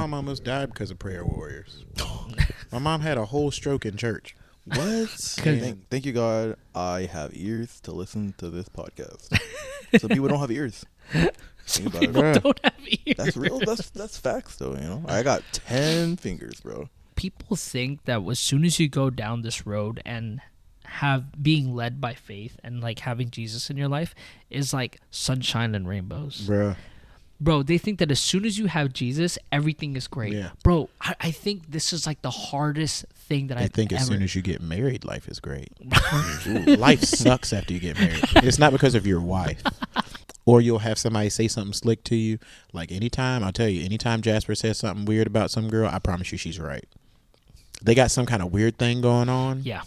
mom almost died because of prayer warriors. My mom had a whole stroke in church. What? Thank you, God. I have ears to listen to this podcast. Some people don't have ears. Some people don't have ears. That's real. That's facts, though. You know, I got 10 fingers, bro. People think that as soon as you go down this road and being led by faith and like having Jesus in your life is like sunshine and rainbows. Bro, they think that as soon as you have Jesus, everything is great. Yeah. Bro, I think this is like the hardest thing that I think as soon as you get married, life is great. Life sucks after you get married. It's not because of your wife. Or you'll have somebody say something slick to you. Like anytime Jasper says something weird about some girl, I promise you she's right. They got some kind of weird thing going on. Yeah.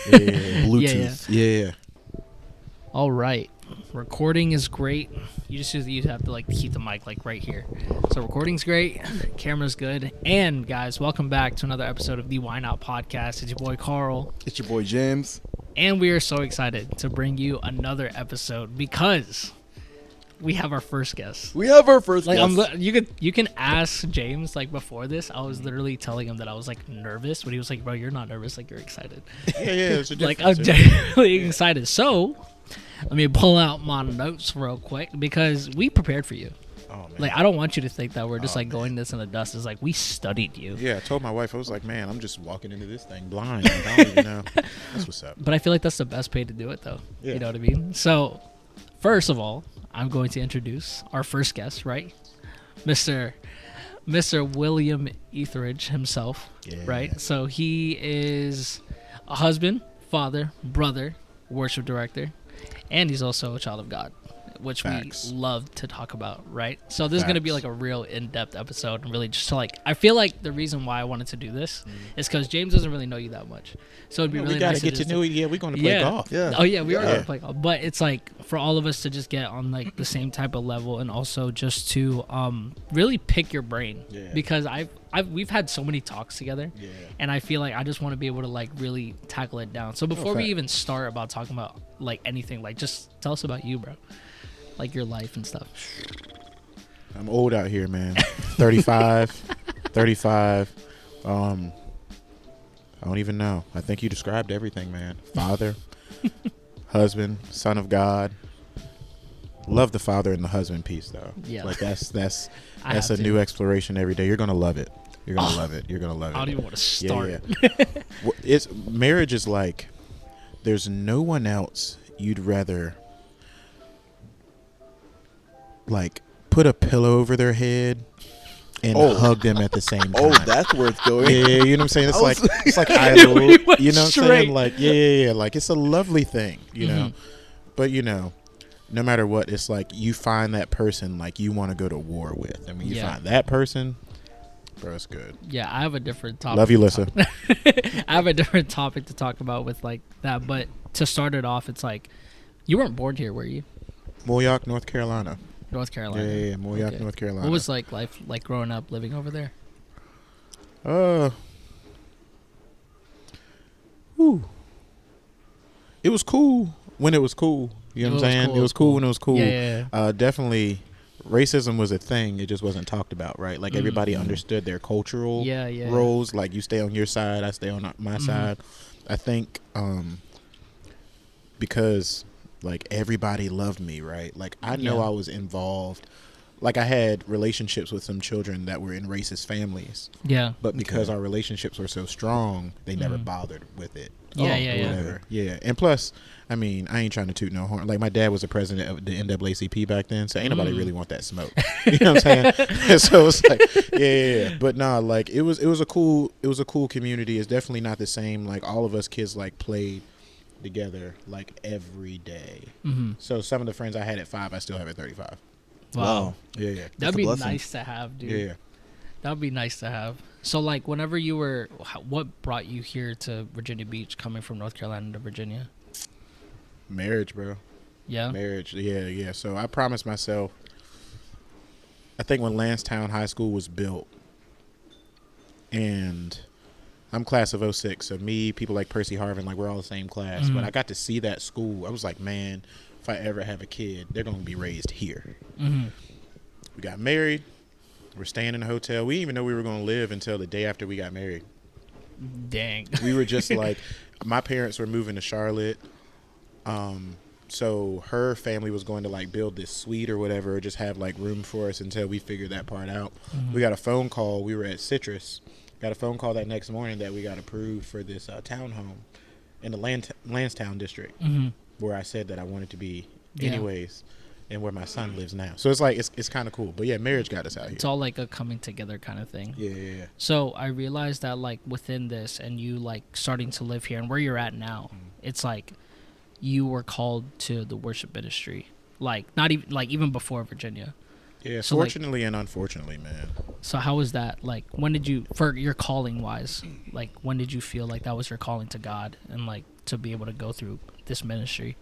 Bluetooth. Yeah. All right. Recording is great. You have to like keep the mic like right here. So recording's great, camera's good, and guys, welcome back to another episode of the Why Not Podcast. It's your boy Karl. It's your boy James. And we are so excited to bring you another episode because we have our first guest. guest. You can ask James. Like before this, I was literally telling him that I was like nervous, but he was like, "Bro, you're not nervous. Like you're excited." Yeah. Like I'm genuinely excited. So let me pull out my notes real quick because we prepared for you. Oh, man. Like I don't want you to think that we're just going this in the dust. It's like we studied you. Yeah, I told my wife, I was like, man, I'm just walking into this thing blind. Like, I don't even know. That's what's up. But I feel like that's the best way to do it, though. Yeah. You know what I mean? So, first of all, I'm going to introduce our first guest, right? Mr. William Etheridge himself, right? So he is a husband, father, brother, worship director, and he's also a child of God, which Facts. we love to talk about, right? So this is going to be like a real in-depth episode, and really just to like, I feel like the reason why I wanted to do this is because James doesn't really know you that much, so it'd be really we gotta nice get to know you. Yeah, we're going to play golf. Yeah. Oh yeah, we are going to play golf, but it's like for all of us to just get on like the same type of level, and also just to really pick your brain, because we've had so many talks together, and I feel like I just want to be able to like really tackle it down. So before we even start about talking about like anything, like just tell us about you, bro. Like your life and stuff. I'm old out here, man. 35. I don't even know. I think you described everything, man. Father, husband, son of God. Love the father and the husband piece, though. Yeah. Like that's a new exploration every day. You're gonna love it. You're gonna love it. You're gonna love it. I don't even want to start. Yeah. Marriage is like there's no one else you'd rather like put a pillow over their head and hug them at the same time. Oh, that's where it's going. Yeah, you know what I'm saying? It's like idol. You know what I'm saying? Like yeah. Like it's a lovely thing, you know. But you know, no matter what, it's like you find that person like you want to go to war with. And when you find that person, bro, it's good. Yeah, I have a different topic. Love you, Lissa. I have a different topic to talk about with like that, but to start it off, it's like you weren't born here, were you? Mooryock, North Carolina. North Carolina. Yeah, Mooryock, North Carolina. What was like life like growing up living over there? It was cool when it was cool. You know what I'm saying? Cool. It was cool when it was cool. Yeah. Definitely, racism was a thing. It just wasn't talked about, right? Like everybody understood their cultural roles. Like you stay on your side, I stay on my side. I think because like everybody loved me, right? Like I know I was involved. Like I had relationships with some children that were in racist families. Yeah. But because our relationships were so strong, they never bothered with it. Yeah. And plus, I mean, I ain't trying to toot no horn. Like my dad was the president of the NAACP back then, so ain't nobody really want that smoke. You know what I'm saying? And so it's like, yeah. But nah, like it was a cool community. It's definitely not the same. Like all of us kids like played together like every day. So some of the friends I had at 5, I still have at 35. Wow. Yeah. That'd be nice to have, dude. Yeah. That would be nice to have. So, like, whenever you were, what brought you here to Virginia Beach, coming from North Carolina to Virginia? Marriage, bro. Yeah? Marriage, yeah. So I promised myself, I think when Lansdowne High School was built, and I'm class of 06, so me, people like Percy Harvin, like we're all the same class, but I got to see that school. I was like, man, if I ever have a kid, they're going to be raised here. We got married. We're staying in a hotel. We didn't even know we were going to live until the day after we got married. Dang. We were just like, my parents were moving to Charlotte. So her family was going to like build this suite or whatever, or just have like room for us until we figured that part out. Mm-hmm. We got a phone call. We were at Citrus. Got a phone call that next morning that we got approved for this townhome in the Lansdowne district, where I said that I wanted to be anyways, and where my son lives now. So it's like, it's kind of cool. But yeah, marriage got us out here. It's all like a coming together kind of thing. Yeah. So I realized that like within this and you like starting to live here and where you're at now, it's like you were called to the worship ministry, like not even like even before Virginia. Yeah, so fortunately and unfortunately, man. So how was that? Like, when did you, for your calling wise, like when did you feel like that was your calling to God and like to be able to go through this ministry?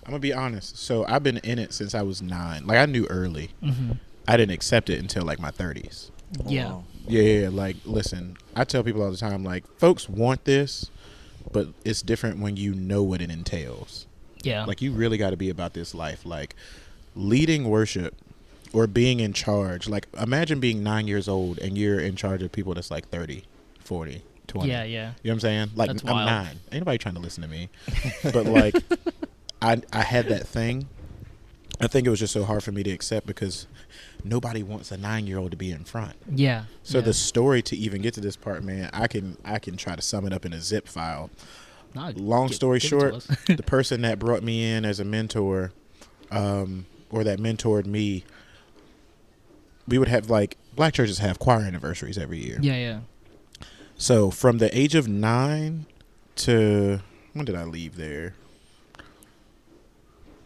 I'm gonna be honest. So I've been in it since I was 9. Like I knew early. I didn't accept it until like my 30s. Yeah. Wow. Yeah. Like, listen, I tell people all the time, like, folks want this, but it's different when you know what it entails. Yeah. Like, you really got to be about this life. Like, leading worship or being in charge. Like, imagine being 9 years old and you're in charge of people that's like 30, 40, 20. Yeah. You know what I'm saying? Like, That's I'm wild. 9. Ain't nobody trying to listen to me. But, like, I had that thing. I think it was just so hard for me to accept because nobody wants a 9-year-old to be in front. Yeah. So the story to even get to this part, man, I can try to sum it up in a zip file. Long story short, the person that brought me in as a mentor, or that mentored me, we would have like black churches have choir anniversaries every year. Yeah. So from the age of 9 to when did I leave there?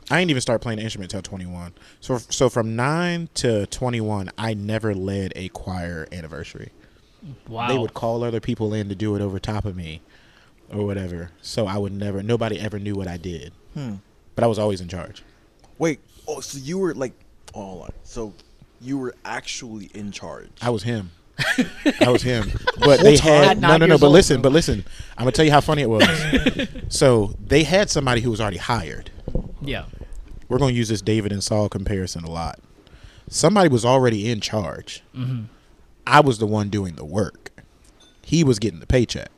I didn't even start playing the instrument until 21. So from 9 to 21, I never led a choir anniversary. Wow. They would call other people in to do it over top of me or whatever. So I would never, nobody ever knew what I did. But I was always in charge. Wait, so you were like, hold on. So you were actually in charge. I was him. But they had, no, but listen, I'm going to tell you how funny it was. So they had somebody who was already hired. Yeah. We're going to use this David and Saul comparison a lot. Somebody was already in charge. I was the one doing the work. He was getting the paycheck.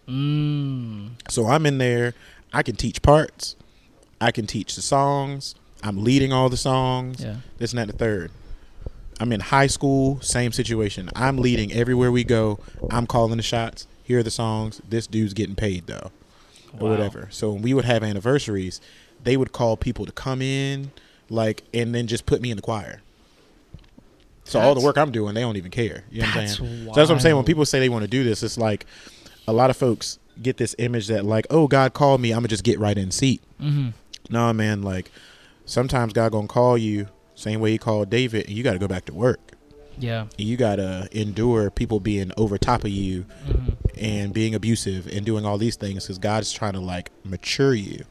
So I'm in there. I can teach parts. I can teach the songs. I'm leading all the songs. Yeah. This and that, the third. I'm in high school. Same situation. I'm leading everywhere we go. I'm calling the shots. Here are the songs. This dude's getting paid though, or whatever. So when we would have anniversaries, they would call people to come in, like, and then just put me in the choir. So all the work I'm doing, they don't even care. You know what I'm saying? So that's what I'm saying. When people say they want to do this, it's like a lot of folks get this image that like, oh, God called me, I'm gonna just get right in seat. No, man. Like sometimes God gonna call you same way He called David, and you got to go back to work. Yeah. And you got to endure people being over top of you and being abusive and doing all these things because God's trying to like mature you.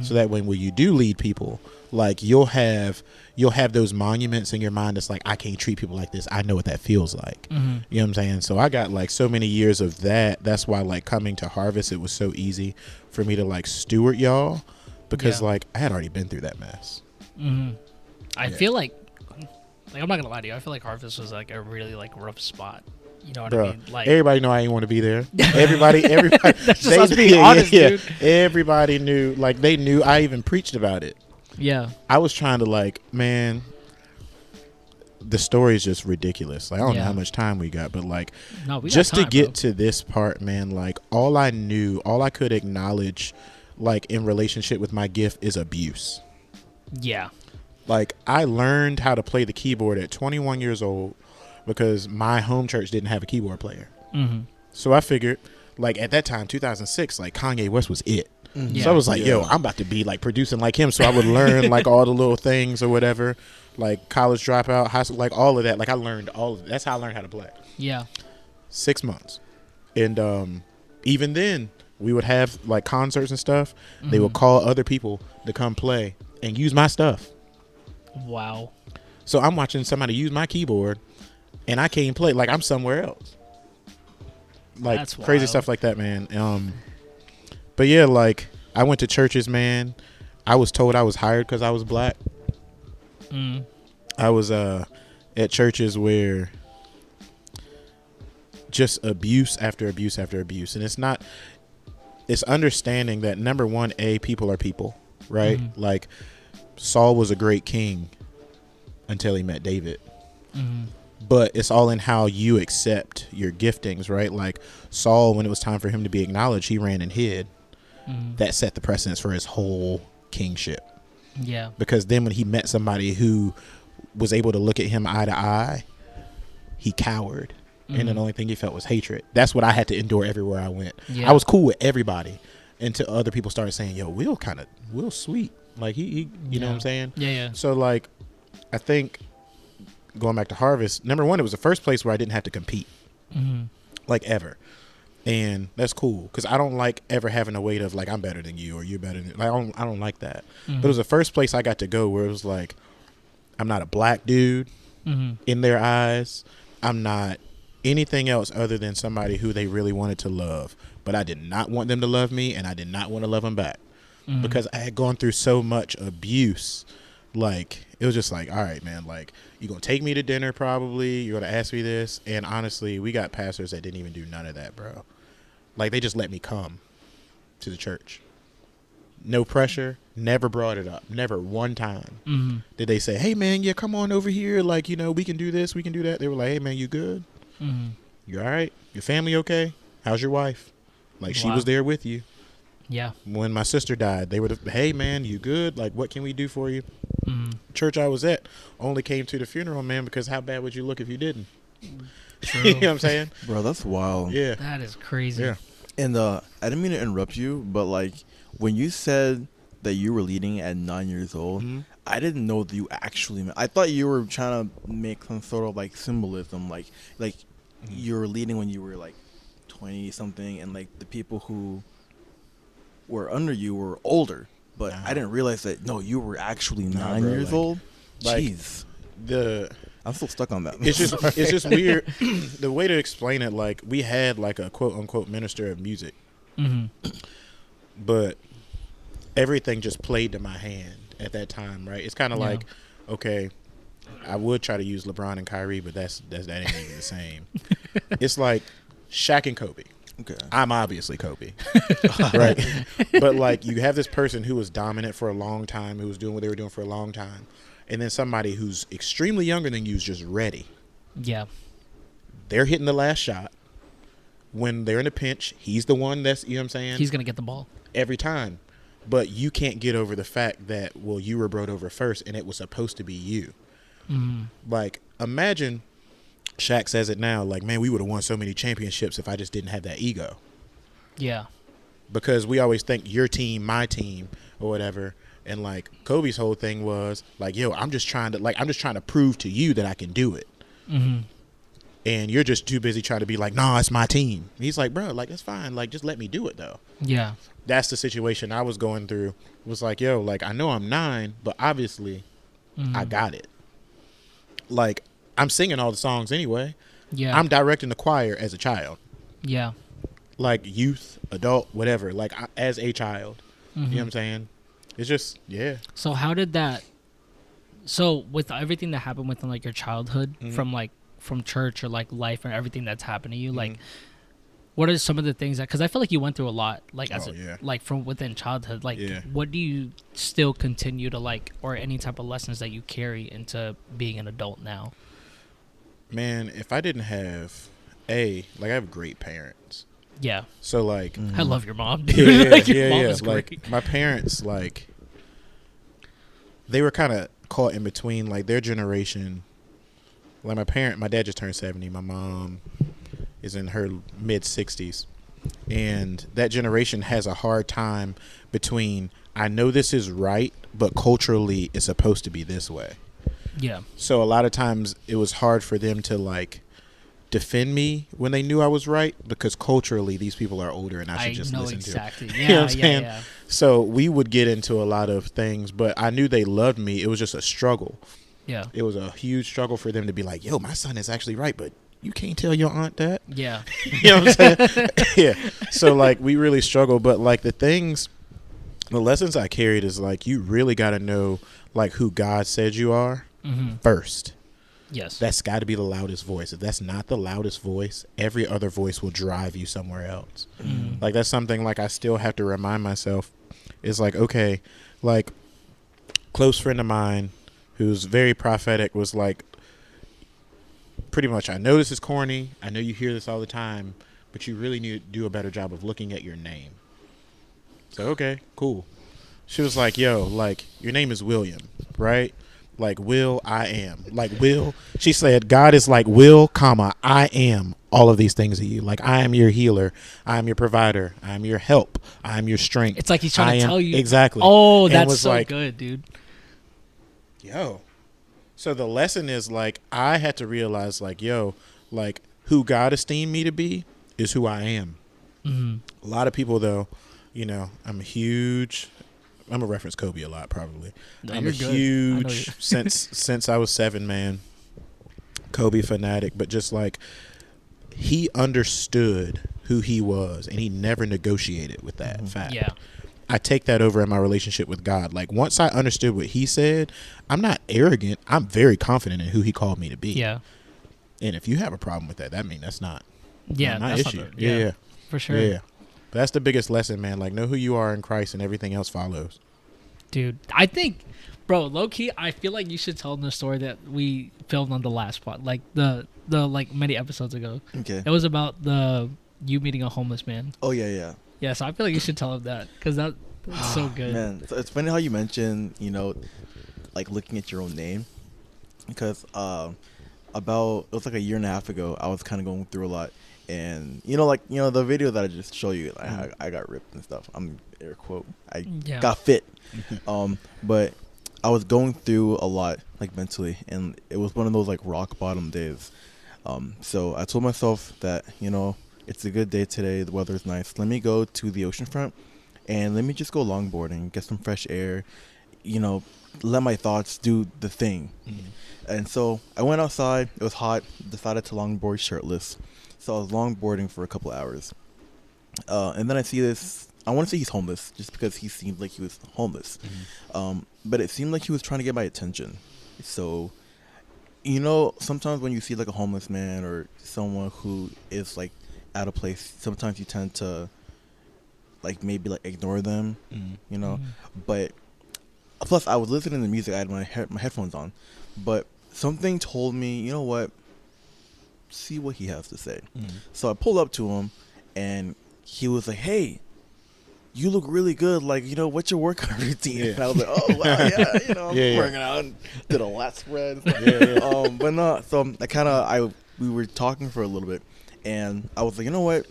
So that when you do lead people, like you'll have those monuments in your mind that's like, I can't treat people like this. I know what that feels like. You know what I'm saying? So I got like so many years of that. That's why like coming to Harvest, it was so easy for me to like steward y'all because like I had already been through that mess. I feel like I'm not gonna lie to you. I feel like Harvest was like a really like rough spot. You know what I mean? Like everybody know I didn't want to be there. Everybody. That's just us being honest, dude. Everybody knew. Like they knew. I even preached about it. Yeah. I was trying to like, man. The story is just ridiculous. Like I don't know how much time we got, but like, just to get to this part, man. Like all I could acknowledge, like in relationship with my gift, is abuse. Yeah. Like I learned how to play the keyboard at 21 years old because my home church didn't have a keyboard player. So I figured like at that time, 2006, like Kanye West was it. So I was like, yo, I'm about to be like producing like him. So I would learn like all the little things or whatever, like college dropout, high school, like all of that. Like I learned all of it. That's how I learned how to play. Yeah. 6 months. And even then we would have like concerts and stuff. They would call other people to come play and use my stuff. Wow. So I'm watching somebody use my keyboard and I can't play. Like I'm somewhere else. Like that's crazy wild. Stuff like that, man. But yeah, like I went to churches, man. I was told I was hired because I was black. I was at churches where just abuse after abuse after abuse. And it's understanding that, number one, people are people, right? Mm-hmm. Like, Saul was a great king until he met David. Mm-hmm. But it's all in how you accept your giftings, right? Like, Saul, when it was time for him to be acknowledged, he ran and hid. Mm-hmm. That set the precedence for his whole kingship. Yeah. Because then when he met somebody who was able to look at him eye to eye, he cowered. Mm-hmm. And the only thing he felt was hatred. That's what I had to endure everywhere I went. Yeah. I was cool with everybody until other people started saying, yo, Will's sweet. Like, he you know what I'm saying? Yeah, yeah. So, like, I think going back to Harvest, number one, it was the first place where I didn't have to compete. Mm-hmm. Like, ever. And that's cool, because I don't like ever having a weight of, like, I'm better than you or you're better than, like, I don't like that. Mm-hmm. But it was the first place I got to go where it was like, I'm not a black dude in their eyes. I'm not anything else other than somebody who they really wanted to love. But I did not want them to love me, and I did not want to love them back. Mm-hmm. Because I had gone through so much abuse. Like, it was just like, all right, man, like, you're going to take me to dinner probably. You're going to ask me this. And honestly, we got pastors that didn't even do none of that, bro. Like, they just let me come to the church. No pressure. Never brought it up. Never one time did they say, hey, man, yeah, come on over here. Like, you know, we can do this. We can do that. They were like, hey, man, you good? Mm-hmm. You all right? Your family okay? How's your wife? Like, she was there with you. Yeah. When my sister died, they were, hey, man, you good? Like, what can we do for you? Church I was at only came to the funeral, man, because how bad would you look if you didn't? You know what I'm saying? Bro, that's wild. Yeah. That is crazy. Yeah. And I didn't mean to interrupt you, but, like, when you said that you were leading at 9 years old, I didn't know that you actually I thought you were trying to make some sort of, like, symbolism, like you were leading when you were, like, 20 something, and, like, the people who were under you were older. But I didn't realize that, no, you were actually 9 years old. Jeez. I'm still stuck on that. It's just weird. The way to explain it, like, we had, like, a quote unquote minister of music, but everything just played to my hand at that time, right? It's kind of like, okay, I would try to use LeBron and Kyrie, but that ain't even the same. It's like Shaq and Kobe. Okay. I'm obviously Kobe, right? But, like, you have this person who was dominant for a long time, who was doing what they were doing for a long time, and then somebody who's extremely younger than you is just ready. Yeah. They're hitting the last shot. When they're in a pinch, he's the one that's, you know what I'm saying? He's going to get the ball. Every time. But you can't get over the fact that, well, you were brought over first, and it was supposed to be you. Like, imagine... Shaq says it now, like, man, we would have won so many championships if I just didn't have that ego. Yeah. Because we always think your team, my team, or whatever. And, like, Kobe's whole thing was, like, yo, I'm just trying to prove to you that I can do it. And you're just too busy trying to be like, nah, it's my team. And he's like, bro, like, it's fine. Like, just let me do it, though. Yeah. That's the situation I was going through. It was like, yo, like, I know I'm 9, but obviously I got it. Like, I'm singing all the songs anyway. Yeah. I'm directing the choir as a child. Yeah. Like, youth, adult, whatever. Like, as a child. You know what I'm saying? It's just, yeah. So how did that... So with everything that happened within, like, your childhood, from church or, like, life and everything that's happened to you, like, what are some of the things that... Because I feel like you went through a lot, like, like, from within childhood. Like, what do you still continue to, like, or any type of lessons that you carry into being an adult now? Man, if I didn't have I have great parents. Yeah. So, like, I love your mom, dude. Like, your mom is great. Like, my parents, like, they were kind of caught in between, like, their generation. Like, my dad just turned 70. My mom is in her mid 60s. And that generation has a hard time between, I know this is right, but culturally it's supposed to be this way. Yeah. So a lot of times it was hard for them to, like, defend me when they knew I was right, because culturally these people are older and I should just listen exactly. to them. Yeah, you know what I'm saying? Yeah. So we would get into a lot of things, but I knew they loved me. It was just a struggle. Yeah. It was a huge struggle for them to be like, yo, my son is actually right, but you can't tell your aunt that. Yeah. You know what I'm saying? Yeah. So, like, we really struggle, but, like, the lessons I carried is, like, you really got to know, like, who God said you are first. Yes. That's got to be the loudest voice. If that's not the loudest voice, every other voice will drive you somewhere else. Like, that's something, like, I still have to remind myself. It's like, okay, like, close friend of mine who's very prophetic was like, pretty much, I know this is corny. I know you hear this all the time, but you really need to do a better job of looking at your name. So, okay, cool. She was like, yo, like, your name is William, right? Like, Will, I am. Like, Will, she said, God is like, Will, comma, I am all of these things to you. Like, I am your healer. I am your provider. I am your help. I am your strength. It's like he's trying to tell you. Exactly. Oh, that's so like, good, dude. Yo. So the lesson is, like, I had to realize, like, yo, like, who God esteemed me to be is who I am. A lot of people, though, you know, I'm a reference Kobe a lot, probably. No, I'm a huge since I was 7, man, Kobe fanatic, but just like, he understood who he was and he never negotiated with that fact. Yeah. I take that over in my relationship with God. Like, once I understood what he said, I'm not arrogant. I'm very confident in who he called me to be. Yeah. And if you have a problem with that, that means that's not that's issue. not Yeah. For sure. Yeah. But that's the biggest lesson, man. Like, know who you are in Christ and everything else follows. Dude, I think, bro, low key, I feel like you should tell them the story that we filmed on the last pod, like the like many episodes ago. Okay. It was about you meeting a homeless man. Oh yeah. Yeah, so I feel like you should tell him that because that's so good. Man, so it's funny how you mentioned, you know, like looking at your own name, because it was like a year and a half ago, I was kind of going through a lot, and the video that I just showed you, I got ripped and stuff. I'm air quote. I got fit, but I was going through a lot, like, mentally, and it was one of those like rock bottom days. So I told myself that, you know, it's a good day today. The weather's nice. Let me go to the oceanfront and let me just go longboarding, get some fresh air, you know, let my thoughts do the thing. And so I went outside. It was hot. Decided to longboard shirtless. So I was longboarding for a couple hours. And then I see this. I want to say he's homeless just because he seemed like he was homeless. But it seemed like he was trying to get my attention. So, you know, sometimes when you see like a homeless man or someone who is like out of place, sometimes you tend to like maybe like ignore them, you know. But plus I was listening to music. I had my headphones on, but something told me, you know what, see what he has to say. So I pulled up to him and he was like, hey, you look really good. Like, you know, what's your workout routine? And I was like, oh, wow, yeah, you know, I'm working out and did a lat spread. But no, so we were talking for a little bit and I was like, you know what?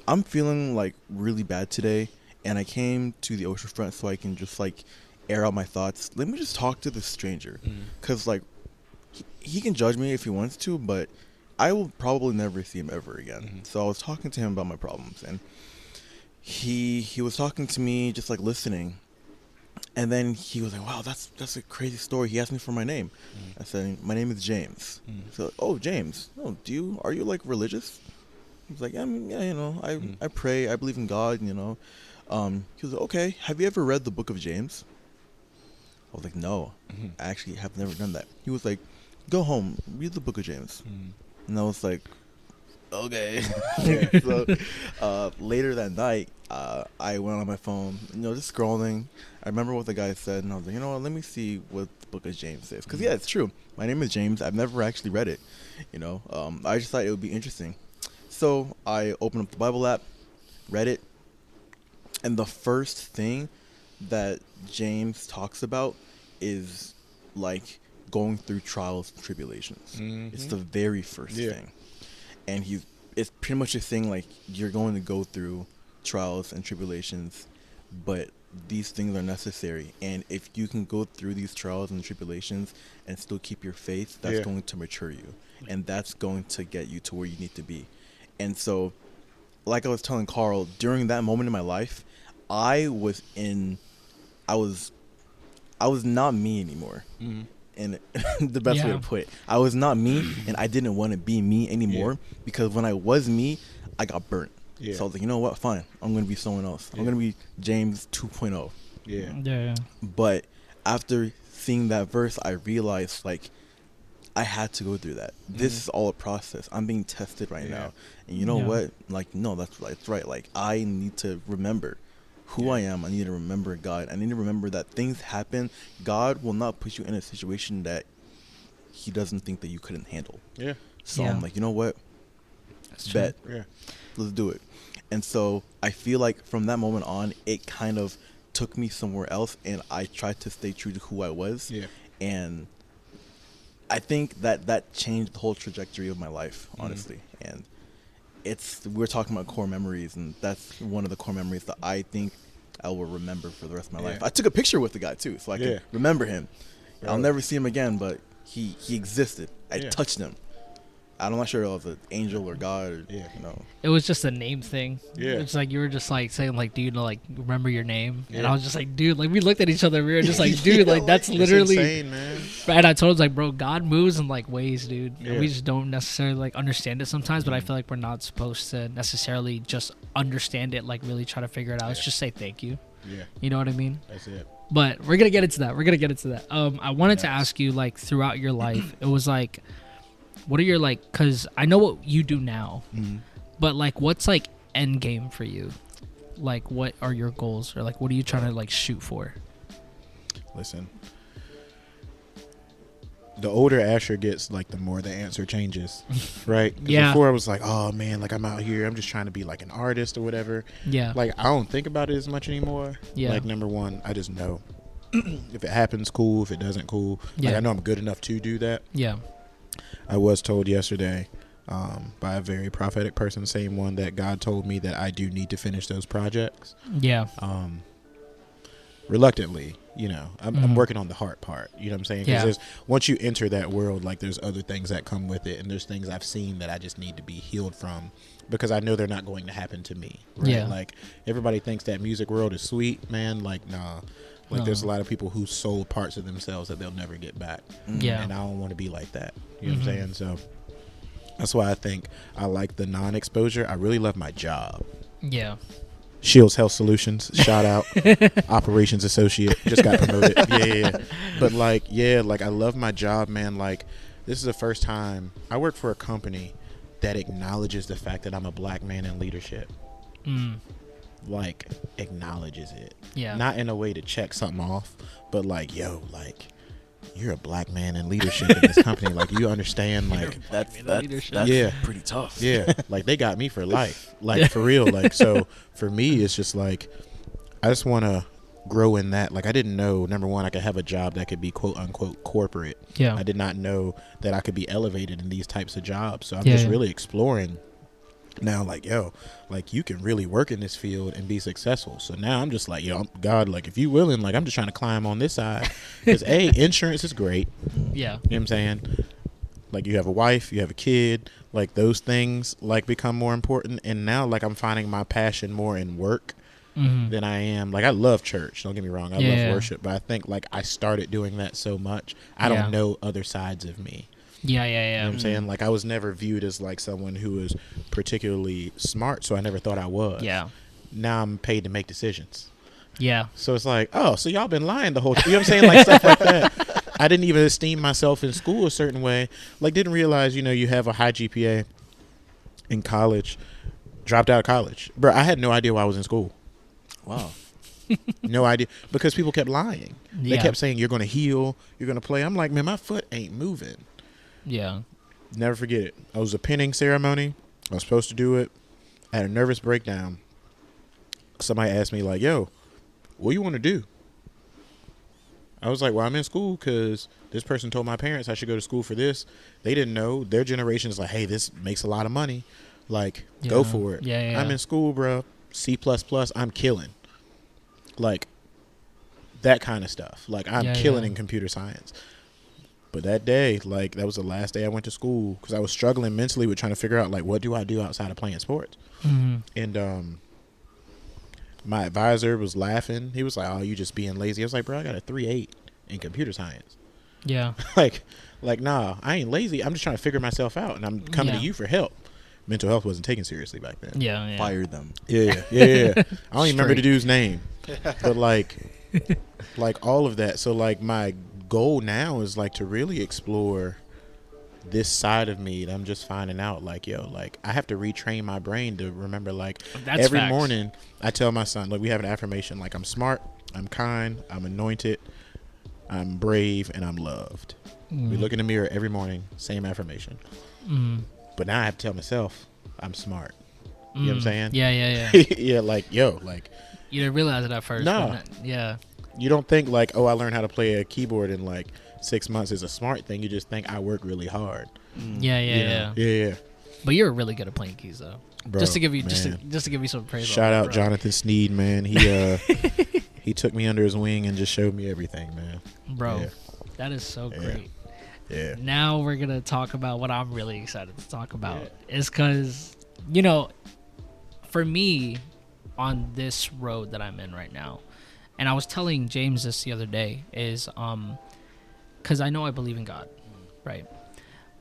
I'm feeling like really bad today. And I came to the oceanfront so I can just like air out my thoughts. Let me just talk to this stranger. Cause like he can judge me if he wants to, but I will probably never see him ever again. So I was talking to him about my problems and he was talking to me, just like listening, and then he was like, wow, that's a crazy story. He asked me for my name. I said, my name is James. So, oh, James, are you like religious? He was like, yeah, you know, I pray, I believe in God, you know. He was like, okay, have you ever read the book of James? I was like, no, I actually have never done that. He was like, go home, read the book of James. And I was like, okay. So later that night, I went on my phone, you know, just scrolling. I remember what the guy said, and I was like, you know what, let me see what the book of James says. Because, yeah, it's true. My name is James. I've never actually read it, you know. I just thought it would be interesting. So I opened up the Bible app, read it, and the first thing that James talks about is, like, going through trials and tribulations. It's the very first thing. And it's pretty much a thing like you're going to go through trials and tribulations, but these things are necessary. And if you can go through these trials and tribulations and still keep your faith, that's going to mature you. And that's going to get you to where you need to be. And so, like I was telling Karl, during that moment in my life, I was not me anymore. And the best way to put it, I was not me, and I didn't want to be me anymore because when I was me, I got burnt. So I was like, you know what? Fine, I'm gonna be someone else. I'm gonna be James 2.0. Yeah. But after seeing that verse, I realized like I had to go through that. This is all a process. I'm being tested right now. And you know what? Like, no, that's right. Like, I need to remember who I am. I need to remember God. I need to remember that things happen. God will not put you in a situation that he doesn't think that you couldn't handle. Yeah. So I'm like, you know what? That's Bet. true. Yeah. Let's do it. And so I feel like from that moment on, it kind of took me somewhere else, and I tried to stay true to who I was. Yeah. And I think that changed the whole trajectory of my life, honestly. And we're talking about core memories, and that's one of the core memories that I think I will remember for the rest of my life. I took a picture with the guy too, so I can remember him. I'll never see him again, but he existed. I touched him. I'm not sure if it was an angel or God. Or, It was just a name thing. Yeah. It's like you were just like saying like, dude, like remember your name, and I was just like, dude, like we looked at each other, we were just like, dude, like that's literally insane, man. And I told him like, bro, God moves in like ways, dude. And we just don't necessarily like understand it sometimes. But I feel like we're not supposed to necessarily just understand it, like really try to figure it out. Let's just say thank you. Yeah. You know what I mean? That's it. But we're gonna get into that. I wanted to ask you, like, throughout your life, it was like, what are your like? Because I know what you do now, but like, what's like end game for you? Like, what are your goals, or like, what are you trying to like shoot for? Listen, the older Asher gets, like, the more the answer changes, right? Before I was like, oh man, like I'm out here, I'm just trying to be like an artist or whatever. Yeah. Like I don't think about it as much anymore. Yeah. Like number one, I just know if it happens, cool. If it doesn't, cool. Like I know I'm good enough to do that. Yeah. I was told yesterday by a very prophetic person, same one that God told me that I do need to finish those projects. Yeah. Reluctantly, I'm working on the hard part. You know what I'm saying? Because once you enter that world, like there's other things that come with it, and there's things I've seen that I just need to be healed from, because I know they're not going to happen to me. Right? Yeah. Like everybody thinks that music world is sweet, man. Like nah. Like there's a lot of people who sold parts of themselves that they'll never get back. Yeah. And I don't want to be like that. You know what I'm saying? So that's why I think I like the non-exposure. I really love my job. Yeah. Shields Health Solutions, shout out. Operations associate, just got promoted. Yeah. But like I love my job, man. Like this is the first time I work for a company that acknowledges the fact that I'm a black man in leadership. Like acknowledges it. Yeah. Not in a way to check something off, but like, yo, like you're a black man in leadership in this company. Like you understand, like that's pretty tough. Yeah. Like they got me for life. Like for real. Like so for me it's just like I just wanna grow in that. Like I didn't know, number one, I could have a job that could be quote unquote corporate. Yeah. I did not know that I could be elevated in these types of jobs. So I'm just really exploring now, like, yo, like you can really work in this field and be successful. So now I'm just like, yo, God, like if you willing, like I'm just trying to climb on this side, because insurance is great. Yeah. You know what I'm saying? Like you have a wife, you have a kid, like those things like become more important. And now like I'm finding my passion more in work than I am. Like I love church, don't get me wrong, I love worship, but I think like I started doing that so much I don't know other sides of me. Yeah. You know what I'm saying? Like I was never viewed as like someone who was particularly smart, so I never thought I was. Yeah. Now I'm paid to make decisions. Yeah. So it's like, oh, so y'all been lying the whole time. You know what I'm saying? Like stuff like that. I didn't even esteem myself in school a certain way. Like didn't realize, you have a high GPA in college, dropped out of college. Bro, I had no idea why I was in school. Wow. No idea, because people kept lying. They kept saying you're going to heal, you're going to play. I'm like, man, my foot ain't moving. Yeah. Never forget it. I was a pinning ceremony. I was supposed to do it. I had a nervous breakdown. Somebody asked me like, yo, what do you want to do? I was like, well, I'm in school because this person told my parents I should go to school for this. They didn't know. Their generation is like, hey, this makes a lot of money. Like, go for it. Yeah. I'm in school, bro. C++. I'm killing. Like, that kind of stuff. Like, I'm killing in computer science. But that day, like, that was the last day I went to school because I was struggling mentally with trying to figure out, like, what do I do outside of playing sports? And my advisor was laughing. He was like, oh, you just being lazy. I was like, bro, I got a 3.8 in computer science. Yeah. like, nah, I ain't lazy. I'm just trying to figure myself out, and I'm coming to you for help. Mental health wasn't taken seriously back then. Yeah. Fired them. Yeah. I don't even remember the dude's name. But, like all of that. So, like, my goal now is like to really explore this side of me that I'm just finding out, like, yo, like, I have to retrain my brain to remember, like, That's every facts. morning I tell my son, like, we have an affirmation, like, I'm smart, I'm kind, I'm anointed, I'm brave, and I'm loved. We look in the mirror every morning, same affirmation. But now I have to tell myself I'm smart. You know what I'm saying? Yeah. Yeah, like, yo, like, You didn't realize it at first. No. Yeah. you don't think like, oh, I learned how to play a keyboard in like 6 months is a smart thing. You just think I work really hard. Yeah. But you're really good at playing keys, though. Bro, just to give you man. just to give you some praise. Shout on out that, Jonathan Sneed, man. He he took me under his wing and just showed me everything, man. bro. Yeah. That is so great. Yeah. Now we're gonna talk about what I'm really excited to talk about. Is because, you know, for me, on this road that I'm in right now, and I was telling James this the other day, is because I know I believe in God, right?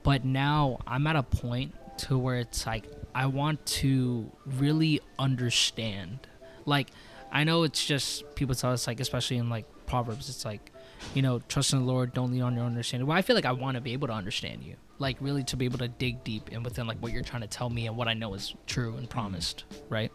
But now I'm at a point to where it's like I want to really understand. Like, I know it's just people tell us, like, especially in like Proverbs, it's like, you know, trust in the Lord, don't lean on your understanding. Well, I feel like I want to be able to understand you, like really to be able to dig deep in within like what you're trying to tell me and what I know is true and promised, right?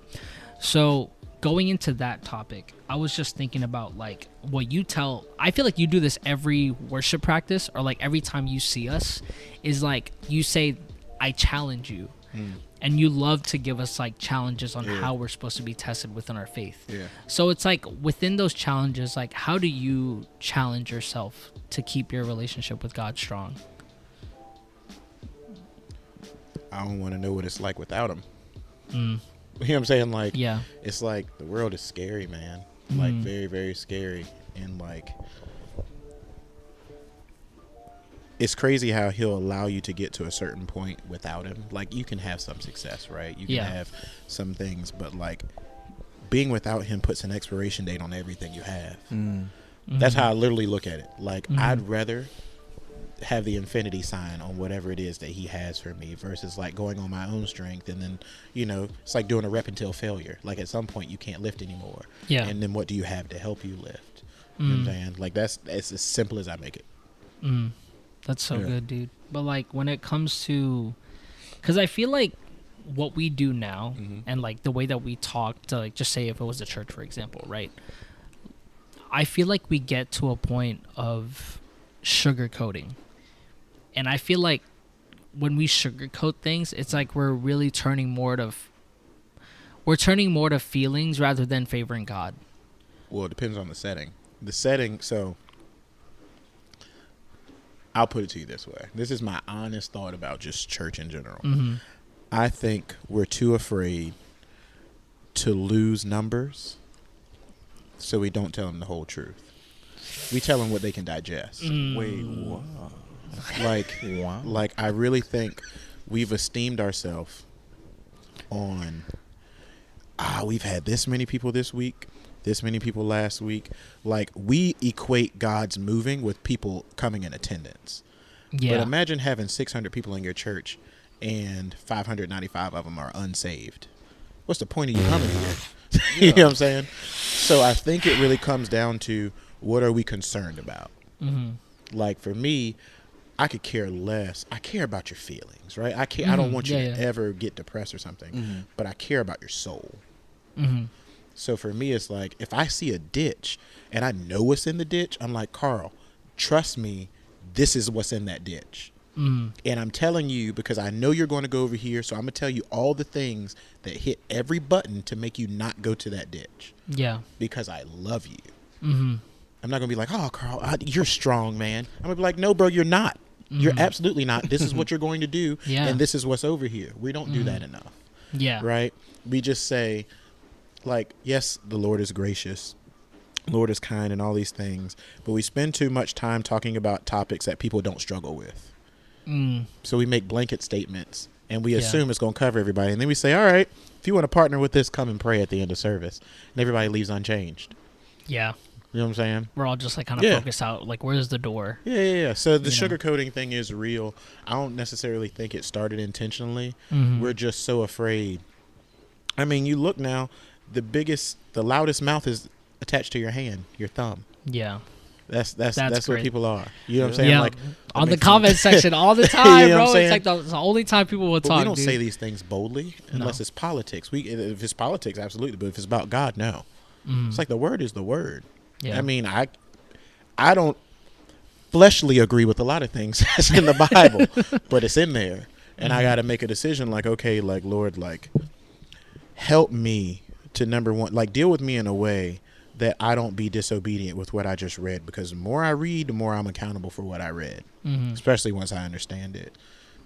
So going into that topic, I was just thinking about like what you tell. I feel like you do this every worship practice, or like every time you see us, is like you say, I challenge you. And you love to give us like challenges on how we're supposed to be tested within our faith. Yeah. So it's like within those challenges, like how do you challenge yourself to keep your relationship with God strong? I don't want to know what it's like without him. You know what I'm saying? Like, it's like the world is scary, man. Like very, very scary. And like, it's crazy how he'll allow you to get to a certain point without him. Like, you can have some success, right? You can have some things, but like being without him puts an expiration date on everything you have. That's how I literally look at it. Like, I'd rather have the infinity sign on whatever it is that he has for me versus like going on my own strength. And then, you know, it's like doing a rep until failure. Like, at some point you can't lift anymore. Yeah. And then what do you have to help you lift? You know what I'm saying? Like, that's as simple as I make it. That's so good, dude. But like when it comes to, because I feel like what we do now and like the way that we talk to, like, just say if it was a church, for example, right? I feel like we get to a point of sugarcoating. And I feel like when we sugarcoat things, it's like we're really turning more to feelings rather than favoring God. Well, it depends on the setting. So I'll put it to you this way. This is my honest thought about just church in general. I think we're too afraid to lose numbers, so we don't tell them the whole truth. We tell them what they can digest. Wait, what? Like, I really think we've esteemed ourselves on, we've had this many people this week, this many people last week. Like, we equate God's moving with people coming in attendance. But imagine having 600 people in your church and 595 of them are unsaved. What's the point of you coming here? You know what I'm saying? So I think it really comes down to, what are we concerned about? Like, for me, I could care less. I care about your feelings, right? I care. I don't want you to ever get depressed or something, but I care about your soul. So for me, it's like, if I see a ditch and I know what's in the ditch, I'm like, Karl, trust me, this is what's in that ditch. And I'm telling you because I know you're going to go over here, so I'm going to tell you all the things that hit every button to make you not go to that ditch. Yeah. Because I love you. I'm not going to be like, oh, Karl, you're strong, man. I'm going to be like, no, bro, you're not. You're absolutely not. This is what you're going to do, and this is what's over here. We don't do that enough. Right? We just say, like, yes, the Lord is gracious, Lord is kind, and all these things, but we spend too much time talking about topics that people don't struggle with. So we make blanket statements, and we assume it's going to cover everybody, and then we say, all right, if you want to partner with this, come and pray at the end of service, and everybody leaves unchanged. You know what I'm saying? We're all just like kind of focused out, like, where's the door? So the sugarcoating thing is real. I don't necessarily think it started intentionally. We're just so afraid. I mean, you look now, the loudest mouth is attached to your hand, your thumb. That's what great. people are. You know what I'm saying? Yeah, Like on the comment section all the time, You know what bro. I'm It's like the only time people will But talk. we don't dude. say these things boldly unless it's politics. If it's politics, absolutely. But if it's about God, no. It's like the word is the word. Yeah. I mean, I don't fleshly agree with a lot of things that's in the Bible, but it's in there, and I got to make a decision. Like, okay, like Lord, like help me to number one, like deal with me in a way that I don't be disobedient with what I just read, because the more I read, the more I'm accountable for what I read, especially once I understand it.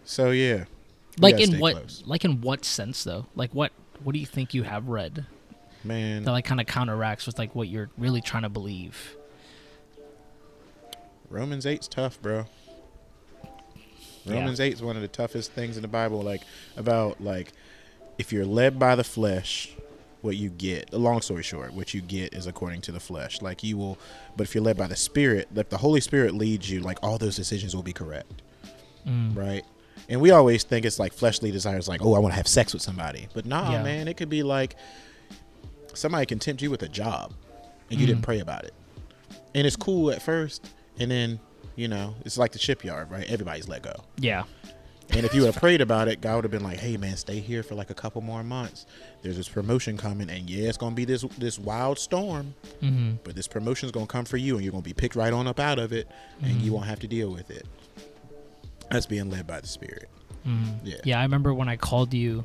So yeah, like in what sense though? Like what do you think you have read, man, that like kind of counteracts with like what you're really trying to believe? Romans 8's tough, bro. Romans 8 is one of the toughest things in the Bible, like about like if you're led by the flesh, what you get, long story short, what you get is according to the flesh. Like you will, but if you're led by the Spirit, like the Holy Spirit leads you, like all those decisions will be correct. Right? And we always think it's like fleshly desires, like, oh, I want to have sex with somebody. But nah, man, it could be like somebody can tempt you with a job and you didn't pray about it. And it's cool at first. And then, you know, it's like the shipyard, right? Everybody's let go. Yeah. And if you would have prayed about it, God would have been like, hey, man, stay here for like a couple more months. There's this promotion coming. And yeah, it's going to be this wild storm. But this promotion is going to come for you. And you're going to be picked right on up out of it. And you won't have to deal with it. That's being led by the Spirit. Yeah, I remember when I called you,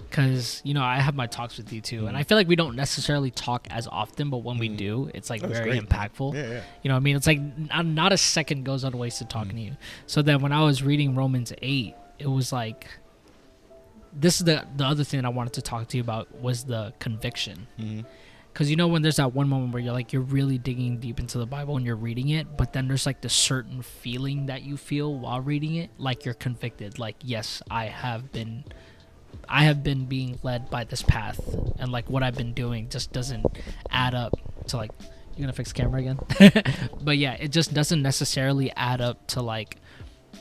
because, you know, I have my talks with you too. And I feel like we don't necessarily talk as often. But when we do, it's like very impactful. Yeah. You know what I mean? It's like not a second goes unwasted talking to you. So then when I was reading Romans 8, it was like, this is the other thing that I wanted to talk to you about was the conviction. Because, you know, when there's that one moment where you're really digging deep into the Bible and you're reading it, but then there's like the certain feeling that you feel while reading it, like you're convicted. Like, yes, I have been being led by this path, and like what I've been doing just doesn't add up to like, you're gonna fix the camera again? But yeah, it just doesn't necessarily add up to like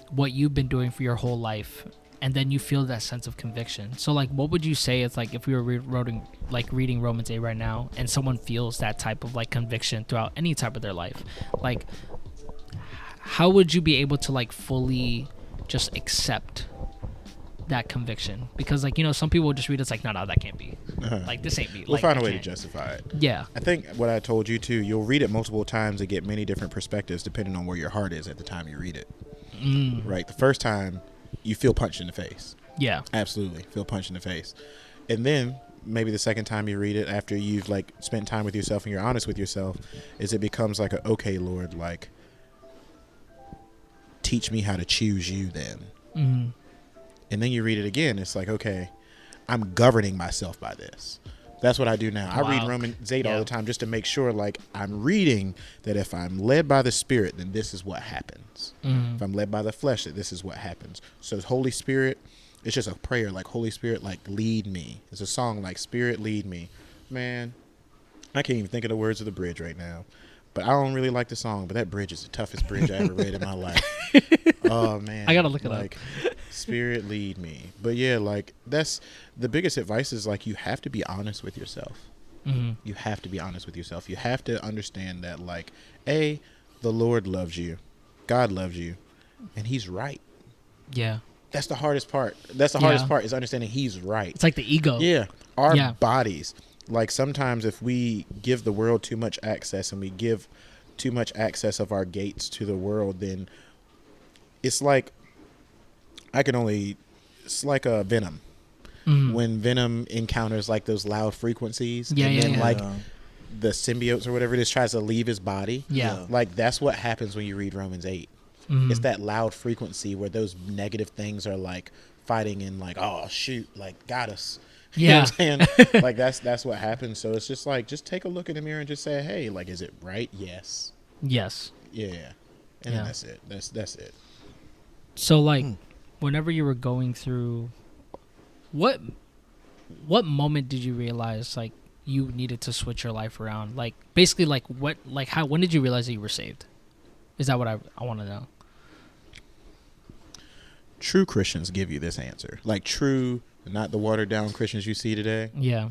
what you've been doing for your whole life, and then you feel that sense of conviction. So like, what would you say it's like if we were reading Romans 8 right now, and someone feels that type of like conviction throughout any type of their life, like how would you be able to like fully just accept that conviction? Because like, you know, some people will just read it's like, no, that can't be. Like, this ain't me. We'll find a way to justify it. Yeah. I think what I told you too, you'll read it multiple times to get many different perspectives depending on where your heart is at the time you read it. Right? The first time you feel punched in the face. Yeah. Absolutely. Feel punched in the face. And then maybe the second time you read it, after you've like spent time with yourself and you're honest with yourself, is it becomes like okay, Lord, like teach me how to choose you then. And then you read it again. It's like, okay, I'm governing myself by this. That's what I do now. I read Romans 8 all the time just to make sure, like, I'm reading that if I'm led by the Spirit, then this is what happens. If I'm led by the flesh, that this is what happens. So Holy Spirit, it's just a prayer, like, Holy Spirit, like, lead me. It's a song like, Spirit, lead me. Man, I can't even think of the words of the bridge right now. But I don't really like the song, but that bridge is the toughest bridge I ever read in my life. Oh, man. I got to look it up. Spirit, lead me. But yeah, like that's the biggest advice is like you have to be honest with yourself. You have to be honest with yourself. You have to understand that like, the Lord loves you. God loves you. And he's right. Yeah. That's the hardest part. That's the hardest part is understanding he's right. It's like the ego. Yeah. Our bodies. Like sometimes if we give the world too much access and we give too much access of our gates to the world, then it's like it's like a venom. When venom encounters like those loud frequencies the symbiotes or whatever it is tries to leave his body. Yeah. Like that's what happens when you read Romans 8. It's that loud frequency where those negative things are like fighting and like, oh shoot, like got us. You know what I'm saying? Like that's what happens. So it's just like, just take a look in the mirror and just say, hey, like, is it right? Yes. Yes. Yeah. And then that's it. That's it. So like, whenever you were going through, what moment did you realize like you needed to switch your life around? Like basically like when did you realize that you were saved? Is that what I want to know? True Christians give you this answer. Like true, not the watered down Christians you see today. Yeah.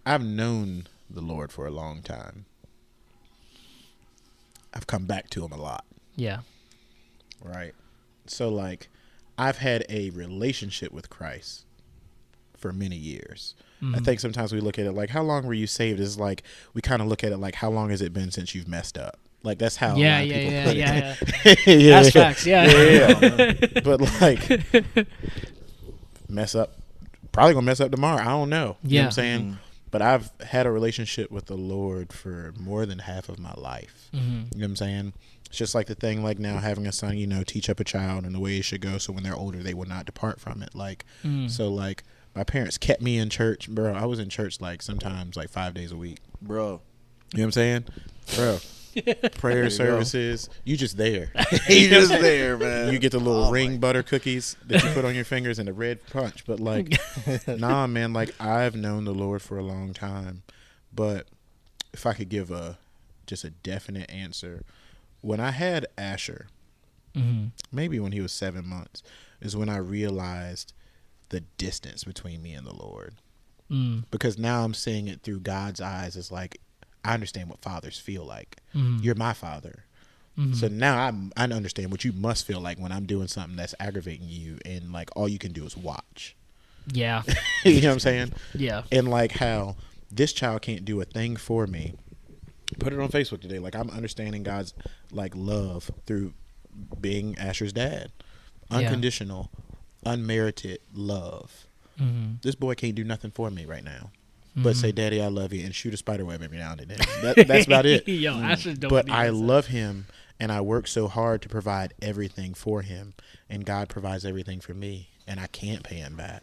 I've known the Lord for a long time. I've come back to him a lot. Yeah. Right. So like I've had a relationship with Christ for many years. I think sometimes we look at it like, how long were you saved? It's like we kind of look at it like, how long has it been since you've messed up? Like that's how a lot of people put it. Yeah. That's facts. Yeah. But like mess up, probably gonna mess up tomorrow. I don't know. You know what I'm saying? But I've had a relationship with the Lord for more than half of my life. You know what I'm saying? It's just like the thing like now having a son, you know, teach up a child in the way it should go, so when they're older they will not depart from it. Like so like my parents kept me in church, bro. I was in church like sometimes like 5 days a week, bro. You know what I'm saying, bro? Prayer services, you just there. You just there, man. You get the little ring butter cookies that you put on your fingers and the red punch. But like, nah, man. Like I've known the Lord for a long time, but if I could give just a definite answer, when I had Asher, maybe when he was 7 months, is when I realized the distance between me and the Lord. Because now I'm seeing it through God's eyes. It's like, I understand what fathers feel like. You're my father. So now I understand what you must feel like when I'm doing something that's aggravating you and like all you can do is watch. Yeah. You know what I'm saying? Yeah. And like how this child can't do a thing for me. Put it on Facebook today. Like I'm understanding God's like love through being Asher's dad. Unconditional, unmerited love. This boy can't do nothing for me right now. But say, Daddy, I love you, and shoot a spider web every now and then. That's about it. Yo, Asher don't but I love him, and I work so hard to provide everything for him, and God provides everything for me, and I can't pay him back.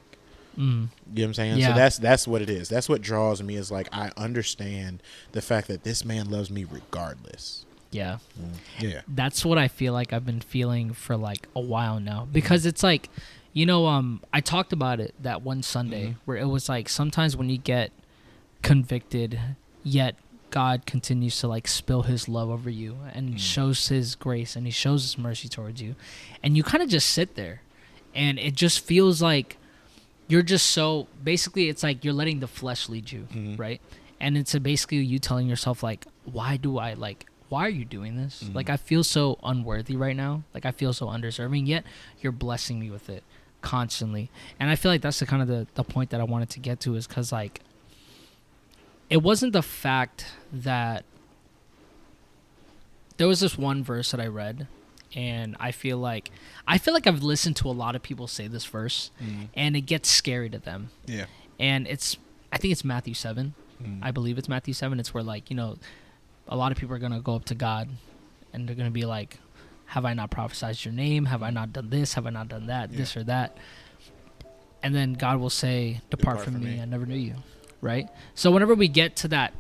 You know what I'm saying? Yeah. So that's what it is. That's what draws me is like I understand the fact that this man loves me regardless. Yeah. Yeah. That's what I feel like I've been feeling for like a while now. Because it's like, you know, I talked about it that one Sunday where it was like sometimes when you get convicted, yet God continues to like spill his love over you and shows his grace and he shows his mercy towards you. And you kind of just sit there and it just feels like you're just so, basically it's like you're letting the flesh lead you, right? And it's basically you telling yourself like, why are you doing this? Like I feel so unworthy right now. Like I feel so undeserving, yet you're blessing me with it constantly. And I feel like that's the kind of the point that I wanted to get to is because like it wasn't the fact that there was this one verse that I read and I feel like I've listened to a lot of people say this verse and it gets scary to them. Yeah. And I think it's Matthew 7. I believe it's Matthew 7. It's where like, you know, a lot of people are going to go up to God and they're going to be like, have I not prophesied your name? Have I not done this? Have I not done that? This or that? And then God will say, depart from me. I never knew you. Right? So whenever we get to that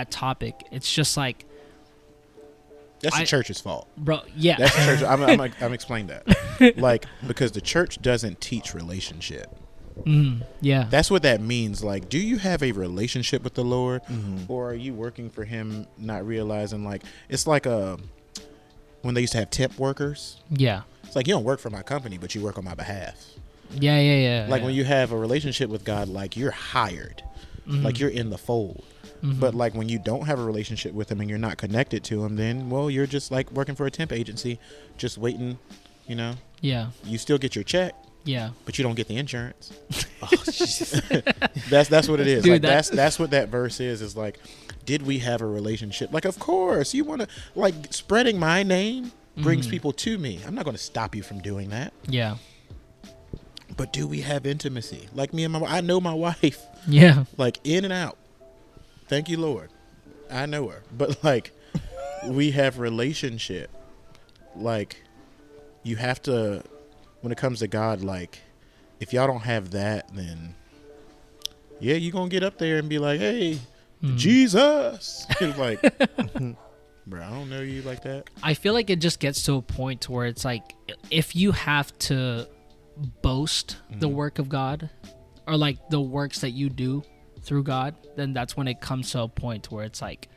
topic, it's just like, that's the church's fault. Bro, yeah. That's the church. I'm explain that. Like, because the church doesn't teach relationship. Yeah. That's what that means. Like, do you have a relationship with the Lord or are you working for him not realizing like it's like when they used to have temp workers? Yeah. It's like you don't work for my company, but you work on my behalf. Yeah. Like when you have a relationship with God, like you're hired. Like you're in the fold. But like when you don't have a relationship with him and you're not connected to him, then well, you're just like working for a temp agency, just waiting, you know? Yeah. You still get your check. Yeah. But you don't get the insurance. Oh, Jesus. That's what it is. Dude, like that's what that verse is like, did we have a relationship? Like, of course, you want to like spreading my name brings people to me. I'm not going to stop you from doing that. Yeah. But do we have intimacy? Like me and I know my wife. Yeah. Like in and out. Thank you, Lord. I know her. But like we have relationship. Like you have to, when it comes to God, like if y'all don't have that, then yeah, you're going to get up there and be like, hey, Jesus. It's like, bro, I don't know you like that. I feel like it just gets to a point where it's like, if you have to boast the work of God or like the works that you do through God, then that's when it comes to a point where it's like,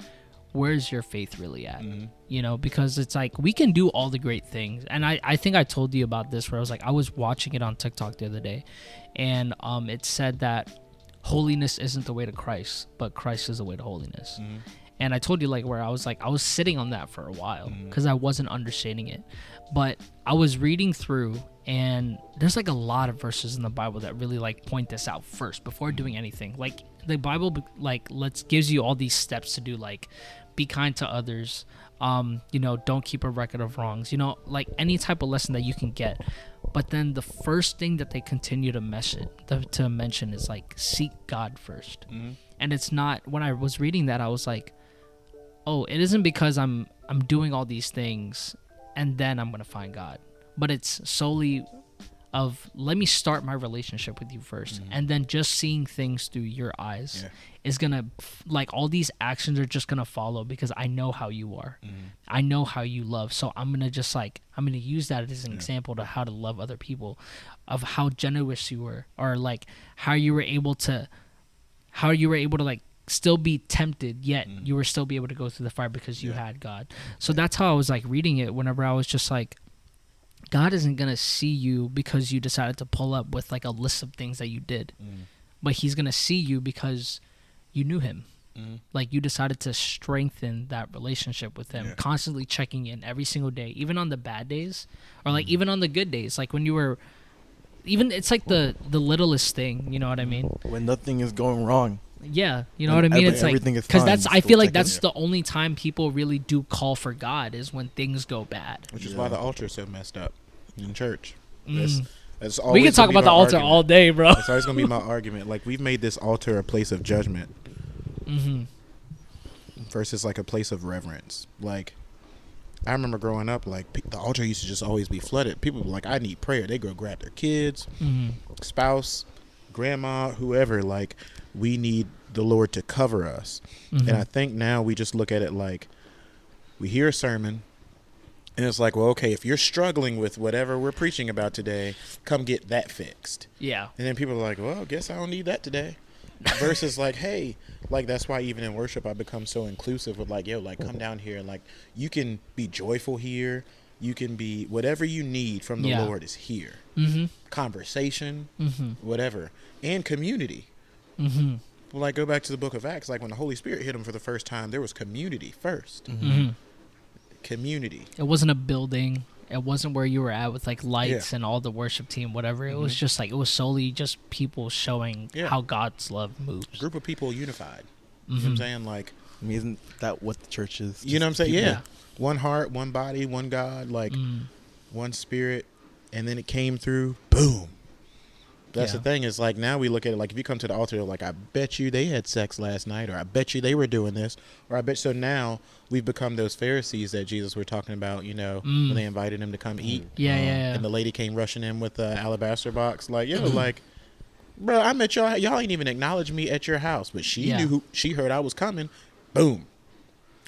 where's your faith really at? You know, because it's like we can do all the great things. And I think I told you about this where I was like, I was watching it on TikTok the other day and it said that holiness isn't the way to Christ, but Christ is the way to holiness. And I told you like where I was sitting on that for a while because I wasn't understanding it. But I was reading through, and there's like a lot of verses in the Bible that really like point this out first before doing anything. Like the Bible like gives you all these steps to do, like be kind to others, don't keep a record of wrongs, like any type of lesson that you can get. But then the first thing that they continue to mention is like seek God first. And it's not, when I was reading that, I was like, oh, it isn't because I'm doing all these things and then I'm going to find God. But it's solely of, let me start my relationship with you first. And then just seeing things through your eyes is going to, like, all these actions are just going to follow because I know how you are. I know how you love. So I'm going to just like, I'm going to use that as an example to how to love other people, of how generous you were, or like how you were able to like still be tempted, yet you were still be able to go through the fire because you had God. So that's how I was like reading it whenever I was just like, God isn't going to see you because you decided to pull up with like a list of things that you did, but he's going to see you because you knew him. Like you decided to strengthen that relationship with him, constantly checking in every single day, even on the bad days, or like even on the good days. Like when you were, even it's like the littlest thing, you know what I mean? When nothing is going wrong. Yeah, you know what I mean? It's like, everything is because fine, I feel like that's the only time people really do call for God, is when things go bad. Which is why the altar is so messed up in church. That's we can talk about the altar all day, bro. That's always going to be my argument. Like, we've made this altar a place of judgment versus like a place of reverence. Like, I remember growing up, like the altar used to just always be flooded. People were like, I need prayer. They go grab their kids, spouse, grandma, whoever. Like, we need the Lord to cover us. And I think now we just look at it like, we hear a sermon and it's like, well, okay, if you're struggling with whatever we're preaching about today, come get that fixed. Yeah. And then people are like, well, I guess I don't need that today. Versus like, hey, like that's why even in worship I become so inclusive with like, yo, like come down here, like you can be joyful here, you can be whatever you need from the Lord is here. Conversation, whatever, and community. Well, like go back to the book of Acts, like when the Holy Spirit hit them for the first time, there was community first. Community. It wasn't a building. It wasn't where you were at with like lights and all the worship team, whatever. It was just like, it was solely just people showing how God's love moves. Group of people unified. You know what I'm saying? Like, I mean, isn't that what the church is? You know what I'm saying? Yeah. One heart, one body, one God, like one spirit. And then it came through, boom. That's the thing, is like now we look at it like if you come to the altar, like I bet you they had sex last night, or I bet you they were doing this, or I bet. So now we've become those Pharisees that Jesus were talking about, you know, when they invited him to come eat. And the lady came rushing in with the alabaster box, like, yo, like, bro, I met y'all. Y'all ain't even acknowledged me at your house, but she knew she heard I was coming. Boom,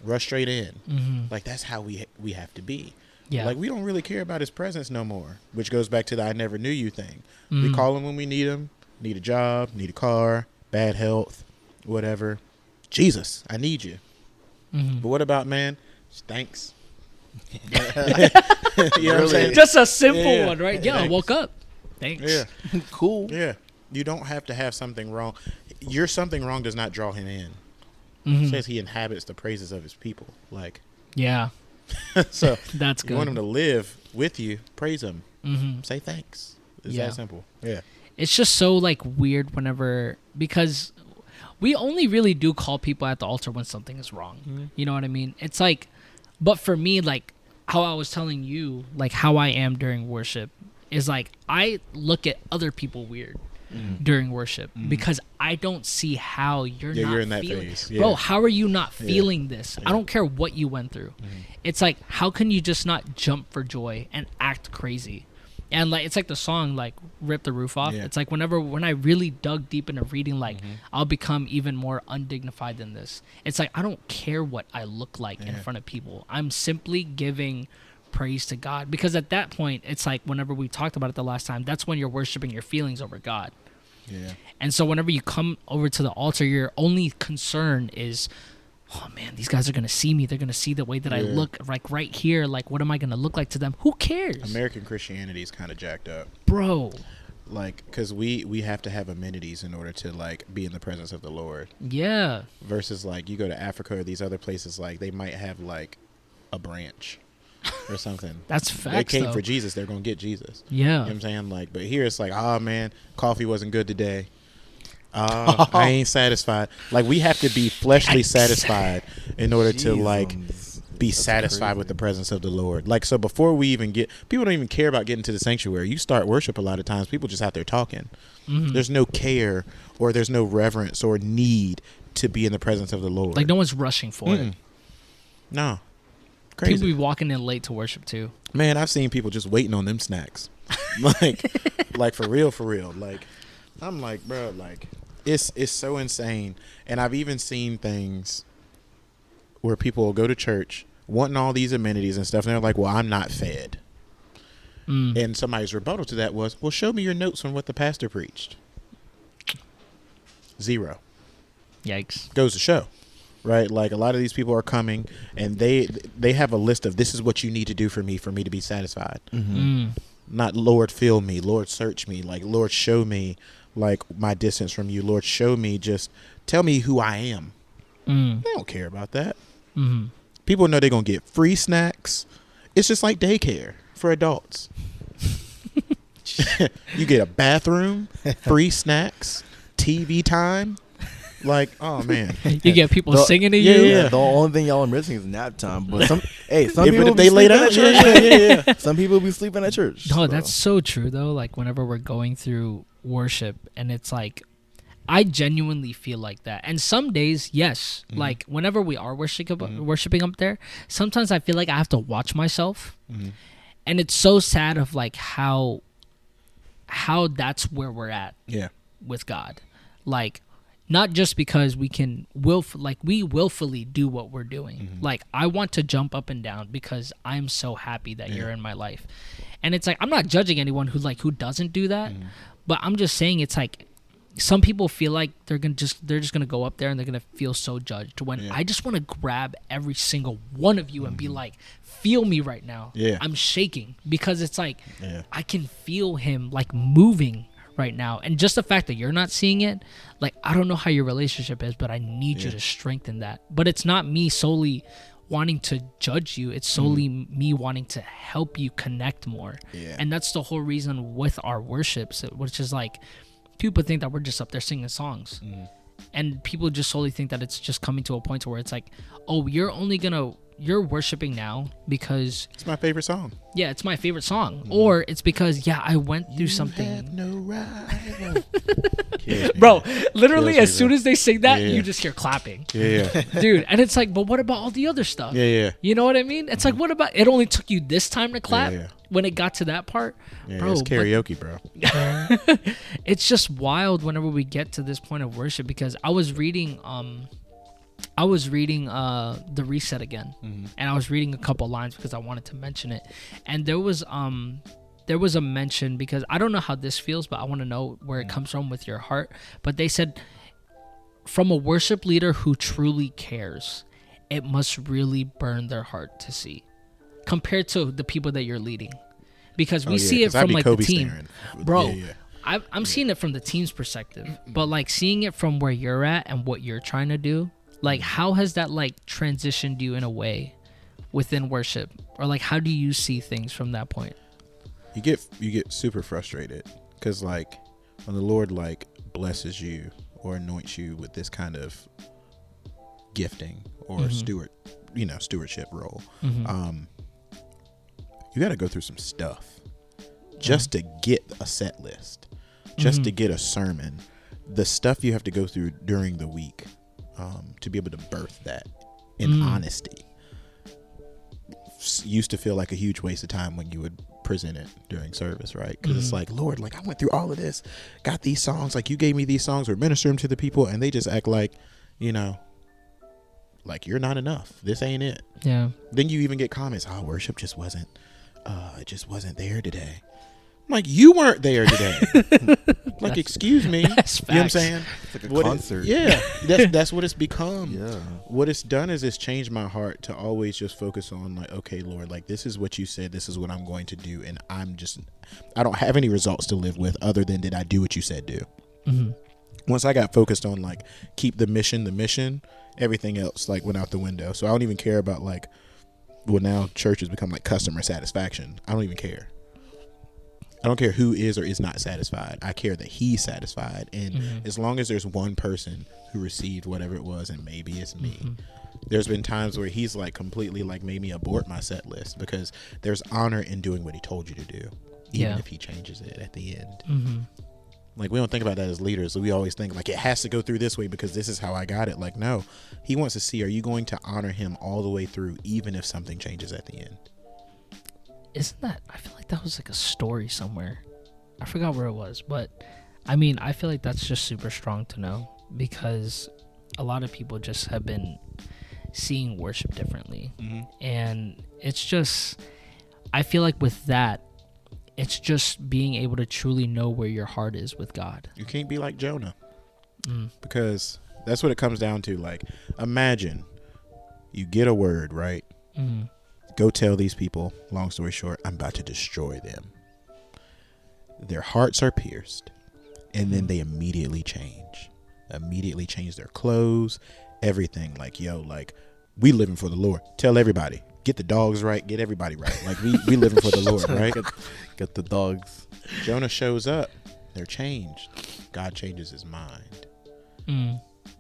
rush straight in. Like that's how we have to be. Like we don't really care about his presence no more, which goes back to the I never knew you thing. We call him when we need him, need a job, need a car, bad health, whatever. Jesus, I need you. But what about, man? Thanks. You know what I'm saying? Just a simple one, right? Yeah, I woke up. Thanks. Yeah. Cool. Yeah. You don't have to have something wrong. Your something wrong does not draw him in. It says he inhabits the praises of his people. Like, so that's good. You want him to live with you, praise him, say thanks. It's that simple. Yeah. It's just so like weird whenever, because we only really do call people at the altar when something is wrong. You know what I mean? It's like, but for me, like how I was telling you, like how I am during worship is like, I look at other people weird during worship because I don't see how you're not you're in that feeling phase. Bro, how are you not feeling this? I don't care what you went through. It's like, how can you just not jump for joy and act crazy? And like, it's like the song, like Rip the Roof Off. It's like when I really dug deep into reading, like I'll become even more undignified than this. It's like, I don't care what I look like in front of people. I'm simply giving praise to God, because at that point, it's like whenever we talked about it the last time, that's when you're worshiping your feelings over God. And so whenever you come over to the altar, your only concern is, oh man, these guys are gonna see me. They're gonna see the way that I look, like right here. Like, what am I gonna look like to them? Who cares? American Christianity is kind of jacked up, bro. like, because we have to have amenities in order to like be in the presence of the Lord. Yeah. Versus like you go to Africa or these other places, like they might have like a branch or something. That's facts. They came though. for Jesus, they're gonna get Jesus. Yeah. You know what I'm saying? Like, but here it's like, oh man, coffee wasn't good today. I ain't satisfied. Like, we have to be fleshly satisfied in order to like be satisfied with the presence of the Lord. Like, so before we even people don't even care about getting to the sanctuary. You start worship a lot of times, people just out there talking. There's no care or there's no reverence or need to be in the presence of the Lord. Like, no one's rushing for it. No. Crazy. People be walking in late to worship too. Man, I've seen people just waiting on them snacks. like for real. Like, I'm like, bro, like, it's so insane. And I've even seen things where people will go to church wanting all these amenities and stuff, and they're like, well, I'm not fed. And somebody's rebuttal to that was, well, show me your notes from what the pastor preached. 0. Yikes. Goes to show. Right? Like, a lot of these people are coming and they have a list of, this is what you need to do for me to be satisfied. Not, Lord, fill me. Lord, search me. Like, Lord, show me like my distance from you. Lord, show me, just tell me who I am. They don't care about that. People know they're going to get free snacks. It's just like daycare for adults. You get a bathroom, free snacks, TV time. Like, oh man, you get people singing to you. Yeah. The only thing y'all are missing is nap time. But some people if they lay down at church. Yeah. Some people be sleeping at church. No, that's so true though. Like, whenever we're going through worship, and it's like, I genuinely feel like that. And some days, yes, like whenever we are worshiping up there, sometimes I feel like I have to watch myself, and it's so sad of like how that's where we're at. With God, like. Not just because we can willfully do what we're doing. Like, I want to jump up and down because I'm so happy that you're in my life. And it's like, I'm not judging anyone who doesn't do that, but I'm just saying, it's like, some people feel like they're just gonna go up there and they're gonna feel so judged, when I just want to grab every single one of you and be like, feel me right now. I'm shaking, because it's like, I can feel him like moving right now. And just the fact that you're not seeing it, like, I don't know how your relationship is, but I need you to strengthen that. But it's not me solely wanting to judge you, it's solely me wanting to help you connect more. And that's the whole reason with our worships, which is like, people think that we're just up there singing songs, and people just solely think that it's just coming to a point where it's like, oh, you're worshiping now because it's my favorite song. Yeah, it's my favorite song. Or it's because, I went through something. You have no rival. Bro, literally, as soon as they sing that, you just hear clapping. Dude, and it's like, but what about all the other stuff? You know what I mean? It's like, what about, it only took you this time to clap when it got to that part? Bro, it's karaoke, bro. It's just wild whenever we get to this point of worship, because I was reading The Reset again, and I was reading a couple lines because I wanted to mention it, and there was a mention, because I don't know how this feels, but I want to know where it comes from with your heart. But they said, from a worship leader who truly cares, it must really burn their heart to see, compared to the people that you're leading, because we see it from like Kobe the team, staring. Bro. I'm seeing it from the team's perspective, but like seeing it from where you're at and what you're trying to do. Like, how has that like transitioned you in a way within worship, or like how do you see things from that point? You get super frustrated, because like when the Lord like blesses you or anoints you with this kind of gifting or stewardship role, you got to go through some stuff just to get a set list, just to get a sermon, the stuff you have to go through during the week. To be able to birth that in honesty used to feel like a huge waste of time when you would present it during service, right? Because it's like, Lord, like, I went through all of this, got these songs, like you gave me these songs, we're ministering to the people, and they just act like, like you're not enough. This ain't it. Yeah. Then you even get comments, worship just wasn't there today. I'm like, you weren't there today. Like, excuse me. You know what I'm saying? It's like a concert. That's what it's become. Yeah. What it's done is it's changed my heart to always just focus on, like, okay, Lord, like, this is what you said. This is what I'm going to do. And I don't have any results to live with other than did I do what you said do. Mm-hmm. Once I got focused on, like, keep the mission, everything else, like, went out the window. So I don't even care about, like, well, now church has become like customer satisfaction. I don't even care. I don't care who is or is not satisfied. I care that he's satisfied. And as long as there's one person who received whatever it was, and maybe it's me, there's been times where he's like completely like made me abort my set list, because there's honor in doing what he told you to do, even if he changes it at the end. Like, we don't think about that as leaders. We always think like it has to go through this way because this is how I got it. Like, no, he wants to see, are you going to honor him all the way through, even if something changes at the end? Isn't that, I feel like that was like a story somewhere. I forgot where it was, but I mean, I feel like that's just super strong to know, because a lot of people just have been seeing worship differently. And it's just, I feel like with that, it's just being able to truly know where your heart is with God. You can't be like Jonah, because that's what it comes down to. Like, imagine you get a word, right? Go tell these people, long story short, I'm about to destroy them. Their hearts are pierced, and then they immediately change their clothes, everything. Like, yo, like, we living for the Lord. Tell everybody. Get the dogs right. Get everybody right. Like, we living for the Lord, right? Get the dogs. Jonah shows up. They're changed. God changes his mind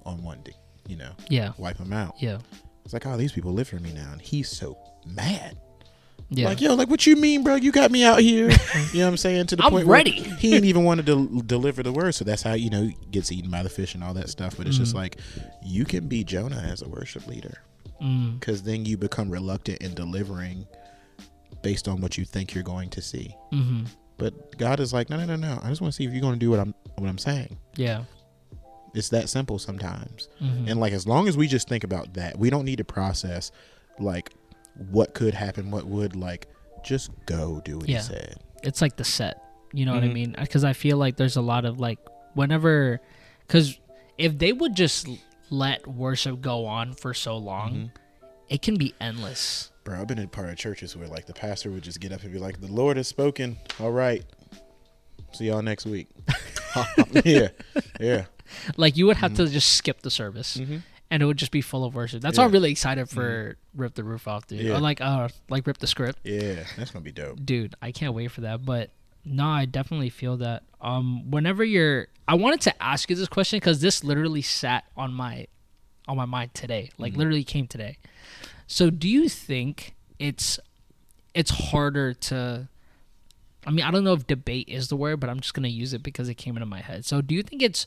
on one day, you know. Yeah. Wipe him out. Yeah. It's like, oh, these people live for me now. And he's so mad. Yeah. Like, yo, like, what you mean, bro? You got me out here. You know what I'm saying? To the point ready. Where he didn't even want to deliver the word. So that's how, you know, gets eaten by the fish and all that stuff. But it's just like, you can be Jonah as a worship leader. Because then you become reluctant in delivering based on what you think you're going to see. But God is like, no. I just want to see if you're going to do what I'm saying. Yeah. It's that simple sometimes. And like, as long as we just think about that, we don't need to process like what could happen, what would, like, just go do what he said. It's like the set, you know what I mean? Because I feel like there's a lot of like, whenever, because if they would just let worship go on for so long, it can be endless. Bro, I've been in part of churches where like the pastor would just get up and be like, the Lord has spoken. All right. See y'all next week. Yeah. Like, you would have to just skip the service and it would just be full of worship. That's why I'm really excited for Rip the Roof Off, dude. Yeah. Or like Rip the Script. Yeah, that's going to be dope. Dude, I can't wait for that. But no, I definitely feel that. Whenever I wanted to ask you this question because this literally sat on my mind today. Like, literally came today. So do you think it's harder to, I mean, I don't know if debate is the word, but I'm just going to use it because it came into my head. So do you think it's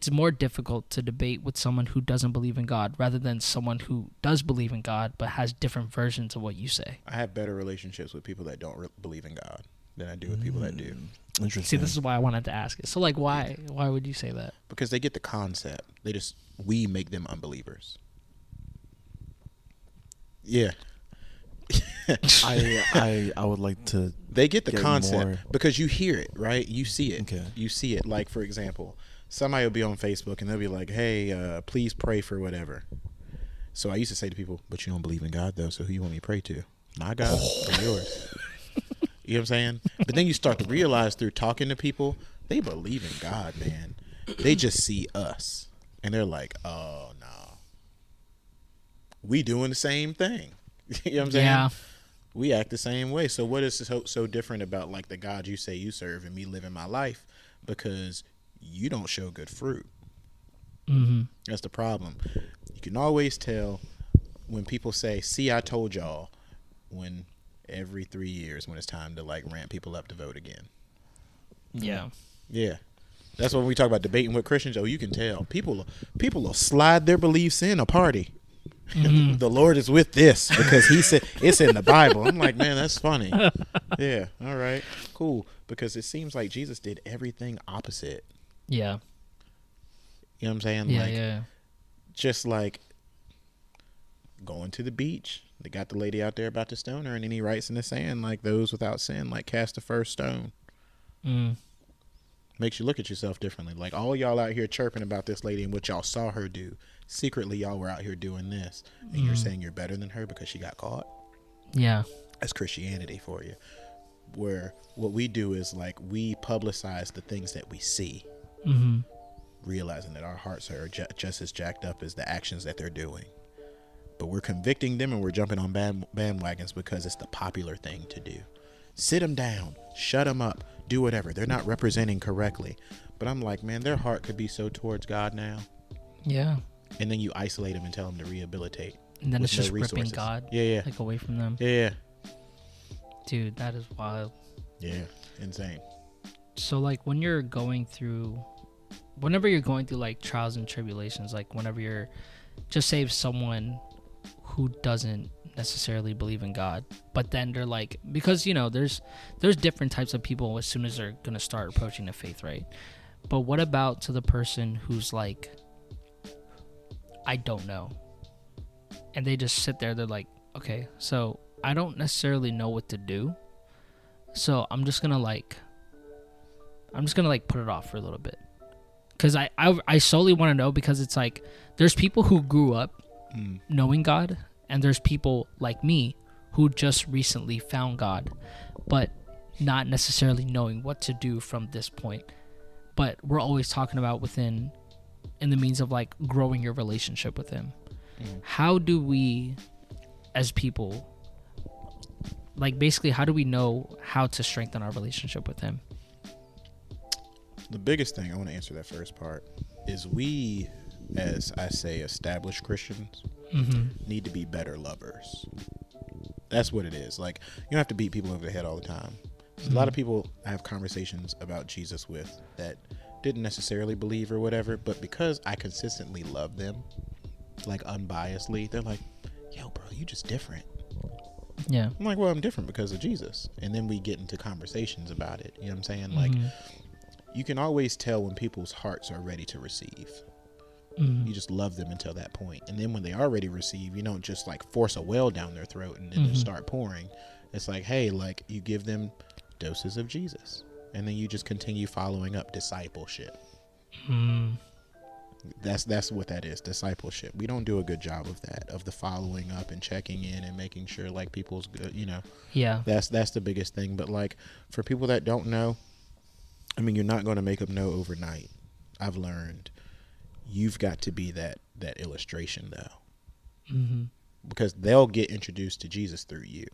more difficult to debate with someone who doesn't believe in God rather than someone who does believe in God but has different versions of what you say? I have better relationships with people that don't believe in God than I do with people that do. Interesting. See, this is why I wanted to ask it. So, like, why would you say that? Because they get the concept. We make them unbelievers. Yeah. I would like to. They get the get concept more. because you hear it, right? You see it. Okay. You see it. Like, for example, somebody will be on Facebook and they'll be like, hey, please pray for whatever. So I used to say to people, but you don't believe in God, though, so who you want me to pray to? My God or yours? You know what I'm saying? But then you start to realize through talking to people, they believe in God, man. They just see us. And they're like, oh, no. We doing the same thing. You know what I'm saying? Yeah. We act the same way. So what is so different about like the God you say you serve and me living my life? Because you don't show good fruit. That's the problem. You can always tell when people say, see, I told y'all, when every 3 years when it's time to like ramp people up to vote again. Yeah. Yeah. That's when we talk about debating with Christians. Oh, you can tell. People will slide their beliefs in a party. The Lord is with this because he said it's in the Bible. I'm like, man, that's funny. Yeah. All right. Cool. Because it seems like Jesus did everything opposite. Yeah. You know what I'm saying? Yeah, like, yeah. just like going to the beach. They got the lady out there about to stone her, and then he writes in the sand, like, those without sin, like, cast the first stone. Makes you look at yourself differently. Like, all y'all out here chirping about this lady and what y'all saw her do. Secretly, y'all were out here doing this. And you're saying you're better than her because she got caught? Yeah. That's Christianity for you. Where what we do is, like, we publicize the things that we see. Realizing that our hearts are just as jacked up as the actions that they're doing. But we're convicting them and we're jumping on bandwagons because it's the popular thing to do. Sit them down, shut them up, do whatever. They're not representing correctly. But I'm like, man, their heart could be so towards God now. Yeah. And then you isolate them and tell them to rehabilitate. And then it's just ripping God like away from them. Yeah. Dude, that is wild. Yeah, insane. So, like, whenever you're going through like trials and tribulations, like whenever you're just say someone who doesn't necessarily believe in God, but then they're like, because there's different types of people as soon as they're gonna start approaching the faith, right? But what about to the person who's like, I don't know, and they just sit there, they're like, okay, so I don't necessarily know what to do, so I'm just gonna put it off for a little bit. Because I solely want to know, because it's like there's people who grew up knowing God, and there's people like me who just recently found God, but not necessarily knowing what to do from this point. But we're always talking about in the means of like growing your relationship with Him. How do we, as people, like basically, how do we know how to strengthen our relationship with Him? The biggest thing, I want to answer that first part, is we, as I say, established Christians, need to be better lovers. That's what it is. Like, you don't have to beat people over the head all the time. A lot of people I have conversations about Jesus with that didn't necessarily believe or whatever, but because I consistently love them, like unbiasedly, they're like, yo, bro, you just different. Yeah. I'm like, well, I'm different because of Jesus. And then we get into conversations about it. You know what I'm saying? Like, you can always tell when people's hearts are ready to receive. You just love them until that point. And then when they are ready to receive, you don't just like force a well down their throat and then just start pouring. It's like, hey, like you give them doses of Jesus. And then you just continue following up discipleship. That's what that is, discipleship. We don't do a good job of that, of the following up and checking in and making sure like people's good, Yeah. That's the biggest thing. But like for people that don't know, I mean, you're not going to make them know overnight. I've learned you've got to be that illustration though. Because they'll get introduced to Jesus through you.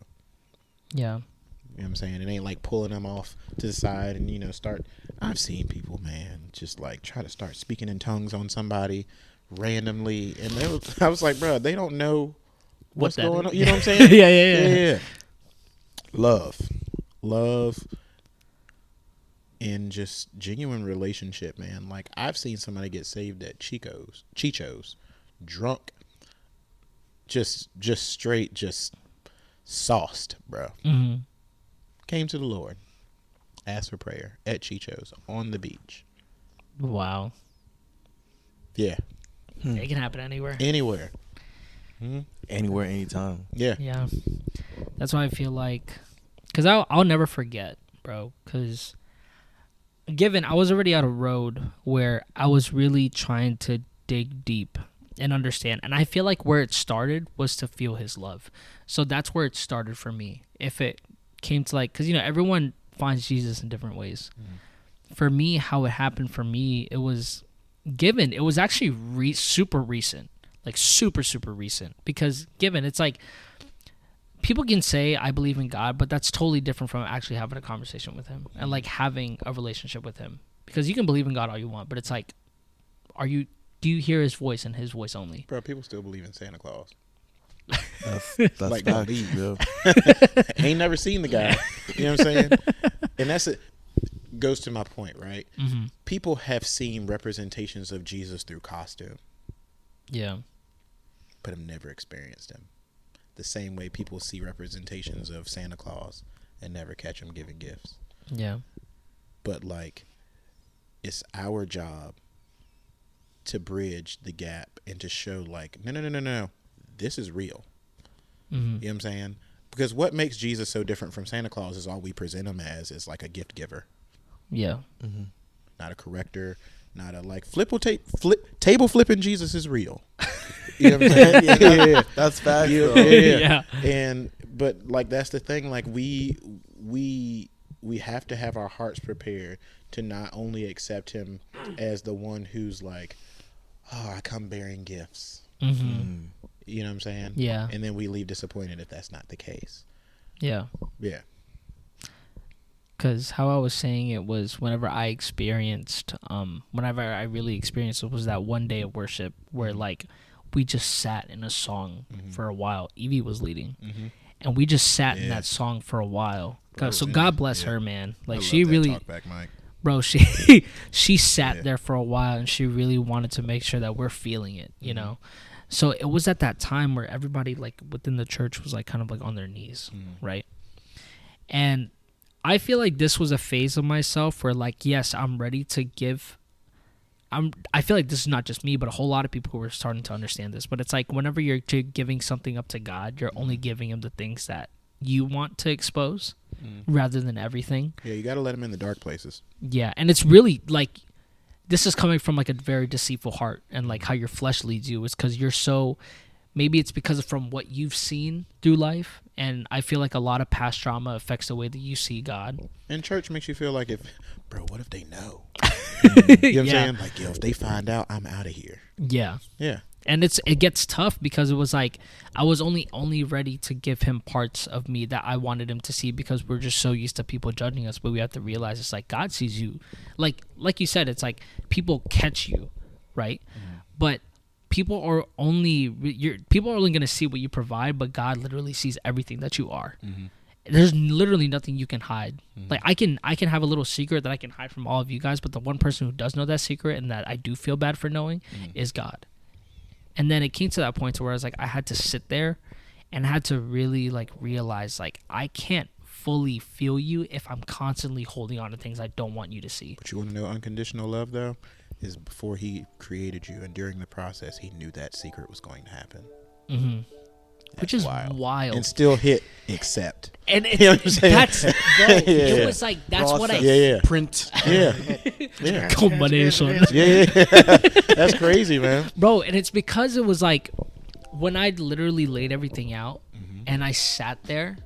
Yeah. You know what I'm saying? It ain't like pulling them off to the side and, start. I've seen people, man, just like try to start speaking in tongues on somebody randomly. And I was like, bro, they don't know what's going on. You know what I'm saying? Yeah. Love. In just genuine relationship, man. Like I've seen somebody get saved at Chicho's, drunk, just straight, just sauced, bro. Came to the Lord, asked for prayer at Chicho's on the beach. Wow. Yeah. It can happen anywhere. Anywhere, anytime. Yeah. That's why I feel like, because I'll never forget, bro, because I was already at a road where I was really trying to dig deep and understand. And I feel like where it started was to feel His love. So that's where it started for me. If it came to like, because, everyone finds Jesus in different ways. For me, how it happened for me, it was actually super recent, like super, super recent. Because it's like, people can say I believe in God, but that's totally different from actually having a conversation with Him and like having a relationship with Him. Because you can believe in God all you want, but it's like, do you hear His voice and His voice only? Bro, people still believe in Santa Claus. That's like believe, yo. Ain't never seen the guy. You know what I'm saying? And that's it. Goes to my point, right? People have seen representations of Jesus through costume. Yeah. But have never experienced Him. The same way people see representations of Santa Claus and never catch him giving gifts. Yeah. But like, it's our job to bridge the gap and to show like, no. this is real. Mm-hmm. You know what I'm saying? Because what makes Jesus so different from Santa Claus is all we present him as is like a gift giver. Yeah. Mm-hmm. Not a corrector, not a like table flipping Jesus is real. You know what I'm saying? Yeah. That's fact. Yeah. But like that's the thing, like we have to have our hearts prepared to not only accept him as the one who's like, oh, I come bearing gifts. Mm-hmm. You know what I'm saying? Yeah. And then we leave disappointed if that's not the case. Yeah. Yeah. Because how I was saying it was whenever I really experienced it was that one day of worship where like we just sat in a song for a while. Evie was leading. Mm-hmm. And we just sat in that song for a while. So God bless her, man. Like she really, talk back, Mike. Bro, she sat there for a while and she really wanted to make sure that we're feeling it, you know? So it was at that time where everybody like within the church was like kind of like on their knees, right? And I feel like this was a phase of myself where like, yes, I'm ready to give. I feel like this is not just me, but a whole lot of people who were starting to understand this. But it's like whenever you're giving something up to God, you're only giving him the things that you want to expose rather than everything. Yeah, you got to let him in the dark places. Yeah, and it's really like this is coming from like a very deceitful heart and like how your flesh leads you is because you're so maybe it's because of from what you've seen through life. And I feel like a lot of past trauma affects the way that you see God. And church makes you feel like what if they know? You know what I'm saying? Like, yo, if they find out, I'm out of here. Yeah. Yeah. And it gets tough because it was like I was only ready to give him parts of me that I wanted him to see because we're just so used to people judging us. But we have to realize it's like God sees you. Like you said, it's like people catch you, right? But people are only going to see what you provide, but God literally sees everything that you are. There's literally nothing you can hide. Like I can have a little secret that I can hide from all of you guys, but the one person who does know that secret and that I do feel bad for knowing is God. And then it came to that point to where I was like, I had to sit there and I had to really like realize like I can't fully feel you if I'm constantly holding on to things I don't want you to see. But you want to know unconditional love though? Is before he created you and during the process he knew that secret was going to happen. Which is wild. And still hit accept. And you know what I'm saying? It was like that's process. What I print. Yeah. Combination. Yeah. That's crazy, man. Bro, and it's because it was like when I literally laid everything out and I sat there,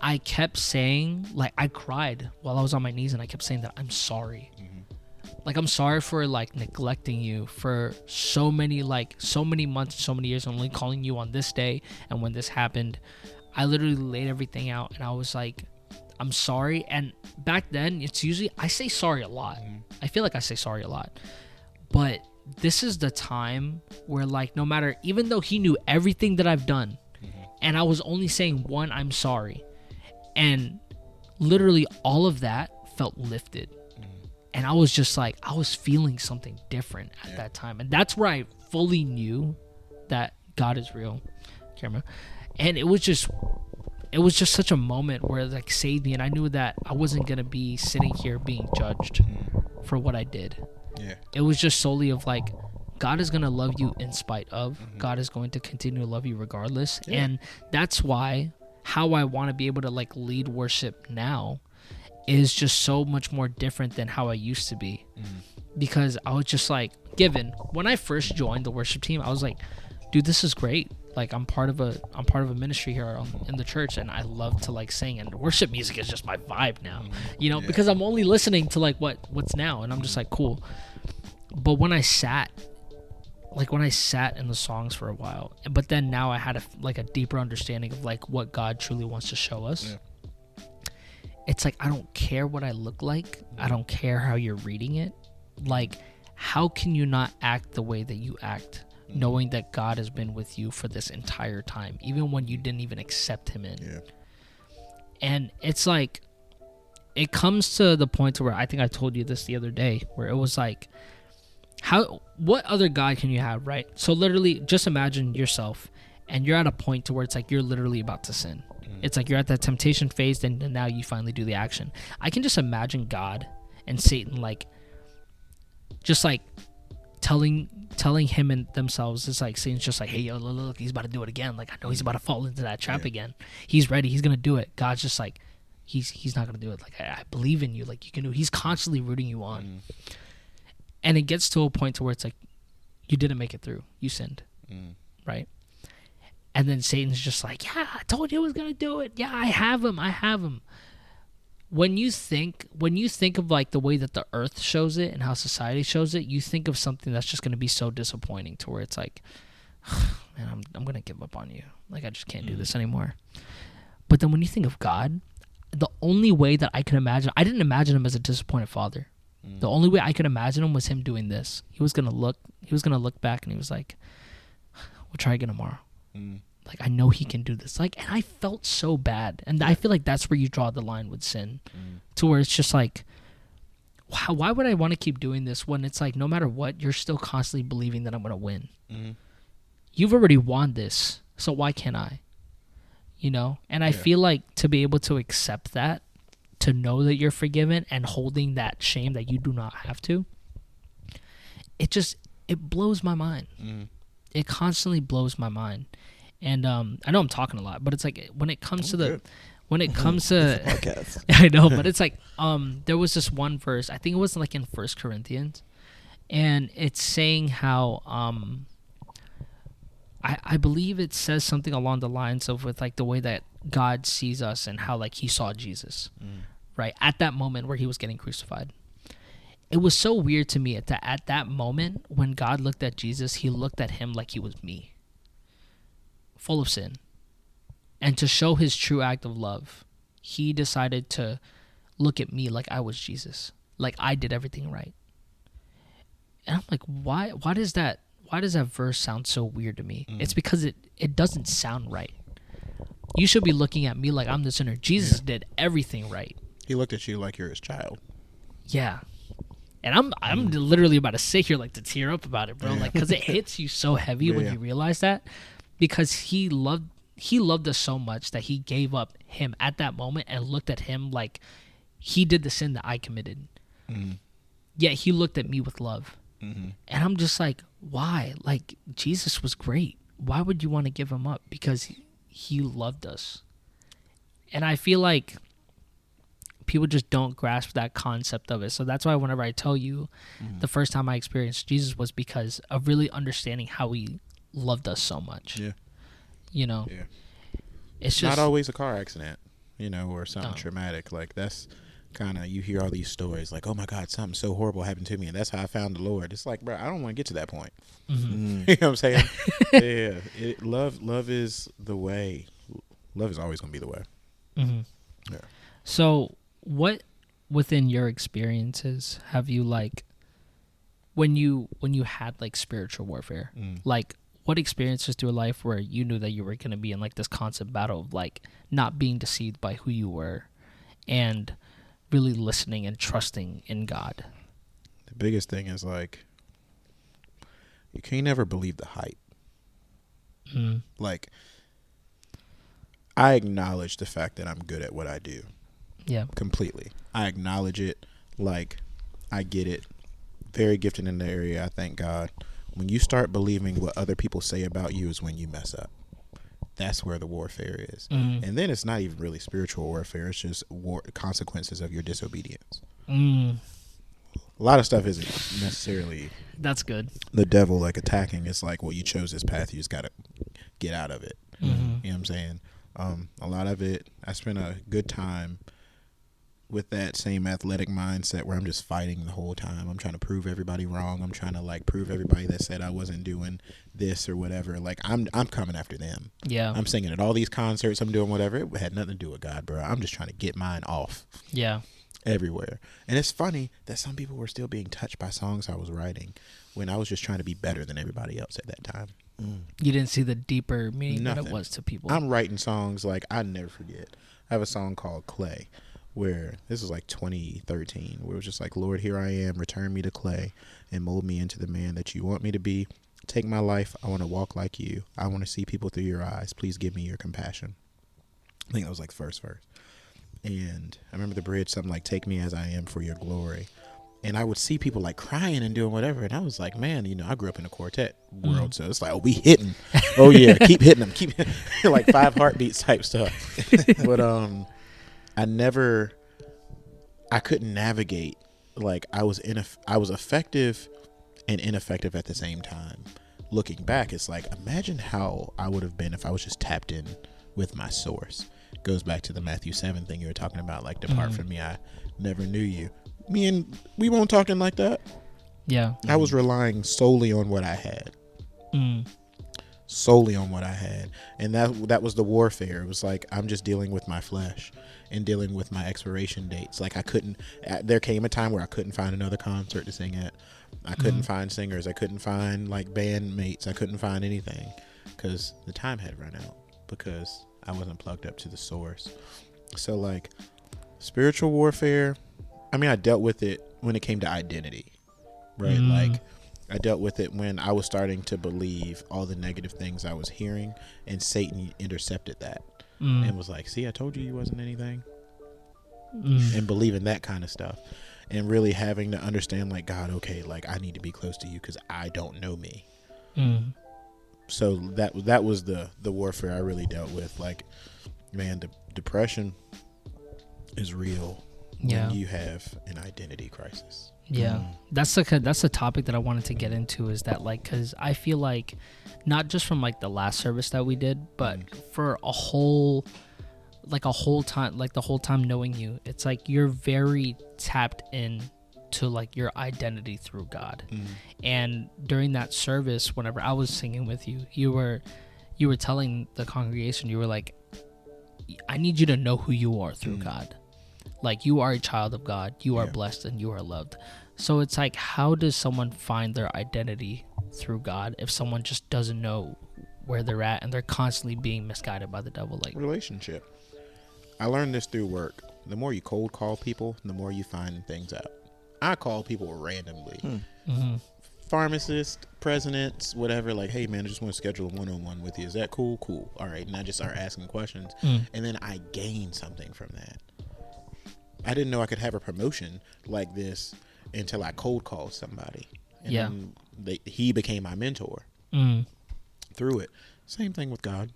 I kept saying, like I cried while I was on my knees and I kept saying that I'm sorry. Like, I'm sorry for, like, neglecting you for so many months, so many years, only calling you on this day. And when this happened, I literally laid everything out. And I was like, I'm sorry. And back then, it's usually, I say sorry a lot. I feel like I say sorry a lot. But this is the time where, like, no matter, even though he knew everything that I've done, and I was only saying one, I'm sorry. And literally all of that felt lifted. And I was just like, I was feeling something different at that time. And that's where I fully knew that God is real. Camera. And it was just such a moment where it like saved me. And I knew that I wasn't going to be sitting here being judged for what I did. Yeah. It was just solely of like, God is going to love you in spite of. God is going to continue to love you regardless. Yeah. And that's why how I want to be able to like lead worship now is just so much more different than how I used to be. Because I was just like, when I first joined the worship team, I was like, dude, this is great. Like I'm part of a ministry here in the church and I love to like sing, and worship music is just my vibe now, you know, because I'm only listening to like what's now, and I'm just like, cool. But when I sat in the songs for a while, but then now I had a deeper understanding of like what God truly wants to show us. It's like, I don't care what I look like. I don't care how you're reading it. Like, how can you not act the way that you act, knowing that God has been with you for this entire time, even when you didn't even accept him in? Yeah. And it's like, it comes to the point to where I think I told you this the other day, where it was like, what other God can you have, right? So literally, just imagine yourself, and you're at a point to where it's like you're literally about to sin. It's like you're at that temptation phase, and now you finally do the action. I can just imagine God and Satan like just like telling him and themselves, it's like Satan's just like, hey, yo, look, he's about to do it again. Like, I know he's about to fall into that trap again. He's ready. He's gonna do it. God's just like, he's not gonna do it. Like, I believe in you. Like, you can do it. He's constantly rooting you on. And it gets to a point to where it's like, you didn't make it through. You sinned, right? And then Satan's just like, yeah, I told you I was gonna do it. Yeah, I have him. When you think of like the way that the earth shows it and how society shows it, you think of something that's just going to be so disappointing to where it's like, man, I'm going to give up on you. Like, I just can't do this anymore. But then when you think of God, the only way that I could imagine, I didn't imagine him as a disappointed father. The only way I could imagine him was him doing this. He was going to look back and he was like, we'll try again tomorrow. Like, I know he can do this. Like, and I felt so bad. And I feel like that's where you draw the line with sin. To where it's just like, wow, why would I want to keep doing this when it's like, no matter what, you're still constantly believing that I'm going to win. You've already won this, so why can't I? You know? And I feel like to be able to accept that, to know that you're forgiven and holding that shame that you do not have to, it blows my mind. It constantly blows my mind. And I know I'm talking a lot, but it's like when it comes to podcast. I know, but it's like there was this one verse, I think it was like in 1 Corinthians, and it's saying how I believe it says something along the lines of with like the way that God sees us and how like he saw Jesus, right? At that moment where he was getting crucified. It was so weird to me that at that moment when God looked at Jesus, he looked at him like he was me, full of sin. And to show his true act of love, he decided to look at me like I was Jesus, like I did everything right. And I'm like, why does that verse sound so weird to me? It's because it doesn't sound right. You should be looking at me like I'm the sinner. Jesus did everything right. He looked at you like you're his child. Yeah. And I'm literally about to sit here like to tear up about it, bro. Like, because it hits you so heavy when you realize that, because he loved us so much that he gave up him at that moment and looked at him like he did the sin that I committed. Yet he looked at me with love. And I'm just like, why? Like, Jesus was great. Why would you want to give him up? Because he loved us. And I feel like people just don't grasp that concept of it. So that's why whenever I tell you the first time I experienced Jesus was because of really understanding how he loved us so much. Yeah. You know? Yeah. It's just not always a car accident, you know, or something traumatic. Like, that's kind of, you hear all these stories like, oh my God, something so horrible happened to me and that's how I found the Lord. It's like, bro, I don't want to get to that point. You know what I'm saying? Love is the way. Love is always going to be the way. Yeah. So what within your experiences have you, like, when you had like spiritual warfare, like what experiences through life where you knew that you were going to be in like this constant battle of like not being deceived by who you were and really listening and trusting in God? The biggest thing is like, you can't never believe the hype. Like, I acknowledge the fact that I'm good at what I do. Yeah. Completely. I acknowledge it. Like, I get it. Very gifted in the area. I thank God. When you start believing what other people say about you is when you mess up. That's where the warfare is. And then it's not even really spiritual warfare. It's just consequences of your disobedience. A lot of stuff isn't necessarily. That's good. The devil like attacking. It's like, well, you chose this path. You just got to get out of it. You know what I'm saying? A lot of it, I spent a good time with that same athletic mindset where I'm just fighting the whole time. I'm trying to prove everybody wrong. I'm trying to like prove everybody that said I wasn't doing this or whatever. Like, I'm coming after them. Yeah. I'm singing at all these concerts. I'm doing whatever. It had nothing to do with God, bro. I'm just trying to get mine off. Yeah. Everywhere. And it's funny that some people were still being touched by songs I was writing when I was just trying to be better than everybody else at that time. You didn't see the deeper meaning that it was to people. I'm writing songs like I never forget. I have a song called Clay, where this is like 2013, where it was just like, Lord, here I am, return me to clay and mold me into the man that you want me to be. Take my life. I want to walk like you. I want to see people through your eyes. Please give me your compassion. I think that was like the first verse. And I remember the bridge, something like, take me as I am for your glory. And I would see people like crying and doing whatever. And I was like, man, you know, I grew up in a quartet world. So it's like, oh, we hitting. Oh, yeah. Keep hitting them. Keep like 5 heartbeats type stuff. But I couldn't navigate. Like I was effective and ineffective at the same time. Looking back, it's like, imagine how I would have been if I was just tapped in with my source. Goes back to the Matthew 7 thing you were talking about. Like, depart from me, I never knew you. We weren't talking like that. Yeah. I was relying solely on what I had. Solely on what I had. And that was the warfare. It was like, I'm just dealing with my flesh and dealing with my expiration dates. Like there came a time where I couldn't find another concert to sing at. I couldn't find singers. I couldn't find like bandmates. I couldn't find anything because the time had run out because I wasn't plugged up to the source. So like spiritual warfare, I mean, I dealt with it when it came to identity, right? Like I dealt with it when I was starting to believe all the negative things I was hearing, and Satan intercepted that and was like, see, I told you wasn't anything. And believing that kind of stuff, and really having to understand like, God, okay, like I need to be close to you because I don't know me. So that was the warfare I really dealt with. Like, man, depression is real. When you have an identity crisis. That's the topic that I wanted to get into, is that like, because I feel like not just from like the last service that we did, but for a whole time, like the whole time knowing you, it's like you're very tapped in to like your identity through God. And during that service, whenever I was singing with you, you were telling the congregation, you were like, I need you to know who you are through God. Like, you are a child of God, you are blessed, and you are loved. So it's like, how does someone find their identity through God if someone just doesn't know where they're at and they're constantly being misguided by the devil? Like, relationship. I learned this through work. The more you cold call people, the more you find things out. I call people randomly. Pharmacists, presidents, whatever, like, hey man, I just want to schedule a one-on-one with you. Is that cool? Cool. All right. And I just start asking questions, and then I gain something from that. I didn't know I could have a promotion like this until I cold called somebody. And then he became my mentor through it. Same thing with God.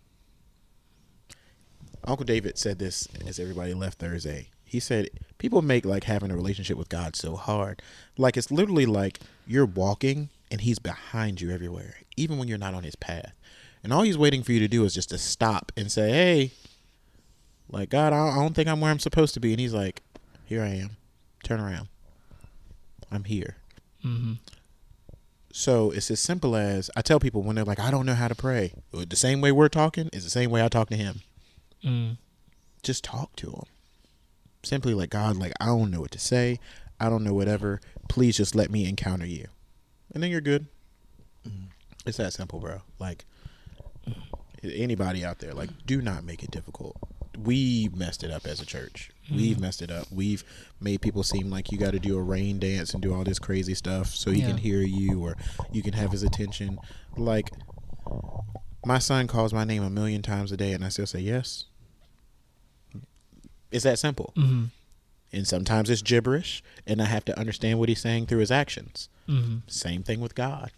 Uncle David said this as everybody left Thursday. He said, people make like having a relationship with God so hard. Like, it's literally like you're walking and he's behind you everywhere, even when you're not on his path. And all he's waiting for you to do is just to stop and say, hey, like, God, I don't think I'm where I'm supposed to be. And he's like, here I am. Turn around. I'm here. So it's as simple as, I tell people when they're like, I don't know how to pray. The same way we're talking is the same way I talk to him. Just talk to him. Simply like, God, like, I don't know what to say. I don't know whatever. Please just let me encounter you. And then you're good. It's that simple, bro. Like, anybody out there, like, do not make it difficult. We messed it up as a church. We've messed it up. We've made people seem like you got to do a rain dance and do all this crazy stuff so he can hear you or you can have his attention. Like, my son calls my name 1,000,000 times a day and I still say yes. It's that simple. And sometimes it's gibberish and I have to understand what he's saying through his actions. Same thing with God.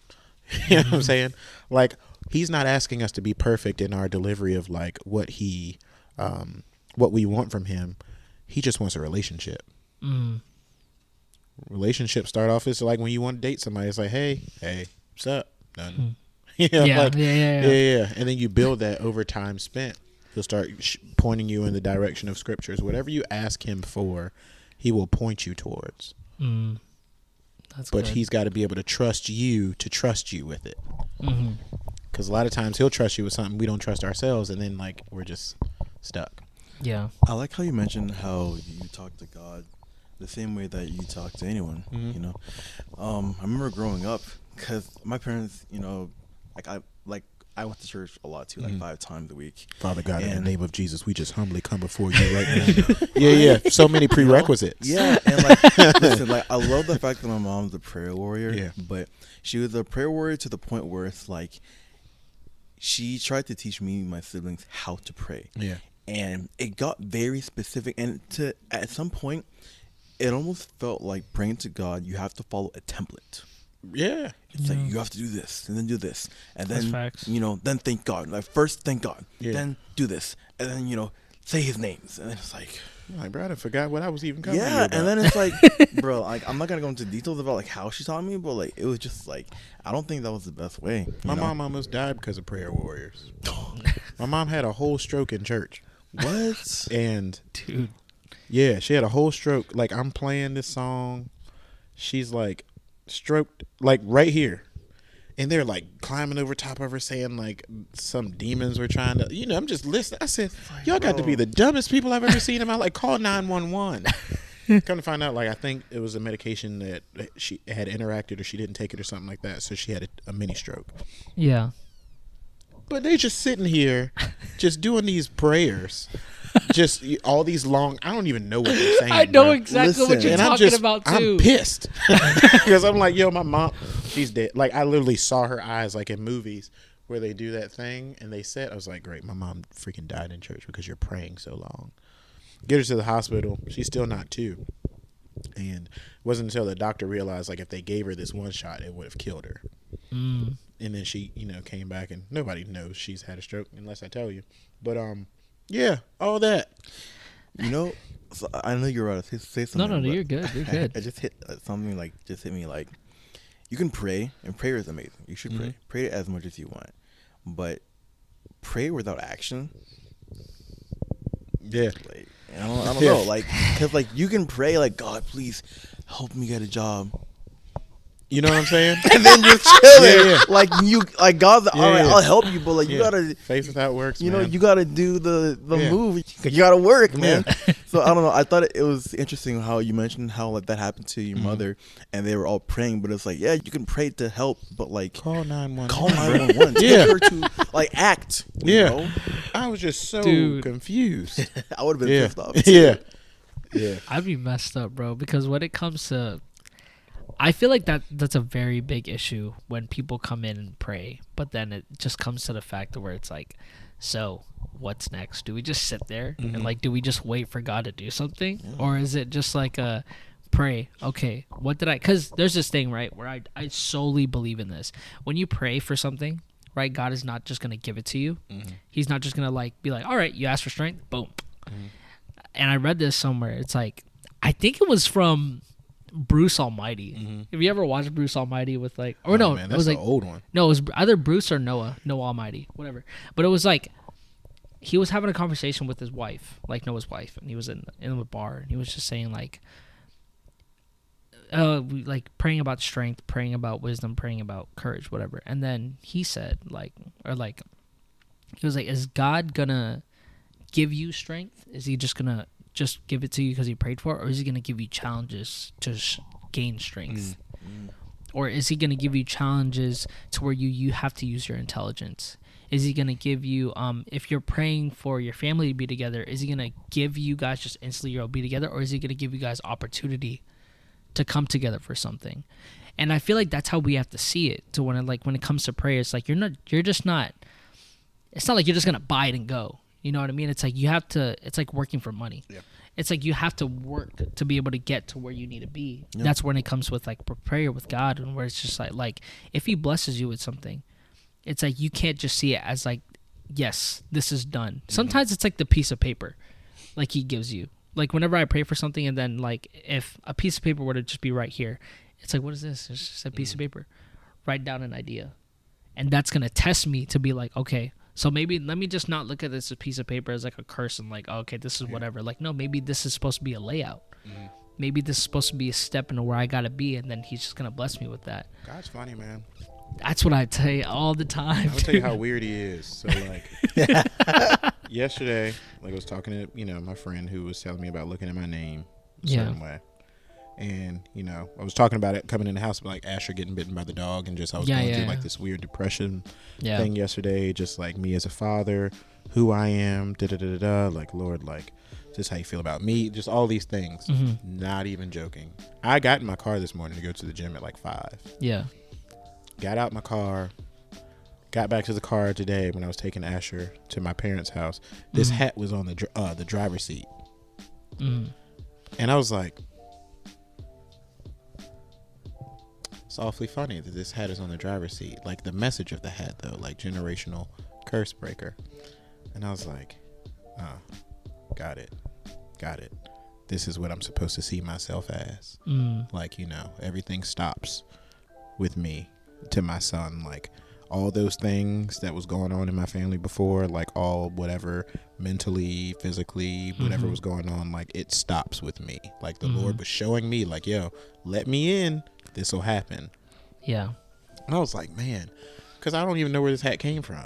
You know what I'm saying? Like, he's not asking us to be perfect in our delivery of like what we want from him. He just wants a relationship. Relationships start off as like when you want to date somebody, it's like, hey, what's up? Nothing. Yeah. And then you build that over time spent. He'll start pointing you in the direction of scriptures. Whatever you ask him for, he will point you towards. That's but good. He's got to be able to trust you with it. Because a lot of times he'll trust you with something we don't trust ourselves, and then like we're just stuck. Yeah. I like how you mentioned how you talk to God the same way that you talk to anyone. You know, I remember growing up because my parents, you know, I went to church a lot too, like 5 times a week. Father God, in the name of Jesus, we just humbly come before you right now. Yeah. So many prerequisites. Yeah, and like, listen, like I love the fact that my mom's a prayer warrior. Yeah. But she was a prayer warrior to the point where it's like she tried to teach me and my siblings how to pray. Yeah. And it got very specific, and at some point, it almost felt like praying to God, you have to follow a template. Yeah. It's like, you have to do this, and then do this, and then, facts. Then thank God. Like, first, thank God. Yeah. Then do this, and then, say his names. And then it's like... bro, I forgot what I was even coming Yeah, about. and then it's like, bro, like, I'm not going to go into details about, like, how she taught me, but, like, it was just, like, I don't think that was the best way. My mom almost died because of prayer warriors. My mom had a whole stroke in church. What? And... Dude. Yeah, she had a whole stroke. Like, I'm playing this song. She's, like, stroked, like, right here. And they're, like, climbing over top of her saying, like, some demons were trying to... I'm just listening. I said, y'all got to be the dumbest people I've ever seen in my life. Call 911. Come to find out, like, I think it was a medication that she had interacted or she didn't take it or something like that. So she had a mini stroke. Yeah. But they just sitting here just doing these prayers. Just all these long... I don't even know what they're saying. I know bro. exactly what you're And talking about, too. I'm pissed. Because I'm like, yo, my mom, she's dead. Like, I literally saw her eyes, like in movies where they do that thing. And they said, I was like, great, my mom freaking died in church because you're praying so long. Get her to the hospital. She's still not 2. And it wasn't until the doctor realized, like, if they gave her this one shot, it would have killed her. And then she, came back, and nobody knows she's had a stroke unless I tell you. But, yeah, all that. So I know you're about to say something. No, you're good. You're good. I just hit something just hit me like, you can pray, and prayer is amazing. You should pray. Pray as much as you want. But pray without action. Yeah. Like, I don't know. Like, because, like, you can pray, like, God, please help me get a job. You know what I'm saying? And then you're chilling. Yeah. Like, God's all right, I'll help you, but, like, you gotta... Faith without works, you gotta do the move. You gotta work, man. So, I don't know. I thought it was interesting how you mentioned how, like, that happened to your mother, and they were all praying, but it's like, yeah, you can pray to help, but, like... Call 911. Call 911. Get her to, like, act. You know? I was just so confused. I would have been pissed off. Too. Yeah. I'd be messed up, bro, because when it comes to... I feel like that's a very big issue when people come in and pray, but then it just comes to the fact where it's like, so what's next? Do we just sit there and, like, do we just wait for God to do something? Or is it just like a pray, okay, what did because there's this thing, right, where I solely believe in this. When you pray for something, right, God is not just going to give it to you. He's not just going to, like, be like, all right, you asked for strength, boom. And I read this somewhere. It's like, I think it was from Bruce Almighty. Have you ever watched Bruce Almighty with, like, or no, man, it was that's like an old one. No, it was either Bruce or Noah Almighty, whatever. But it was like he was having a conversation with his wife, like Noah's wife, and he was in a bar, and he was just saying, like, like praying about strength, praying about wisdom, praying about courage, whatever. And then he said, like, he was like, is God gonna give you strength? Is he just gonna just give it to you because he prayed for it, or is he going to give you challenges to gain strength? Or is he going to give you challenges to where you have to use your intelligence? Is he going to give you, if you're praying for your family to be together, is he going to give you guys just instantly you'll be together, or is he going to give you guys opportunity to come together for something? And I feel like that's how we have to see it. To when it comes to prayer, it's like it's not like you're just going to buy it and go. You know what I mean? It's like you have to. It's like working for money. Yeah. It's like you have to work to be able to get to where you need to be. Yep. That's when it comes with, like, prayer with God, and where it's just like if he blesses you with something, it's like you can't just see it as like, yes, this is done. Sometimes it's like the piece of paper, like he gives you. Like whenever I pray for something, and then, like, if a piece of paper were to just be right here, it's like, what is this? It's just a piece of paper. Write down an idea, and that's gonna test me to be like, okay. So maybe let me just not look at this piece of paper as like a curse and like, oh, okay, this is whatever. Like, no, maybe this is supposed to be a layout. Maybe this is supposed to be a step into where I got to be, and then he's just going to bless me with that. God's funny, man. That's what I tell you all the time. I'll tell you how weird he is. So, like, yesterday, like, I was talking to, my friend who was telling me about looking at my name a certain way. And, I was talking about it coming in the house, like Asher getting bitten by the dog, and just I was going through like this weird depression thing yesterday, just like me as a father, who I am, like, Lord, like, just how you feel about me, just all these things. Not even joking. I got in my car this morning to go to the gym at like 5. Yeah. Got out my car, got back to the car today when I was taking Asher to my parents' house. This hat was on the driver's seat. And I was like, it's awfully funny that this hat is on the driver's seat. Like the message of the hat, though, like generational curse breaker. And I was like, oh, got it. This is what I'm supposed to see myself as. Like, you know, everything stops with me to my son. Like all those things that was going on in my family before, like all whatever mentally, physically, whatever was going on, like it stops with me. Like the Lord was showing me like, yo, let me in. This will happen. Yeah. And I was like, man, because I don't even know where this hat came from.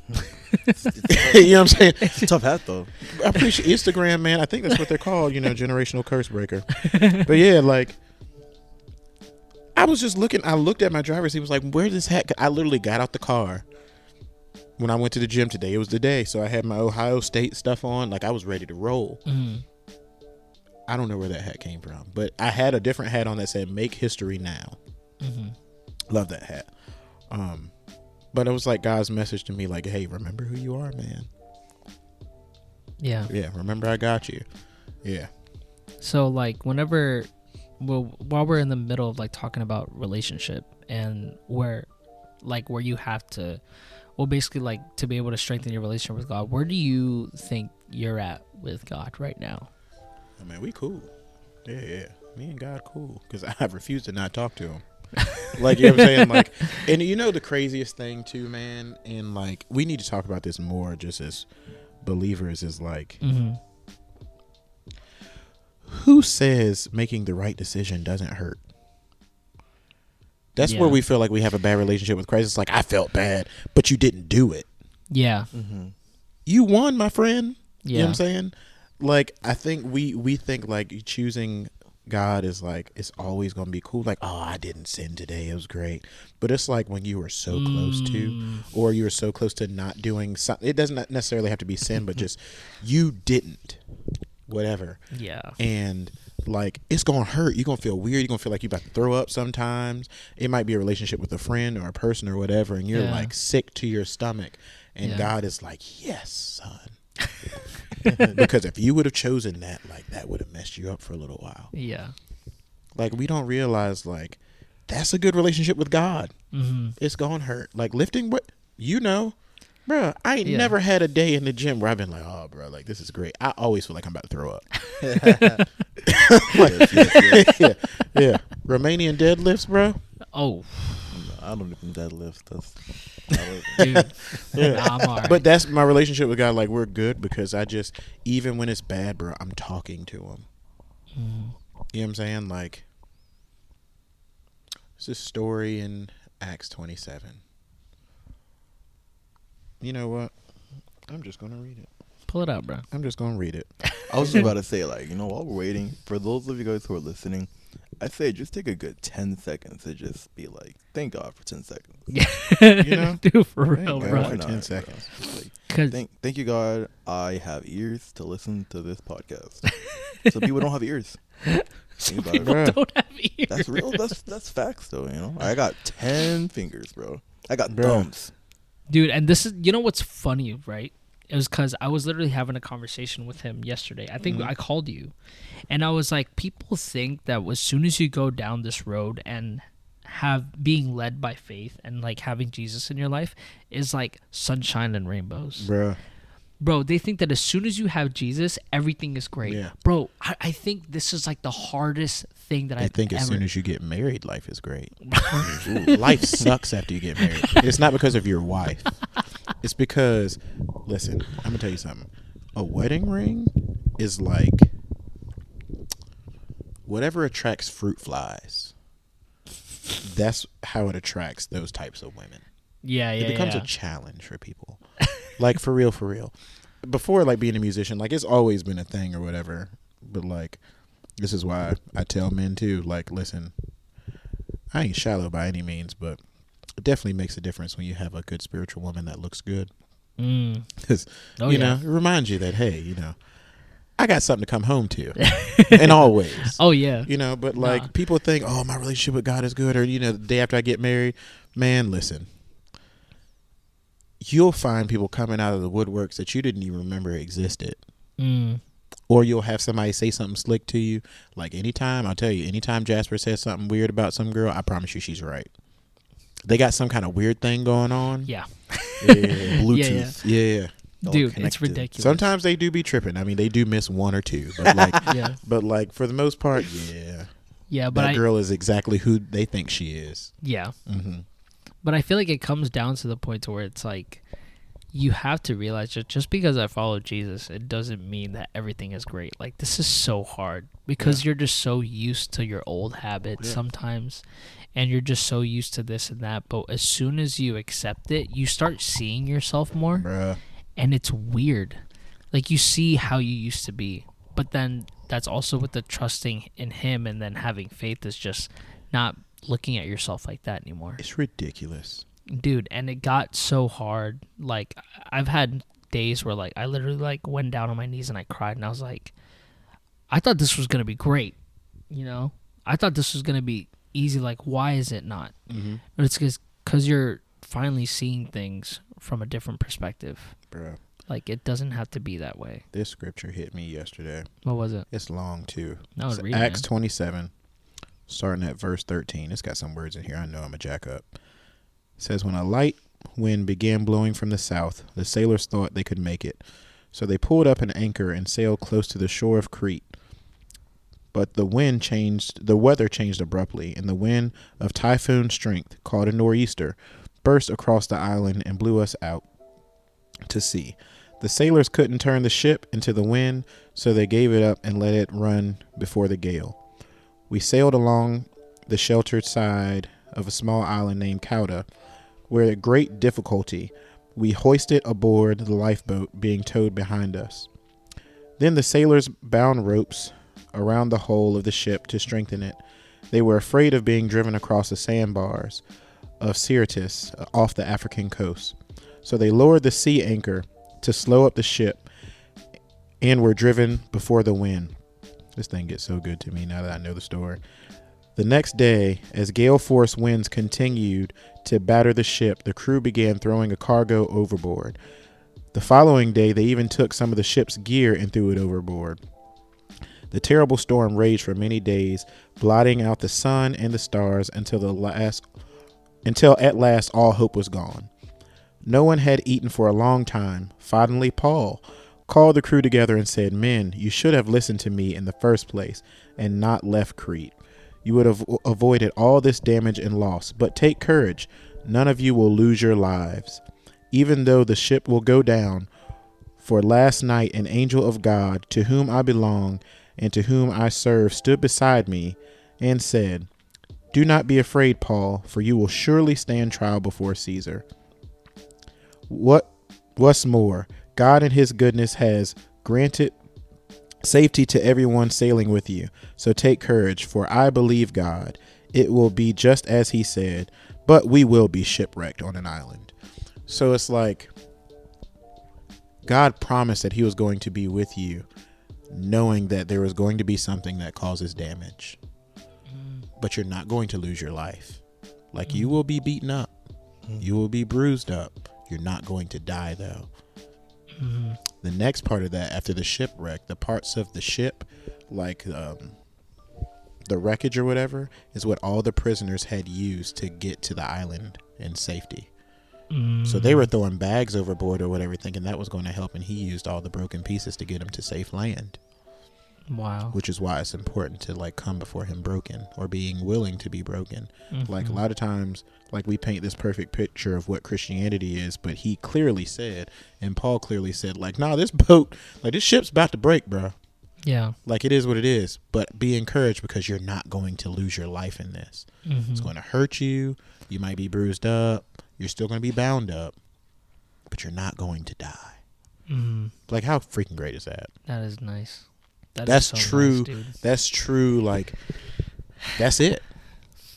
You know what I'm saying? It's a tough hat though. I appreciate Instagram, man. I think that's what they're called, you know, generational curse breaker. But yeah, like I was just looking. I looked at my driver's seat. Was like, where's this hat? I literally got out the car when I went to the gym today. It was the day, so I had my Ohio State stuff on. Like I was ready to roll. I don't know where that hat came from, but I had a different hat on that said "Make History Now." Love that hat. But it was like God's message to me, like, hey, remember who you are, man. Yeah. Remember I got you. Yeah. So like whenever, while we're in the middle of like talking about relationship and where you have to, basically like to be able to strengthen your relationship with God, where do you think you're at with God right now? I mean, we cool. Yeah. Me and God cool. Because I refuse to not talk to him. Like, you know what I'm saying? Like, and you know the craziest thing too, man, and like we need to talk about this more just as believers, is like who says making the right decision doesn't hurt? That's where we feel like we have a bad relationship with Christ. It's like, I felt bad, but you didn't do it. Yeah. You won, my friend. Yeah. You know what I'm saying? Like, I think we think like choosing God is like, it's always going to be cool. Like, oh, I didn't sin today. It was great. But it's like when you were so close to, or you were so close to not doing something. It doesn't necessarily have to be sin, but just you didn't, whatever. Yeah. And like, it's going to hurt. You're going to feel weird. You're going to feel like you're about to throw up sometimes. It might be a relationship with a friend or a person or whatever. And you're like sick to your stomach. And God is like, yes, son. Because if you would have chosen that, like that would have messed you up for a little while. Yeah. Like we don't realize like that's a good relationship with God. It's gonna hurt. Like lifting, what you know, bro. I ain't never had a day in the gym where I've been like, oh, bro, like this is great. I always feel like I'm about to throw up. Like, yeah. Romanian deadlifts, bro. Oh, I don't even deadlift. That's dude. Yeah. Nah, I'm all right. But that's my relationship with God. Like we're good because I just, even when it's bad, bro, I'm talking to him. You know what I'm saying? Like, it's a story in Acts 27. You know what? I'm just going to read it. Pull it out, bro. I'm just going to read it. I was just about to say, like, you know, while we're waiting, for those of you guys who are listening, I'd say just take a good 10 seconds to just be like, thank God for 10 seconds. You know? Dude, for real, Thank bro. God for 10 seconds. Like, thank you, God, I have ears to listen to this podcast. So people don't have ears. Some people don't have ears. That's real. That's facts, though, you know? I got 10 fingers, bro. I got Bro. thumbs. Dude, and this is, you know what's funny, right? It was because I was literally having a conversation with him yesterday. I think I called you. And I was like, people think that as soon as you go down this road and being led by faith and like having Jesus in your life is like sunshine and rainbows. Bro, they think that as soon as you have Jesus, everything is great. Yeah. Bro, I think this is like the hardest thing that I think as soon as you get married, life is great. Ooh, life sucks after you get married. It's not because of your wife. It's because, listen, I'm going to tell you something. A wedding ring is like whatever attracts fruit flies. That's how it attracts those types of women. It becomes a challenge for people. Like, for real. Before, like, being a musician, like, it's always been a thing or whatever. But, like, this is why I tell men, too, like, listen, I ain't shallow by any means, but it definitely makes a difference when you have a good spiritual woman that looks good. Because, you know, it reminds you that, hey, you know, I got something to come home to. And always. Oh, yeah. You know, but, like, people think, oh, my relationship with God is good. Or, you know, the day after I get married, man, listen. You'll find people coming out of the woodworks that you didn't even remember existed. Or you'll have somebody say something slick to you. Like anytime Jasper says something weird about some girl, I promise you she's right. They got some kind of weird thing going on. Yeah. Bluetooth. Yeah. Dude, it's ridiculous. Sometimes they do be tripping. I mean, they do miss one or two, but like, but like for the most part, but that girl is exactly who they think she is. Yeah. Mm-hmm. But I feel like it comes down to the point to where it's like, you have to realize that just because I follow Jesus, it doesn't mean that everything is great. Like, this is so hard because you're just so used to your old habits sometimes, and you're just so used to this and that. But as soon as you accept it, you start seeing yourself more, and it's weird. Like, you see how you used to be, but then that's also with the trusting in him, and then having faith is just not looking at yourself like that anymore. It's ridiculous. Dude, and it got so hard. Like, I've had days where, like, I literally, like, went down on my knees and I cried, and I was like, I thought this was going to be great, you know? I thought this was going to be easy. Like, why is it not? Mm-hmm. But it's because you're finally seeing things from a different perspective. Bro. Like, it doesn't have to be that way. This scripture hit me yesterday. What was it? It's long, too. No, it's Acts 27, starting at verse 13. It's got some words in here I know I'm a jack up. It says, when a light wind began blowing from the south, the sailors thought they could make it. So they pulled up an anchor and sailed close to the shore of Crete. But the weather changed abruptly, and the wind of typhoon strength, called a nor'easter, burst across the island and blew us out to sea. The sailors couldn't turn the ship into the wind, so they gave it up and let it run before the gale. We sailed along the sheltered side of a small island named Cauda, where at great difficulty we hoisted aboard the lifeboat being towed behind us. Then the sailors bound ropes around the hull of the ship to strengthen it. They were afraid of being driven across the sandbars of Syrtis off the African coast. So they lowered the sea anchor to slow up the ship and were driven before the wind. This thing gets so good to me now that I know the story. The next day, as gale force winds continued to batter the ship, the crew began throwing a cargo overboard. The following day, they even took some of the ship's gear and threw it overboard. The terrible storm raged for many days, blotting out the sun and the stars until at last all hope was gone. No one had eaten for a long time. Finally, Paul called the crew together and said, "Men, you should have listened to me in the first place and not left Crete. You would have avoided all this damage and loss. But take courage. None of you will lose your lives, even though the ship will go down. For last night an angel of God, to whom I belong and to whom I serve, stood beside me and said, 'Do not be afraid, Paul, for you will surely stand trial before Caesar. What's more, God in his goodness has granted safety to everyone sailing with you. So take courage, for I believe God. It will be just as he said, but we will be shipwrecked on an island.'" So it's like God promised that he was going to be with you, knowing that there was going to be something that causes damage. But you're not going to lose your life. Like, you will be beaten up. You will be bruised up. You're not going to die, though. The next part of that, after the shipwreck, the parts of the ship, like the wreckage or whatever, is what all the prisoners had used to get to the island in safety. So they were throwing bags overboard or whatever, thinking that was going to help, and he used all the broken pieces to get them to safe land. Wow. Which is why it's important to, like, come before him broken, or being willing to be broken. Like, a lot of times, like, we paint this perfect picture of what Christianity is, but he clearly said, and Paul clearly said, like, nah, this boat, like, this ship's about to break, bro. Yeah. Like, it is what it is, but be encouraged, because you're not going to lose your life in this. It's going to hurt you. You might be bruised up. You're still going to be bound up, but you're not going to die. Like, how freaking great is that? That is nice. That's so true. Nice, dude. That's true. Like, that's it.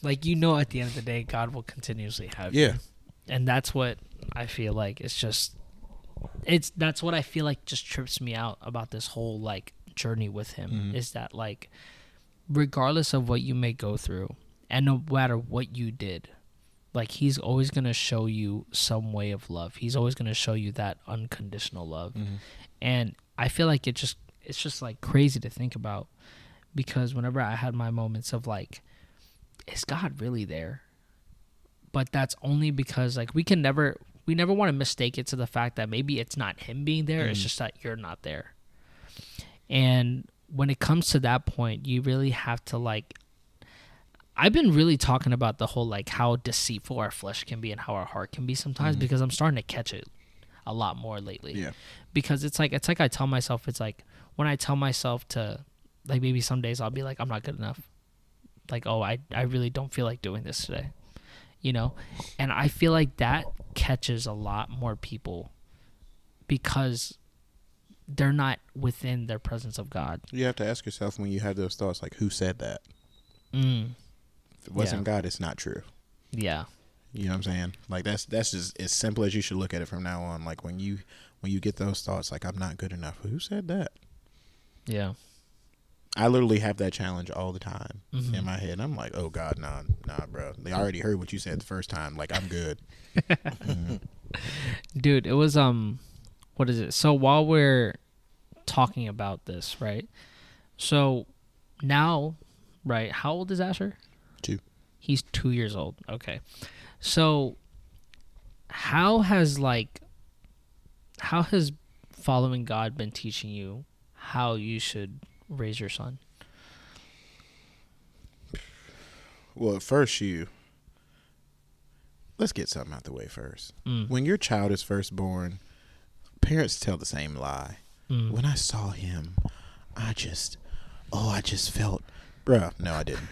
Like, you know, at the end of the day, God will continuously have you. And that's what I feel like. That's what I feel like just trips me out about this whole, like, journey with him, is that, like, regardless of what you may go through, and no matter what you did, like, he's always going to show you some way of love. He's always going to show you that unconditional love. And I feel like it's just like crazy to think about, because whenever I had my moments of like, is God really there? But that's only because like we never want to mistake it to the fact that maybe it's not him being there, it's just that you're not there. And when it comes to that point, you really have to like, I've been really talking about the whole like how deceitful our flesh can be and how our heart can be sometimes, because I'm starting to catch it a lot more lately. Yeah. Because it's like I tell myself, it's like when I tell myself to, like, maybe some days I'll be like, I'm not good enough. Like, oh, I really don't feel like doing this today. You know? And I feel like that catches a lot more people because they're not within their presence of God. You have to ask yourself when you have those thoughts, like, who said that? If it wasn't God, it's not true. Yeah. You know what I'm saying? Like, that's just as simple as you should look at it from now on. Like, when you get those thoughts, like, I'm not good enough, who said that? Yeah. I literally have that challenge all the time in my head. I'm like, oh God, nah, bro. They already heard what you said the first time. Like, I'm good. Dude, it was what is it? So while we're talking about this, right? So now, right? How old is Asher? 2. He's 2 years old. Okay. So how has following God been teaching you how you should raise your son? Well, at first let's get something out the way first. When your child is first born, parents tell the same lie. When I saw him, I just felt, bruh, no, I didn't.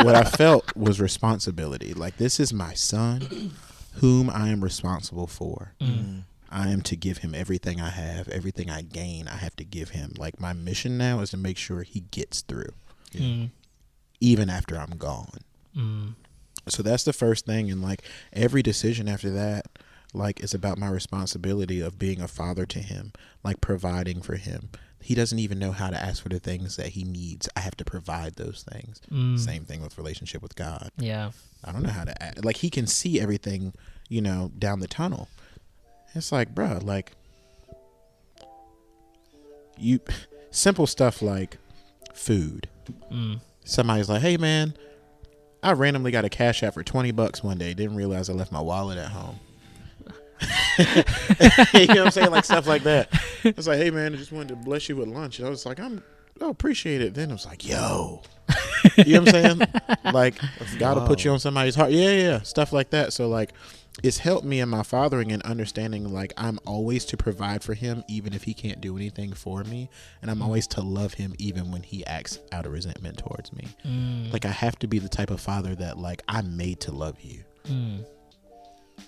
What I felt was responsibility. Like, this is my son whom I am responsible for. I am to give him everything I have, everything I gain, I have to give him. Like, my mission now is to make sure he gets through, even after I'm gone. So that's the first thing. And like, every decision after that, like, is about my responsibility of being a father to him, like providing for him. He doesn't even know how to ask for the things that he needs. I have to provide those things. Same thing with relationship with God. Yeah. I don't know how to act. Like, he can see everything, down the tunnel. It's like, bro, like, simple stuff like food. Somebody's like, hey man, I randomly got a cash app for $20 one day. Didn't realize I left my wallet at home. You know what I'm saying? Like, stuff like that. It's like, hey man, I just wanted to bless you with lunch. And I was like, I appreciate it. Then it was like, yo, you know what I'm saying? Like, God will put you on somebody's heart. Yeah. Stuff like that. So like, it's helped me in my fathering and understanding, like, I'm always to provide for him even if he can't do anything for me, and I'm always to love him even when he acts out of resentment towards me. Like, I have to be the type of father that, like, I'm made to love you.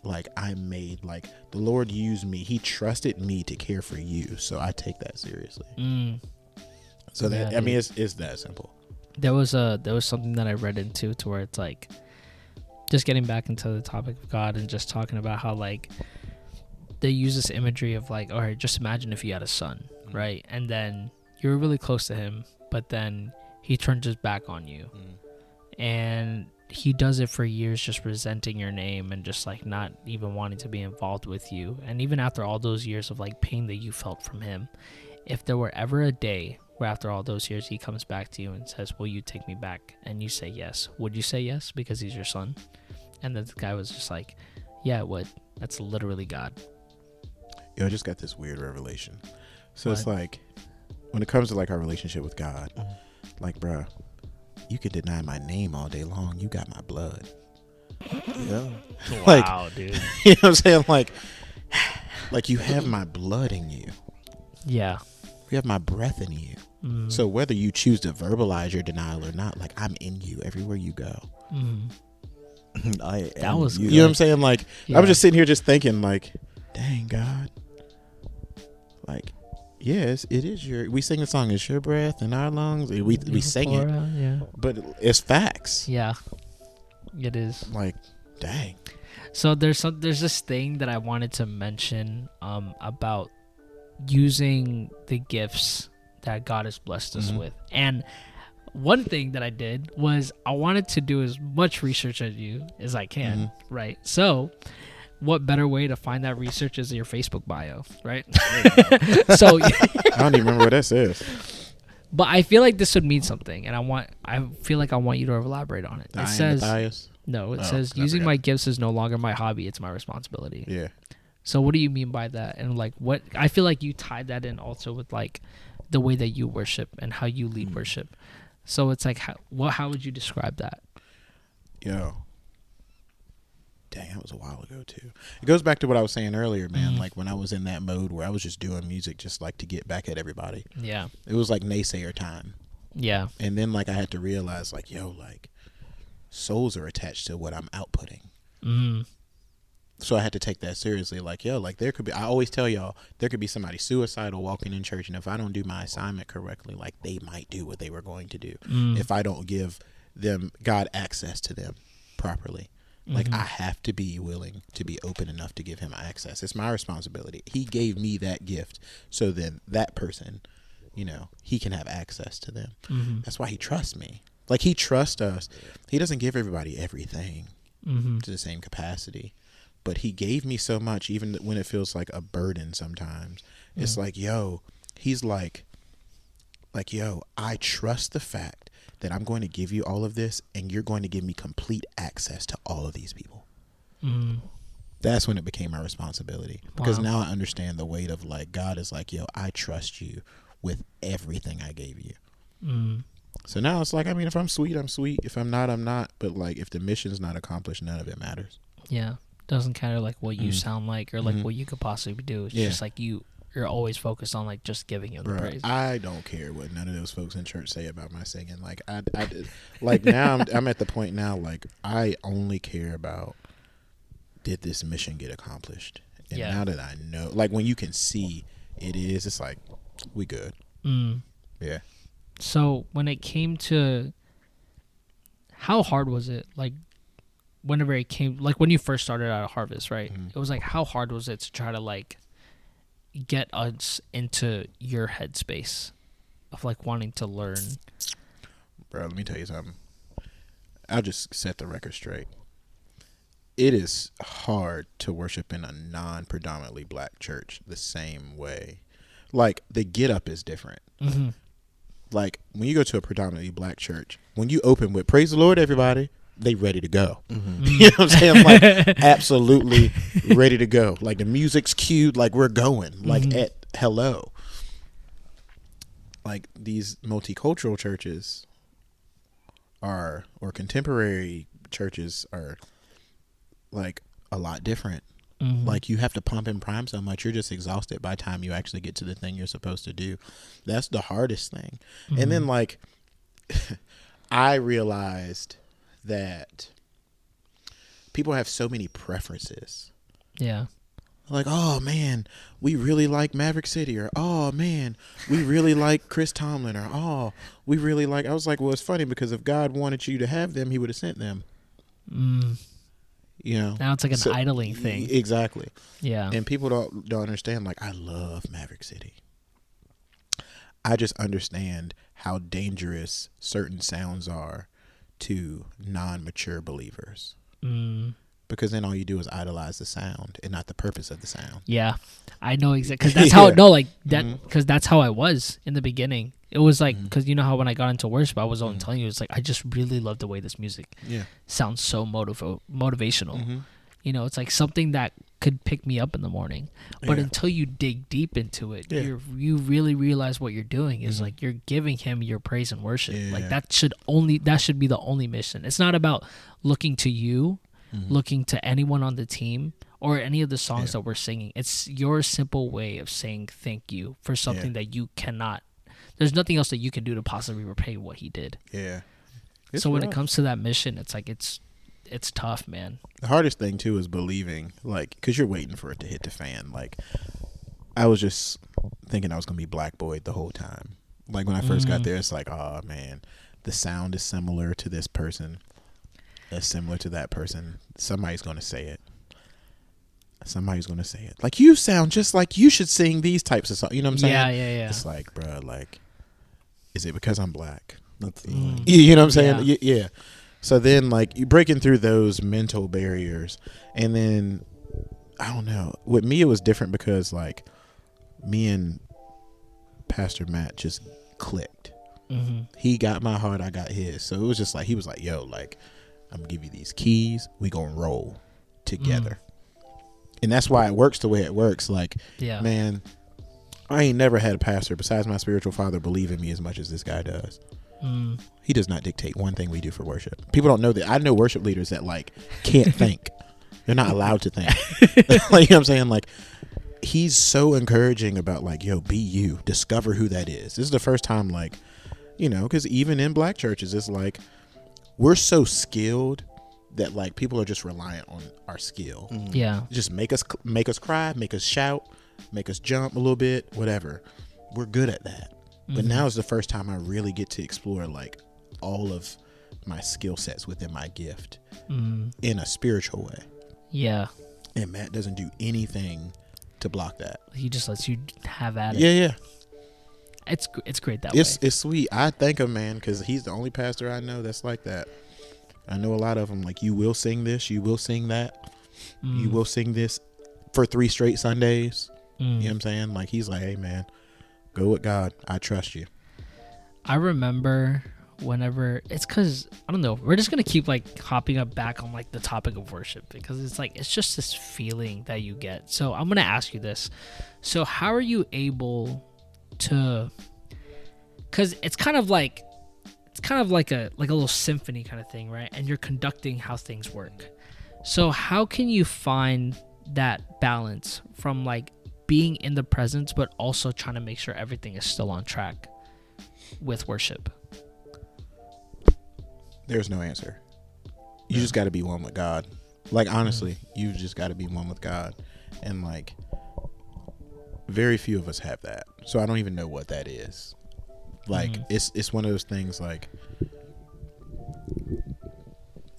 Like, I'm made, like, the Lord used me. He trusted me to care for you, so I take that seriously. So that, I mean, it's that simple. There was something that I read into to where it's like, just getting back into the topic of God and just talking about how, like, they use this imagery of, like, all right, just imagine if you had a son, right? And then you're really close to him, but then he turns his back on you. And he does it for years, just resenting your name and just, like, not even wanting to be involved with you. And even after all those years of, like, pain that you felt from him, if there were ever a day where after all those years he comes back to you and says, will you take me back? And you say yes. Would you say yes because he's your son? And then the guy was just like, yeah, it would. That's literally God. Yo, I just got this weird revelation. So It's like, when it comes to, like, our relationship with God, like, bruh, you can deny my name all day long. You got my blood. Yeah. Like, wow, dude. You know what I'm saying? Like you have my blood in you. Yeah. You have my breath in you. So whether you choose to verbalize your denial or not, like, I'm in you everywhere you go. That was you know what I'm saying? Like, I was just sitting here just thinking, like, dang, God. Like, yes, it is we sing the song, it's your breath in our lungs. We sing it. But it's facts. Yeah. It is. Like, dang. So there's this thing that I wanted to mention about using the gifts that God has blessed us with. And one thing that I did was I wanted to do as much research as I can, right? So what better way to find that research is your Facebook bio, right? So I don't even remember what that says. But I feel like this would mean something, and I feel like I want you to elaborate on it. It says no. It says using my gifts is no longer my hobby; it's my responsibility. Yeah. So what do you mean by that? And like, what I feel like you tied that in also with like the way that you worship and how you lead worship. So it's like, how would you describe that? Yo. Dang, that was a while ago too. It goes back to what I was saying earlier, man. Like when I was in that mode where I was just doing music just like to get back at everybody. Yeah. It was like naysayer time. Yeah. And then like I had to realize like, yo, like souls are attached to what I'm outputting. So I had to take that seriously. Like, yo, like there could be, I always tell y'all, there could be somebody suicidal walking in church. And if I don't do my assignment correctly, like they might do what they were going to do. If I don't give them God access to them properly. Like I have to be willing to be open enough to give him access. It's my responsibility. He gave me that gift. So then that person, you know, he can have access to them. That's why he trusts me. Like he trusts us. He doesn't give everybody everything to the same capacity. But he gave me so much, even when it feels like a burden sometimes. It's like, yo, he's like, yo, I trust the fact that I'm going to give you all of this and you're going to give me complete access to all of these people. That's when it became my responsibility. Because now I understand the weight of like, God is like, yo, I trust you with everything I gave you. So now it's like, I mean, if I'm sweet, I'm sweet. If I'm not, I'm not. But like, if the mission's not accomplished, none of it matters. Yeah. Doesn't care like what you sound like or like what you could possibly do. It's just like you're always focused on like just giving him the praise. I don't care what none of those folks in church say about my singing. Like I like now I'm at the point now like I only care about did this mission get accomplished. And now that I know, like when you can see it is, it's like we good. Yeah. So when it came to how hard was it? Like whenever it came, like when you first started out at Harvest, right? It was like, how hard was it to try to like get us into your headspace of like wanting to learn? Bro, let me tell you something. I'll just set the record straight. It is hard to worship in a non-predominantly black church the same way. Like the get up is different. Like when you go to a predominantly black church, when you open with praise the Lord, everybody, they ready to go. You know what I'm saying? Like absolutely ready to go. Like the music's cued, like we're going, like at hello. Like these multicultural churches or contemporary churches are like a lot different. Like you have to pump and prime so much, you're just exhausted by the time you actually get to the thing you're supposed to do. That's the hardest thing. And then like I realized that people have so many preferences. Yeah. Like, oh man, we really like Maverick City, or oh man, we really like Chris Tomlin, or oh, we really like. I was like, well, it's funny because if God wanted you to have them, he would have sent them. You know, now it's like an idling thing. Exactly. Yeah. And people don't understand. Like, I love Maverick City. I just understand how dangerous certain sounds are to non-mature believers. Because then all you do is idolize the sound and not the purpose of the sound. Yeah, I know exactly, because that's how because that's how I was in the beginning. It was like, because you know how when I got into worship, I was only telling you, it's like I just really love the way this music sounds so motivational. You know, it's like something that could pick me up in the morning. But until you dig deep into it, you really realize what you're doing is like you're giving him your praise and worship. Like that should be the only mission. It's not about looking to you, looking to anyone on the team or any of the songs that we're singing. It's your simple way of saying thank you for something that you cannot. There's nothing else that you can do to possibly repay what he did. Yeah. So when it comes to that mission, it's like it's tough, man. The hardest thing too is believing, like, because you're waiting for it to hit the fan. Like, I was just thinking I was gonna be Black Boyd the whole time. Like when I first got there, it's like, oh man, the sound is similar to this person, it's similar to that person. Somebody's gonna say it. Like, you sound just like you should sing these types of songs. You know what I'm saying? Yeah. It's like, bro, like, is it because I'm black? You know what I'm saying? Yeah. So then, like, you breaking through those mental barriers, and then I don't know. With me, it was different because like me and Pastor Matt just clicked. Mm-hmm. He got my heart, I got his. So it was just like, he was like, yo, like, I'm gonna give you these keys. We gonna roll together. And that's why it works the way it works. Like, man, I ain't never had a pastor besides my spiritual father believe in me as much as this guy does. He does not dictate one thing we do for worship. People don't know that. I know worship leaders that like can't think. They're not allowed to think. Like, you know what I'm saying? Like, he's so encouraging about like, yo, be you, discover who that is. This is the first time, like, you know, because even in black churches, it's like we're so skilled that like people are just reliant on our skill. Yeah. Just make us cry, make us shout, make us jump a little bit, whatever. We're good at that. But now is the first time I really get to explore like all of my skill sets within my gift in a spiritual way. Yeah. And Matt doesn't do anything to block that. He just lets you have at it. Yeah. It's great that way. It's sweet. I thank him, man, because he's the only pastor I know that's like that. I know a lot of them, like, you will sing this, you will sing that, you will sing this for 3 straight Sundays. You know what I'm saying? Like, he's like, hey, man, go with God. I trust you. I remember whenever, it's because, I don't know, we're just going to keep, like, hopping up back on, like, the topic of worship, because it's, like, it's just this feeling that you get. So I'm going to ask you this. So how are you able to, because it's kind of like a little symphony kind of thing, right? And you're conducting how things work. So how can you find that balance from like being in the presence, but also trying to make sure everything is still on track with worship? There's no answer. You just got to be one with God. Like, honestly, you just got to be one with God. And like, very few of us have that. So I don't even know what that is. Like, it's one of those things, like,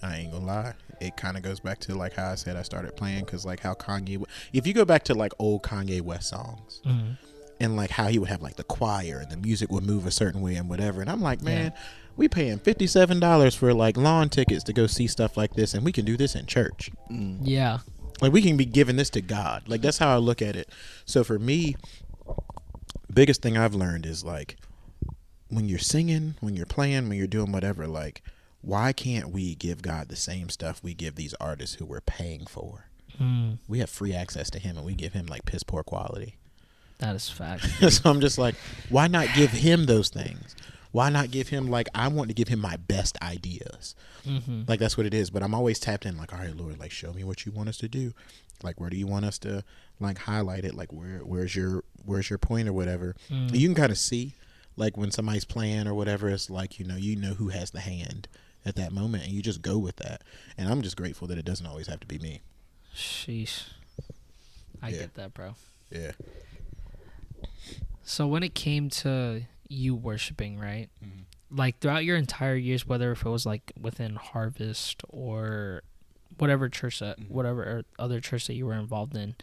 I ain't gonna lie, it kind of goes back to like how I said I started playing, because like how Kanye, if you go back to like old Kanye West songs and like how he would have like the choir and the music would move a certain way and whatever, and I'm like, man, we paying $57 for like lawn tickets to go see stuff like this, and we can do this in church. Yeah, like we can be giving this to God. Like, that's how I look at it. So for me, biggest thing I've learned is like, when you're singing, when you're playing, when you're doing whatever, like, why can't we give God the same stuff we give these artists who we're paying for? We have free access to him, and we give him like piss poor quality. That is fact. So I'm just like, why not give him those things? Why not give him, like, I want to give him my best ideas. Like, that's what it is. But I'm always tapped in, like, all right, Lord, like, show me what you want us to do. Like, where do you want us to like highlight it? Like, where's your point or whatever? You can kind of see, like, when somebody's playing or whatever, it's like, you know who has the hand at that moment, and you just go with that. And I'm just grateful that it doesn't always have to be me. Sheesh. I get that, bro. Yeah. So when it came to you worshiping, right? Like, throughout your entire years, whether if it was like within Harvest or whatever church whatever other church that you were involved in,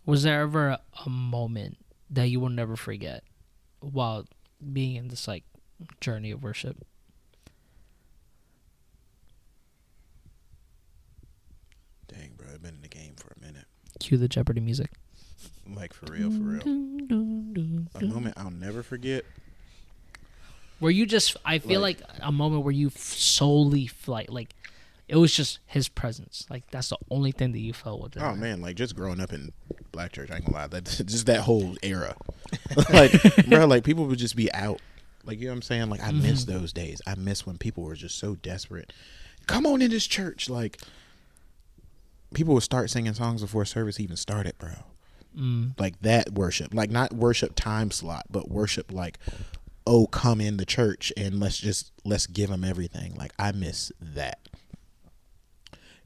was there ever a moment that you will never forget while being in this like journey of worship? Dang, bro, I've been in the game for a minute. Cue the Jeopardy music. Like, for real. A moment I'll never forget. Where you just, I feel like a moment where you solely like it was just his presence. Like, that's the only thing that you felt with it. Oh, man, like, just growing up in black church, I ain't gonna lie, that's just that whole era. Like, bro, like, people would just be out. Like, you know what I'm saying? Like, I miss those days. I miss when people were just so desperate. Come on in this church. Like, people would start singing songs before service even started, bro. Like, that worship. Like, not worship time slot, but worship like, oh, come in the church and let's give them everything. Like, I miss that.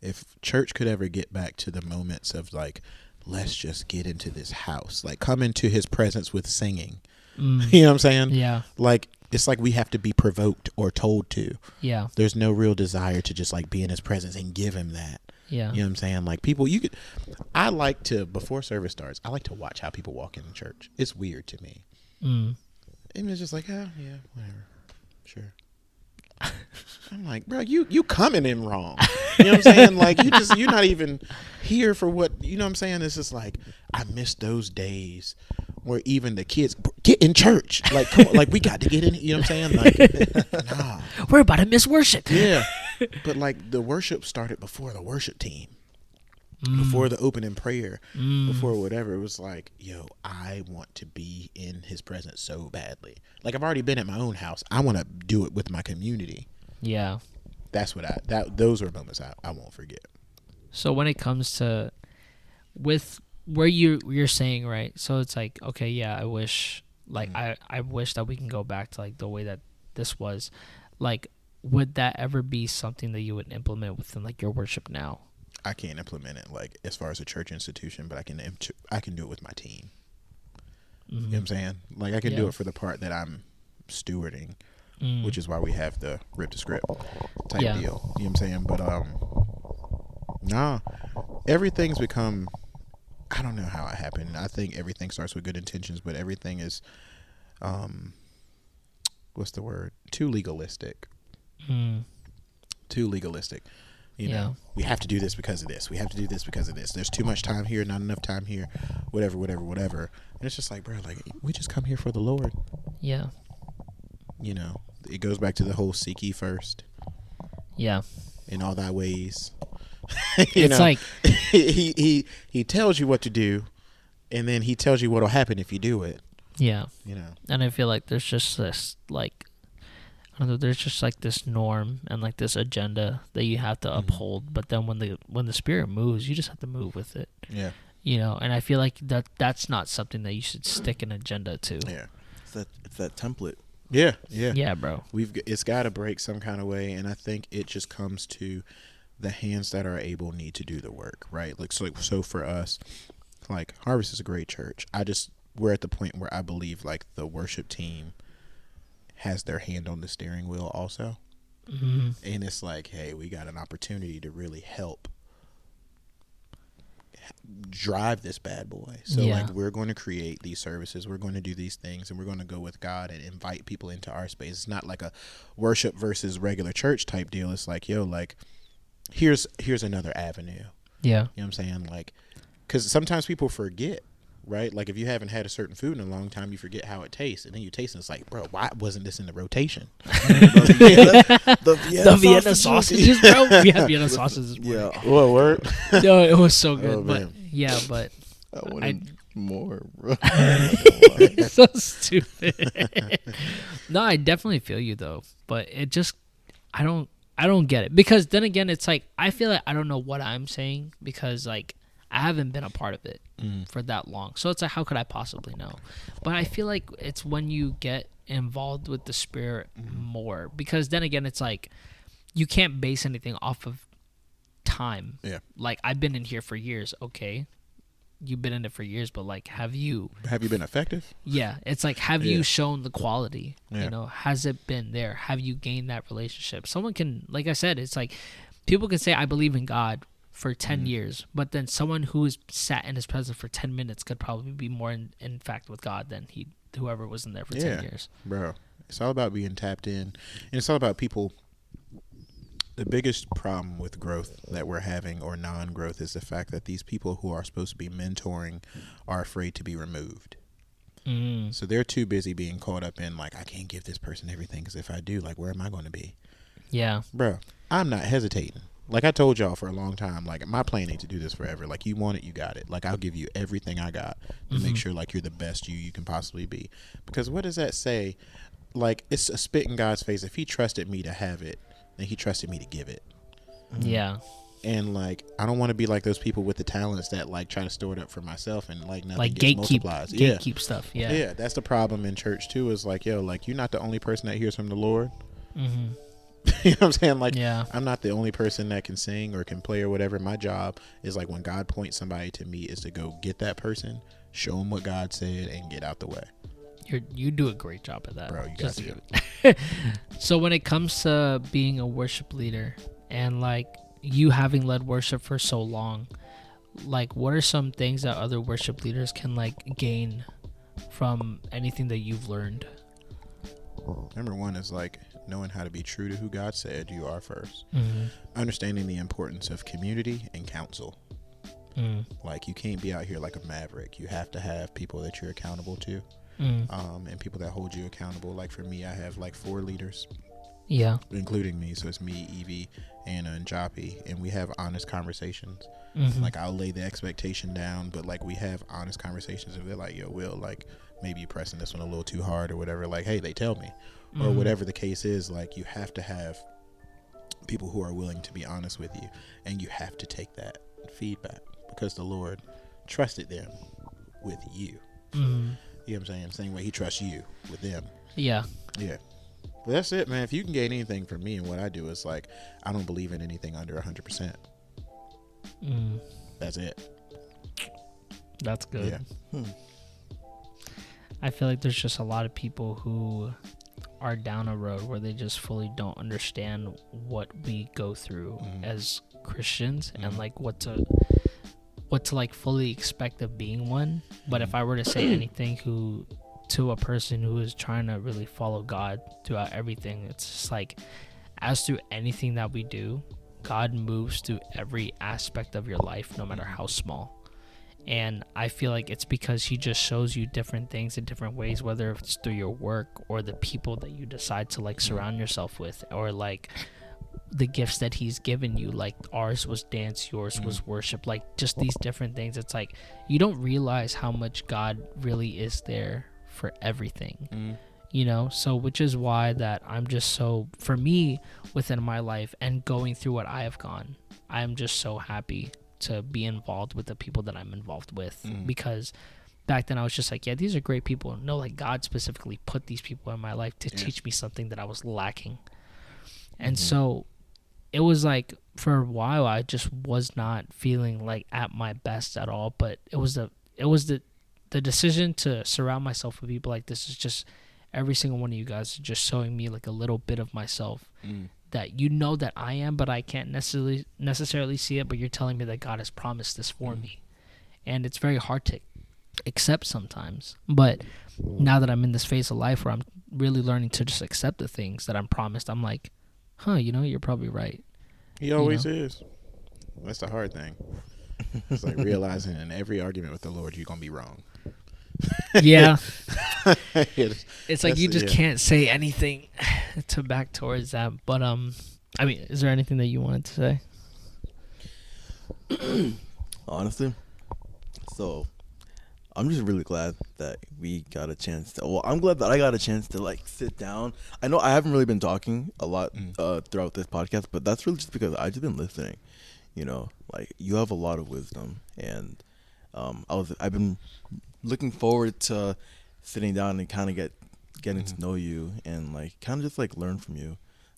If church could ever get back to the moments of like, let's just get into this house, like, come into his presence with singing. You know what I'm saying? Yeah. Like, it's like we have to be provoked or told to. Yeah. There's no real desire to just like be in his presence and give him that. Yeah. You know what I'm saying? Like, people, I like to, before service starts, I like to watch how people walk in the church. It's weird to me. And it's just like, oh, yeah, whatever. Sure. I'm like, bro, you coming in wrong. You know what I'm saying? Like, you're not even here for what, you know what I'm saying? It's just like, I miss those days where even the kids get in church. Like, come on, like, we got to get in, you know what I'm saying? Like, nah. We're about to miss worship. Yeah. But like, the worship started before the worship team. Before the opening prayer, before whatever. It was like, yo, I want to be in his presence so badly. Like, I've already been at my own house. I want to do it with my community. Yeah. That's what those are moments I won't forget. So when it comes to with where you're saying, right? So it's like, okay, yeah, I wish like I wish that we can go back to like the way that this was. Like, would that ever be something that you would implement within like your worship now? I can't implement it like as far as a church institution, but I can do it with my team. You know what I'm saying? Like, I can do it for the part that I'm stewarding, which is why we have the rip to script type deal. You know what I'm saying? But nah, everything's become, I don't know how it happened. I think everything starts with good intentions, but everything is what's the word? Too legalistic. Too legalistic. You know, we have to do this because of this. We have to do this because of this. There's too much time here, not enough time here, whatever. And it's just like, bro, like, we just come here for the Lord. Yeah. You know, it goes back to the whole seek ye first. Yeah. In all thy ways. It's like he tells you what to do, and then he tells you what'll happen if you do it. Yeah. You know. And I feel like there's just this like, I don't know, there's just like this norm and like this agenda that you have to uphold, but then when the spirit moves, you just have to move with it. Yeah. You know, and I feel like that's not something that you should stick an agenda to. Yeah. It's that template. Yeah. Yeah, bro. It's got to break some kind of way, and I think it just comes to the hands that are able need to do the work, right? Like, so for us, like, Harvest is a great church. We're at the point where I believe like the worship team has their hand on the steering wheel also. And it's like, hey, we got an opportunity to really help drive this bad boy. So like, we're going to create these services, we're going to do these things, and we're going to go with God and invite people into our space. It's not like a worship versus regular church type deal. It's like, yo, like, here's another avenue. Yeah. You know what I'm saying? Like, because sometimes people forget, right? Like, if you haven't had a certain food in a long time, you forget how it tastes, and then you taste it, it's like, bro, why wasn't this in the rotation? the Vienna sausages, bro. We had Vienna sausages. Yeah. What word? No, it was so good. Oh, but man. yeah, but I wanted more, bro. so stupid. No, I definitely feel you though, but it just I don't get it, because then again, it's like I feel like I don't know what I'm saying, because like I haven't been a part of it for that long. So it's like, how could I possibly know? But I feel like it's when you get involved with the spirit more, because then again, it's like you can't base anything off of time. Yeah. Like, I've been in here for years. Okay. You've been in it for years, but like, have you been effective? Yeah. It's like, have you shown the quality? Yeah. You know, has it been there? Have you gained that relationship? Someone can, like I said, it's like people can say, I believe in God for 10 years, but then someone who is sat in his presence for 10 minutes could probably be more in fact with God than whoever was in there for 10 years. Bro, it's all about being tapped in, and it's all about people. The biggest problem with growth that we're having, or non-growth, is the fact that these people who are supposed to be mentoring are afraid to be removed. So they're too busy being caught up in like, I can't give this person everything, because if I do, like, where am I going to be? Yeah. Bro, I'm not hesitating. Like I told y'all for a long time, like, my plan ain't to do this forever. Like, you want it, you got it. Like, I'll give you everything I got to make sure like you're the best you can possibly be. Because what does that say? Like, it's a spit in God's face. If he trusted me to have it, then he trusted me to give it. Yeah. And like, I don't want to be like those people with the talents that like try to store it up for myself and like nothing like gets multiplied. Gatekeep stuff. Yeah. Yeah, that's the problem in church too. Is like, yo, like, you're not the only person that hears from the Lord. You know what I'm saying? Like, I'm not the only person that can sing or can play or whatever. My job is like, when God points somebody to me, is to go get that person, show them what God said, and get out the way. You do a great job at that, bro. You got to. So when it comes to being a worship leader, and like you having led worship for so long, like, what are some things that other worship leaders can like gain from anything that you've learned? Number one is like, knowing how to be true to who God said you are first, Mm-hmm. understanding the importance of community and counsel. Like, you can't be out here like a maverick. You have to have people that you're accountable to, and people that hold you accountable. Like, for me, I have like 4 leaders, including me. So it's me, Evie, Anna, and Joppy, and we have honest conversations. Like, I'll lay the expectation down, but like, we have honest conversations. If they're like, yo, Will, like, maybe you're pressing this one a little too hard or whatever, like, hey, they tell me, or whatever the case is. Like, you have to have people who are willing to be honest with you, and you have to take that feedback, because the Lord trusted them with you. You know what I'm saying? Same way he trusts you with them. Yeah. But that's it, man. If you can gain anything from me and what I do, is like, I don't believe in anything under 100%. That's it. That's good. Yeah. I feel like there's just a lot of people who are down a road where they just fully don't understand what we go through as Christians, and like what to like fully expect of being one. But if I were to say anything to a person who is trying to really follow God throughout everything, it's just like, as through anything that we do, God moves through every aspect of your life, no matter how small. And I feel like it's because he just shows you different things in different ways, whether it's through your work or the people that you decide to like surround yourself with, or like the gifts that he's given you. Like, ours was dance, yours was worship, like just these different things. It's like, you don't realize how much God really is there for everything. You know, so which is why that I'm just so, for me, within my life and going through what I have gone, I'm just so happy to be involved with the people that I'm involved with, because back then I was just like, yeah, these are great people. No, like, God specifically put these people in my life to teach me something that I was lacking. And so it was like, for a while, I just was not feeling like at my best at all. But it was the decision to surround myself with people like this. Is just every single one of you guys just showing me like a little bit of myself that you know that I am, but I can't necessarily see it. But you're telling me that God has promised this for me, and it's very hard to accept sometimes. But now that I'm in this phase of life where I'm really learning to just accept the things that I'm promised, I'm like, huh, you know, you're probably right. He always is. That's the hard thing. It's like realizing in every argument with the Lord, you're gonna be wrong. Yeah. It's like you just can't say anything to back towards that. But I mean, is there anything that you wanted to say? Honestly, so I'm just really glad that we got a chance to, well, I'm glad that I got a chance to like sit down. I know I haven't really been talking a lot throughout this podcast, but that's really just because I've just been listening. You know, like, you have a lot of wisdom, and I've been looking forward to sitting down and kind of getting to know you, and like kind of just like learn from you.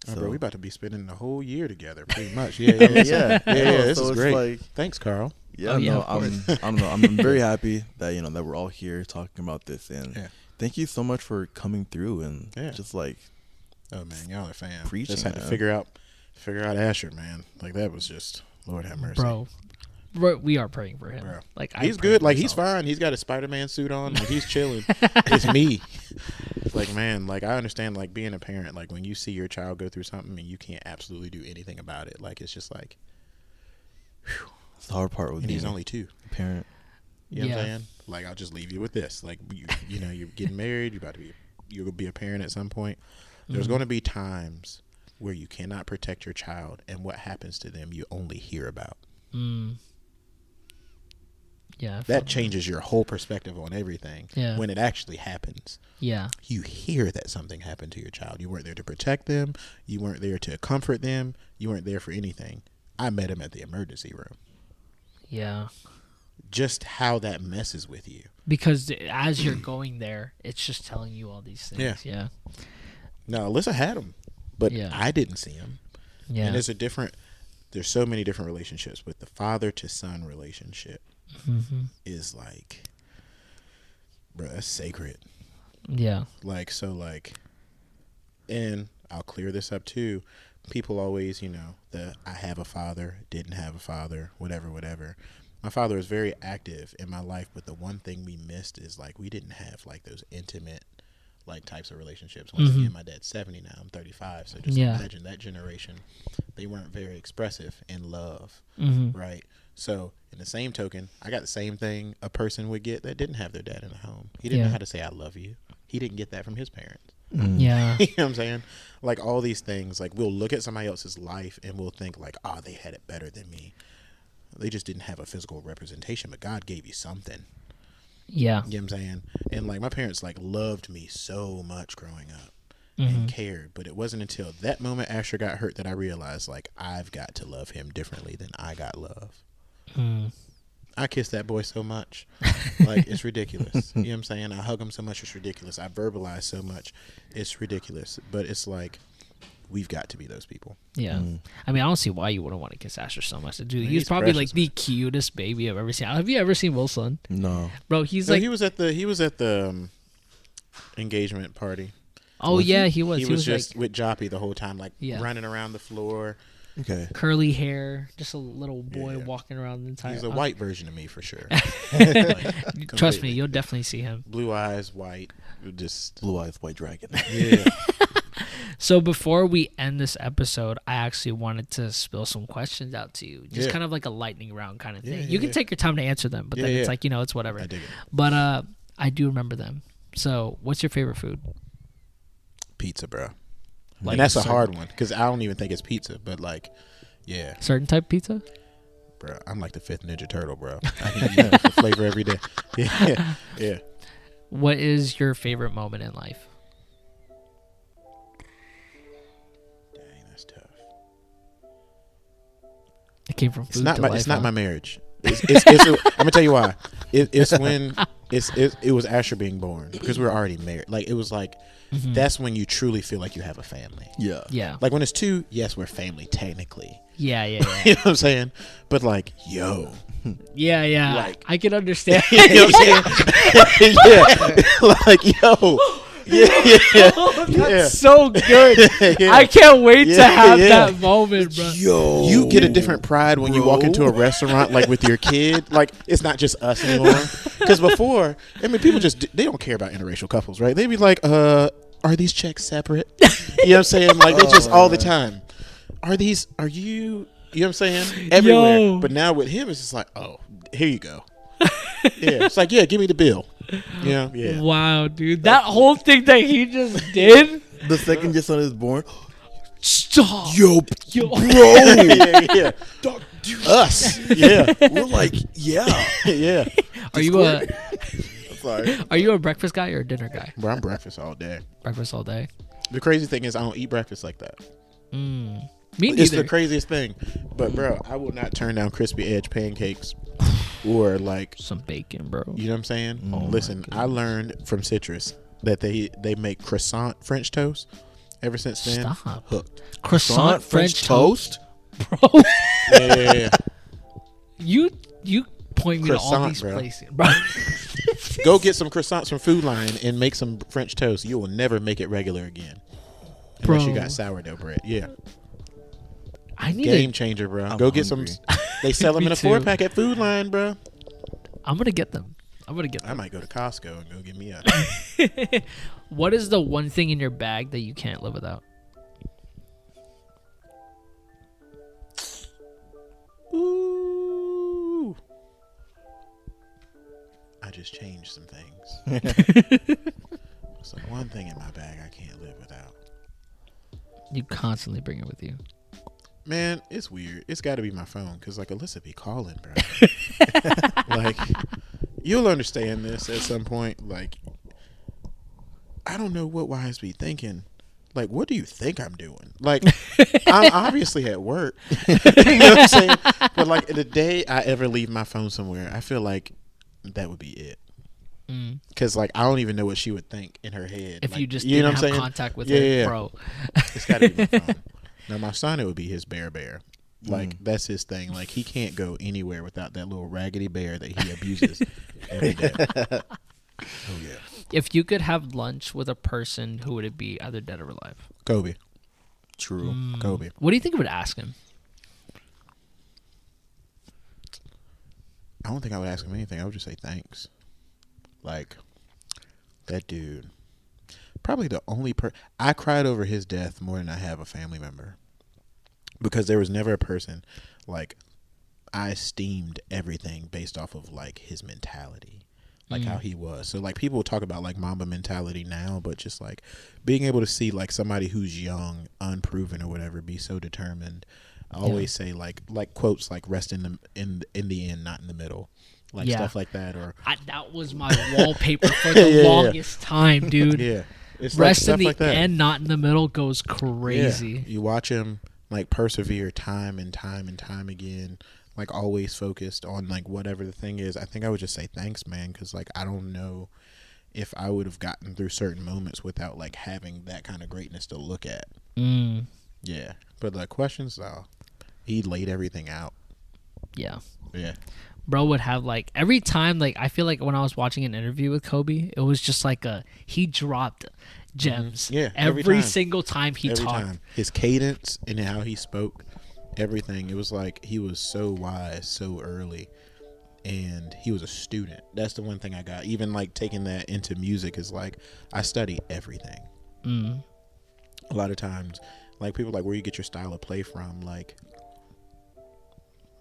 Oh, So, bro, we about to be spending the whole year together, pretty much. Yeah. This so is it's great. like, Thanks, Carl. yeah, yeah, no, of I'm very happy that, you know, that we're all here talking about this, and thank you so much for coming through and just like, oh man, y'all are fam. Preaching, Just had to man. figure out Asher, man. Like, that was just, Lord have mercy, Bro, we are praying for him. Bro. Like, He's good. Like, he's fine. He's got a Spider-Man suit on. Like, he's chilling. It's me. It's like, man, like, I understand, like, being a parent, like, when you see your child go through something and you can't absolutely do anything about it, like, it's just like, whew. it's the hard part with And being he's only 2. a parent. You know what I'm saying? Like, I'll just leave you with this. Like, you know, you're getting married. You'll be a parent at some point. There's going to be times where you cannot protect your child, and what happens to them you only hear about. Yeah. That changes your whole perspective on everything. Yeah. When it actually happens. Yeah. You hear that something happened to your child. You weren't there to protect them. You weren't there to comfort them. You weren't there for anything. I met him at the emergency room. Yeah. Just how that messes with you. Because as you're going there, it's just telling you all these things. Yeah. No, Alyssa had him, but Yeah. I didn't see him. Yeah. And there's so many different relationships, but the father to son relationship is like, bro, that's sacred. Yeah. Like, so like, and I'll clear this up too. People always, you know, I have a father, didn't have a father, whatever. My father was very active in my life, but the one thing we missed is like, we didn't have like those intimate, like types of relationships. Once again, my dad's 70 now. I'm 35, so just imagine that generation. They weren't very expressive in love, right? So in the same token, I got the same thing a person would get that didn't have their dad in the home. He didn't know how to say I love you. He didn't get that from his parents. Yeah. You know what I'm saying? Like all these things, like we'll look at somebody else's life and we'll think like, oh, they had it better than me. They just didn't have a physical representation, but God gave you something. Yeah. You know what I'm saying? And like my parents like loved me so much growing up and cared, but it wasn't until that moment Asher got hurt that I realized like I've got to love him differently than I got love. I kiss that boy so much. Like, it's ridiculous. You know what I'm saying? I hug him so much, it's ridiculous. I verbalize so much, it's ridiculous. But it's like, we've got to be those people. Yeah. I mean, I don't see why you wouldn't want to kiss Asher so much. Dude, he's probably precious, like the cutest baby I've ever seen. Have you ever seen Will's son? No. Bro, he's like... He was at the engagement party. Oh, yeah, he was. He was just like, with Joppy the whole time, like running around the floor. Okay. Curly hair, just a little boy walking around the entire... He's a white version of me for sure. Like, trust me, you'll definitely see him. Blue eyes, white, just... Blue eyes, white dragon. Yeah. So before we end this episode, I actually wanted to spill some questions out to you. Just kind of like a lightning round kind of thing. You can take your time to answer them, but then it's like, it's whatever. I dig it. But I do remember them. So what's your favorite food? Pizza, bro. Like and that's a hard one because I don't even think it's pizza, but like, yeah. Certain type of pizza? Bro, I'm like the fifth Ninja Turtle, bro. I can eat that for flavor every day. Yeah. What is your favorite moment in life? Dang, that's tough. It came from food. It's not my marriage. I'm gonna tell you why. It's when it was Asher being born because we were already married. Like it was like that's when you truly feel like you have a family. Yeah. Like when it's two, yes, we're family technically. Yeah. You know what I'm saying? But like, yo. Yeah. Like, I can understand. You know what I'm saying? Yeah. Like, yo. Yeah. So good. I can't wait to have that moment, bro. Yo, you get a different pride when you walk into a restaurant like with your kid. Like it's not just us anymore. Because before, I mean, people they don't care about interracial couples, right? They be like, are these checks separate? You know what I'm saying? Like they just all the time. Are you? You know what I'm saying? Everywhere. Yo. But now with him, it's just like, oh, here you go. Yeah, it's like, give me the bill. Yeah. Wow, dude. That whole thing that he just did. The second your son is born. Stop. Yo, Yo. bro. Yeah. Dog, dude. Us. Yeah. We're like, Yeah. Are you a breakfast guy or a dinner guy? Bro, I'm breakfast all day. Breakfast all day. The crazy thing is I don't eat breakfast like that. Me neither. It's the craziest thing. But bro, I will not turn down crispy edge pancakes or like some bacon, bro. You know what I'm saying? Listen, I learned from Citrus that they make croissant French toast. Ever since then, hooked. Croissant French toast? Bro. Yeah. You point me Croissant, to all these places, bro. Go get some croissants from Food Line and make some French toast. You will never make it regular again. Unless you got sourdough bread. Yeah. I need Game changer, bro. Go get some. They sell them in a 4-pack at Food Line, bro. I'm gonna get them. I might go to Costco and go get me a. What is the one thing in your bag that you can't live without? Ooh. I just changed some things. So one thing in my bag I can't live without. You constantly bring it with you. Man, it's weird. It's got to be my phone because like Alyssa be calling, bro. Like you'll understand this at some point. Like I don't know what Wise be thinking. Like, what do you think I'm doing? Like, I'm obviously at work. You know what I'm saying? But like the day I ever leave my phone somewhere, I feel like that would be it. Because like I don't even know what she would think in her head if like, you just you know didn't what I'm have saying? contact with her, bro. It's got to be my phone. Now my son, it would be his bear. Like that's his thing. Like he can't go anywhere without that little raggedy bear that he abuses every day. Oh yeah. If you could have lunch with a person, who would it be, either dead or alive? Kobe. True. Kobe. What do you think you would ask him? I don't think I would ask him anything. I would just say thanks. Like that dude probably the only I cried over his death more than I have a family member, because there was never a person like I esteemed everything based off of like his mentality, like how he was. So like people talk about like Mamba mentality now, but just like being able to see like somebody who's young, unproven or whatever, be so determined. I always say like quotes like rest in the end, not in the middle. Like stuff like that, or that was my wallpaper for the longest time, dude. Yeah, it's rest like in the end, not in the middle goes crazy. Yeah. You watch him like persevere time and time and time again, like always focused on like whatever the thing is. I think I would just say thanks, man, because like I don't know if I would have gotten through certain moments without like having that kind of greatness to look at. Yeah, but the questions, he laid everything out. Yeah. Bro would have like every time, like I feel like when I was watching an interview with Kobe, it was just like he dropped gems. Yeah, every single time he talked. His cadence and how he spoke, everything. It was like he was so wise so early, and he was a student. That's the one thing I got. Even like taking that into music is like I study everything. A lot of times, like people like where you get your style of play from, like.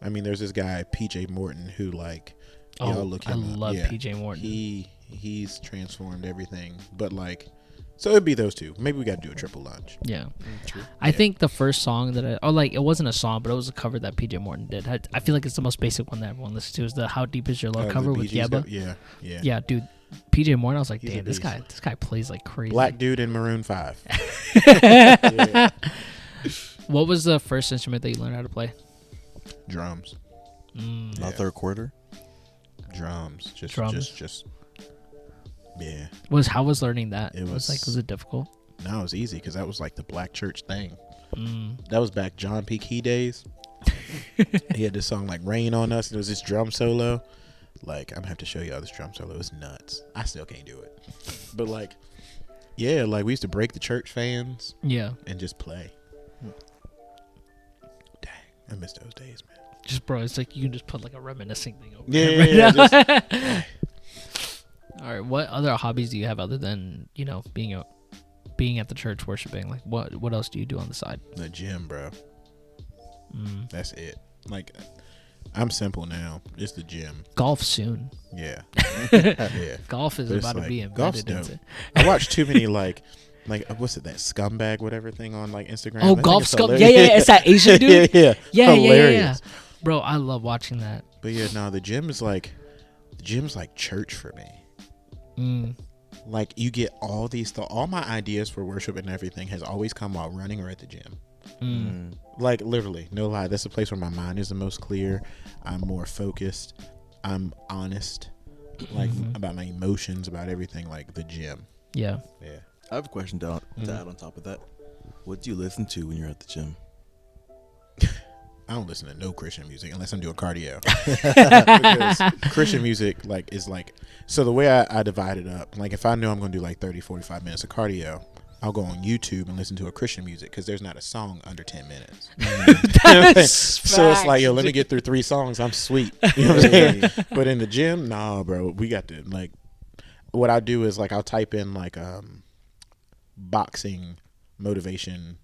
I mean, there's this guy PJ Morton who like y'all look him up. I love PJ Morton. He's transformed everything. But like, so it'd be those two. Maybe we got to do a triple lunch. Yeah, true. I think the first song that it wasn't a song, but it was a cover that PJ Morton did. I feel like it's the most basic one that everyone listens to is the "How Deep Is Your Love" cover with Yebba. Yeah, dude. PJ Morton, I was like, damn, this guy plays like crazy. Black dude in Maroon 5. What was the first instrument that you learned how to play? Drums. Not third quarter. Drums. Just yeah. How was learning that? Was it difficult? No, it was easy because that was like the black church thing. That was back John P. Key days. He had this song like "Rain on Us," and it was this drum solo. Like, I'm gonna have to show y'all this drum solo. It's nuts. I still can't do it, but like, yeah, like we used to break the church fans. Yeah, and just play. I miss those days, man. Just bro, it's like you can just put like a reminiscing thing over. Yeah. All right, what other hobbies do you have other than being at the church worshiping? Like what else do you do on the side? The gym, bro. That's it. Like I'm simple now. It's the gym. Golf soon. Yeah. Golf is about to be embedded into. I watch too many like what's it, that scumbag whatever thing on like Instagram? Oh, golf scum. Yeah, it's that Asian dude. Yeah. Bro, I love watching that. But yeah, no, the gym's like church for me. Like you get all these all my ideas for worship and everything has always come while running or at the gym. Like literally, no lie, that's the place where my mind is the most clear. I'm more focused. I'm honest, like about my emotions, about everything. Like the gym. Yeah. I have a question to add on top of that. What do you listen to when you're at the gym? I don't listen to no Christian music unless I'm doing cardio. Because Christian music is so the way I divide it up, like if I know I'm going to do like 30, 45 minutes of cardio, I'll go on YouTube and listen to a Christian music because there's not a song under 10 minutes. So it's like, yo, let me get through 3 songs. I'm sweet. You know what I'm saying? But in the gym, nah, bro, we got to like, what I do is like, I'll type in like, boxing motivation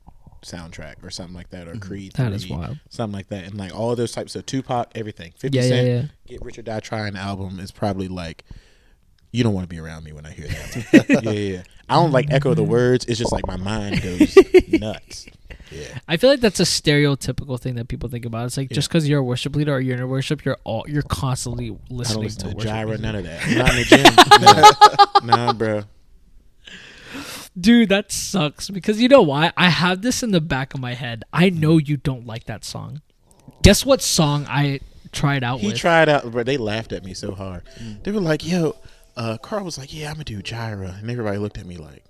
soundtrack or something like that, or Creed 3, that is wild, something like that, and like all those types of Tupac, everything. 50 Cent, Get Rich or Die Trying album is probably like, you don't want to be around me when I hear that. yeah. I don't like echo the words. It's just like my mind goes nuts. Yeah. I feel like that's a stereotypical thing that people think about. It's like just because you're a worship leader or you're in a worship, you're constantly listening I don't listen to worship gyra, none of that. Not in the gym. Nah, bro. Dude, that sucks because you know why? I have this in the back of my head. I know you don't like that song. Guess what song I tried out with? He tried out, but they laughed at me so hard. They were like, yo, Karl was like, yeah, I'm going to do gyra. And everybody looked at me like,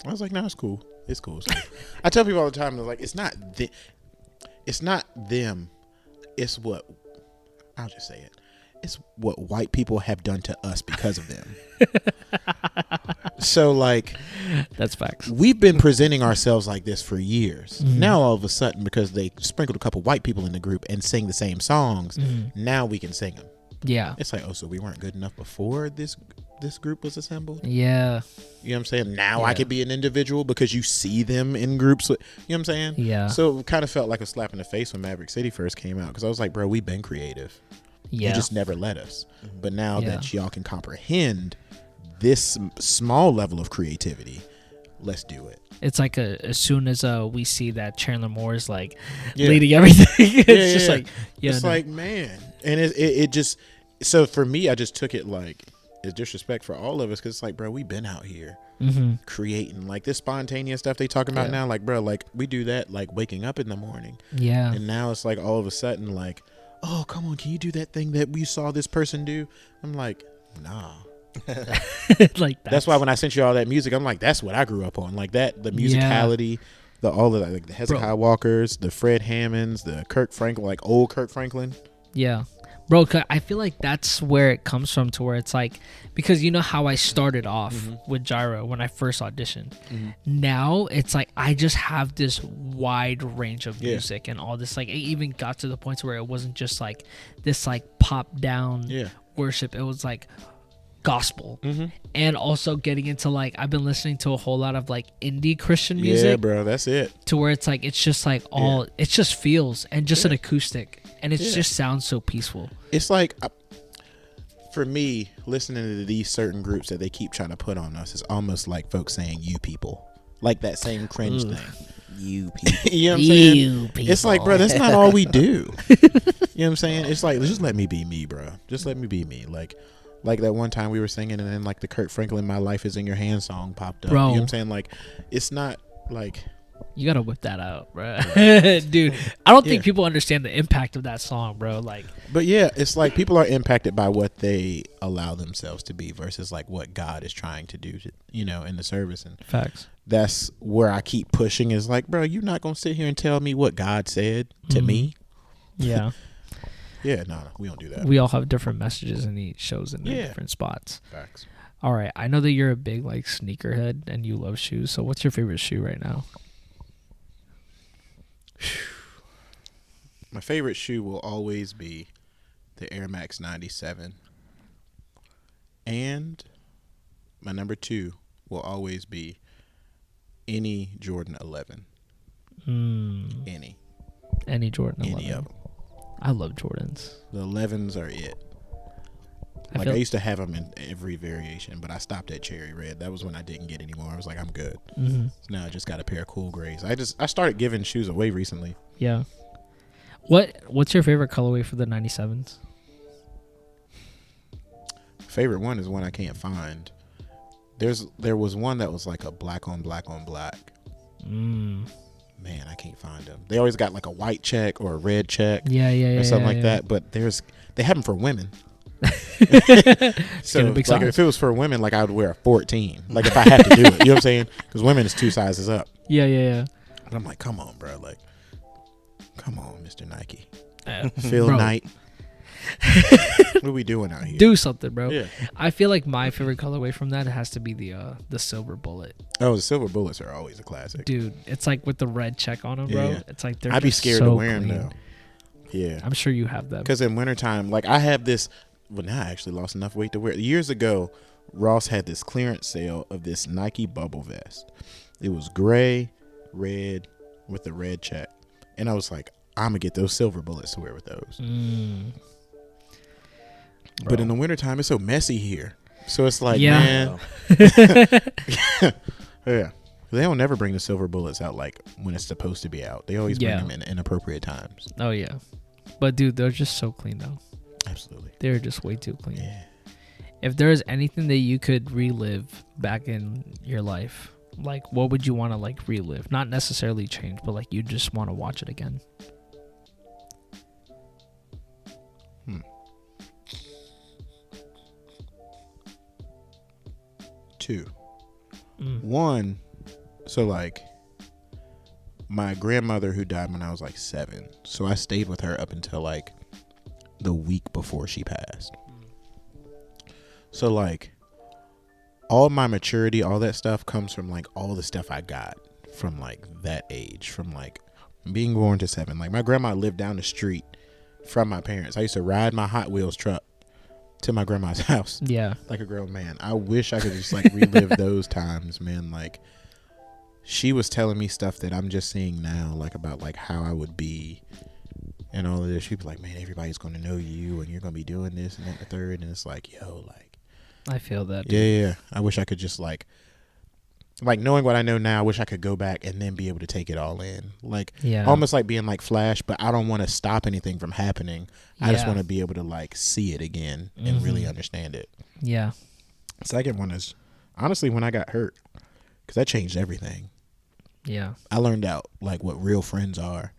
I was like, no, it's cool. It's cool. I tell people all the time, they're like, it's not them. It's what, I'll just say it. It's what white people have done to us because of them. So like, that's facts. We've been presenting ourselves like this for years. Now all of a sudden, because they sprinkled a couple white people in the group and sing the same songs, now we can sing them. Yeah. It's like, oh, so we weren't good enough before this this group was assembled. Yeah. You know what I'm saying? Now I could be an individual because you see them in groups. You know what I'm saying? Yeah. So it kind of felt like a slap in the face when Maverick City first came out, because I was like, bro, we've been creative. You just never let us. But now that y'all can comprehend this small level of creativity, let's do it. It's like as soon as we see that Chandler Moore is like leading everything, it's just like, it's like, man. And it just, so for me, I just took it like, it's disrespect for all of us, because it's like, bro, we been out here creating like this spontaneous stuff they talking about now. Like, bro, like we do that like waking up in the morning. Yeah. And now it's like all of a sudden like, oh, come on, can you do that thing that we saw this person do? I'm like, nah. Like that's why when I sent you all that music, I'm like, that's what I grew up on. Like that, the musicality, the all of that, like the Hezekiah Walkers, the Fred Hammonds, the Kirk Franklin, like old Kirk Franklin. Yeah. Bro, I feel like that's where it comes from, to where it's like, because you know how I started off with Gyro when I first auditioned. Now it's like I just have this wide range of music and all this. Like it even got to the point where it wasn't just like this like pop down worship. It was like gospel, and also getting into like, I've been listening to a whole lot of like indie Christian music. Yeah, bro, that's it. To where it's like, it's just like all, it just feels, and just an acoustic, and it just sounds so peaceful. It's like, for me, listening to these certain groups that they keep trying to put on us, is almost like folks saying "you people," like that same cringe thing. You people. You know what I'm saying? You people. It's like, bro, that's not all we do. You know what I'm saying? It's like, just let me be me, bro. Just let me be me. Like that one time we were singing, and then like the Kirk Franklin "My Life Is in Your Hands" song popped up. Bro. You know what I'm saying? Like, it's not like, you gotta whip that out, bro. Dude, I don't think people understand the impact of that song, bro. Like, but yeah, it's like people are impacted by what they allow themselves to be versus like what God is trying to do, you know, in the service. And facts. That's where I keep pushing, is like, bro, you're not gonna sit here and tell me what God said to me. Yeah. Yeah, no, we don't do that. We all have different messages, and he shows in different spots. Facts. All right, I know that you're a big like sneakerhead and you love shoes. So what's your favorite shoe right now? My favorite shoe will always be the Air Max 97. And my number 2 will always be any Jordan 11. Any Jordan 11. Any of them. I love Jordans. The 11s are it. I used to have them in every variation, but I stopped at cherry red. That was when I didn't get any more. I was like, I'm good. So now I just got a pair of cool grays. I started giving shoes away recently. Yeah. What's your favorite colorway for the 97s? Favorite one is one I can't find. There was one that was like a black on black on black. Man, I can't find them. They always got like a white check or a red check. Or something like that. But they have them for women. So like if it was for women, like I would wear a 14. Like if I had to do it, you know what I'm saying? Because women is 2 sizes up. Yeah. And I'm like, come on, bro. Like, come on, Mr. Nike. Phil Knight. What are we doing out here? Do something, bro. Yeah. I feel like my favorite colorway from that has to be the silver bullet. Oh, the silver bullets are always a classic. Dude, it's like with the red check on them, bro. Yeah. It's like they're I'd be scared to wear them though. Yeah. I'm sure you have them. Because in wintertime, like I have this, well now I actually lost enough weight to wear it. Years ago, Ross had this clearance sale of this Nike bubble vest. It was gray, red, with the red check. And I was like, I'm going to get those silver bullets to wear with those. But in the wintertime, it's so messy here. So it's like, man. Yeah. They don't never bring the silver bullets out like when it's supposed to be out. They always bring them in inappropriate times. Oh, yeah. But, dude, they're just so clean, though. Absolutely. They're just way too clean. Yeah. If there is anything that you could relive back in your life, like, what would you want to, like, relive? Not necessarily change, but, like, you just want to watch it again. 2. 1, so like my grandmother who died when I was like 7, so I stayed with her up until like the week before she passed. So like all my maturity, all that stuff comes from like all the stuff I got from like that age, from like being born to 7. Like my grandma lived down the street from my parents. I used to ride my Hot Wheels truck to my grandma's house. Yeah. Like a grown man. I wish I could just like relive those times, man. Like she was telling me stuff that I'm just seeing now, like about like how I would be and all of this. She'd be like, man, everybody's going to know you and you're going to be doing this and that and the third. And it's like, yo, like. I feel that. Dude. Yeah. I wish I could just like knowing what I know now, I wish I could go back and then be able to take it all in. Like, almost like being like Flash, but I don't want to stop anything from happening. I just want to be able to like see it again and really understand it. Yeah. Second one is honestly when I got hurt, because that changed everything. Yeah. I learned out like what real friends are.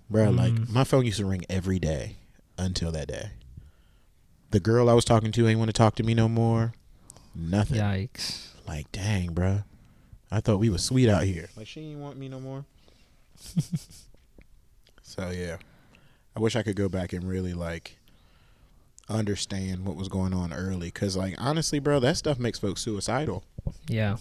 Bro, like my phone used to ring every day until that day. The girl I was talking to ain't want to talk to me no more. Nothing. Yikes. Like, dang, bro. I thought we was sweet out here. Like, she ain't want me no more. So, yeah. I wish I could go back and really, like, understand what was going on early. Because, like, honestly, bro, that stuff makes folks suicidal. Yeah.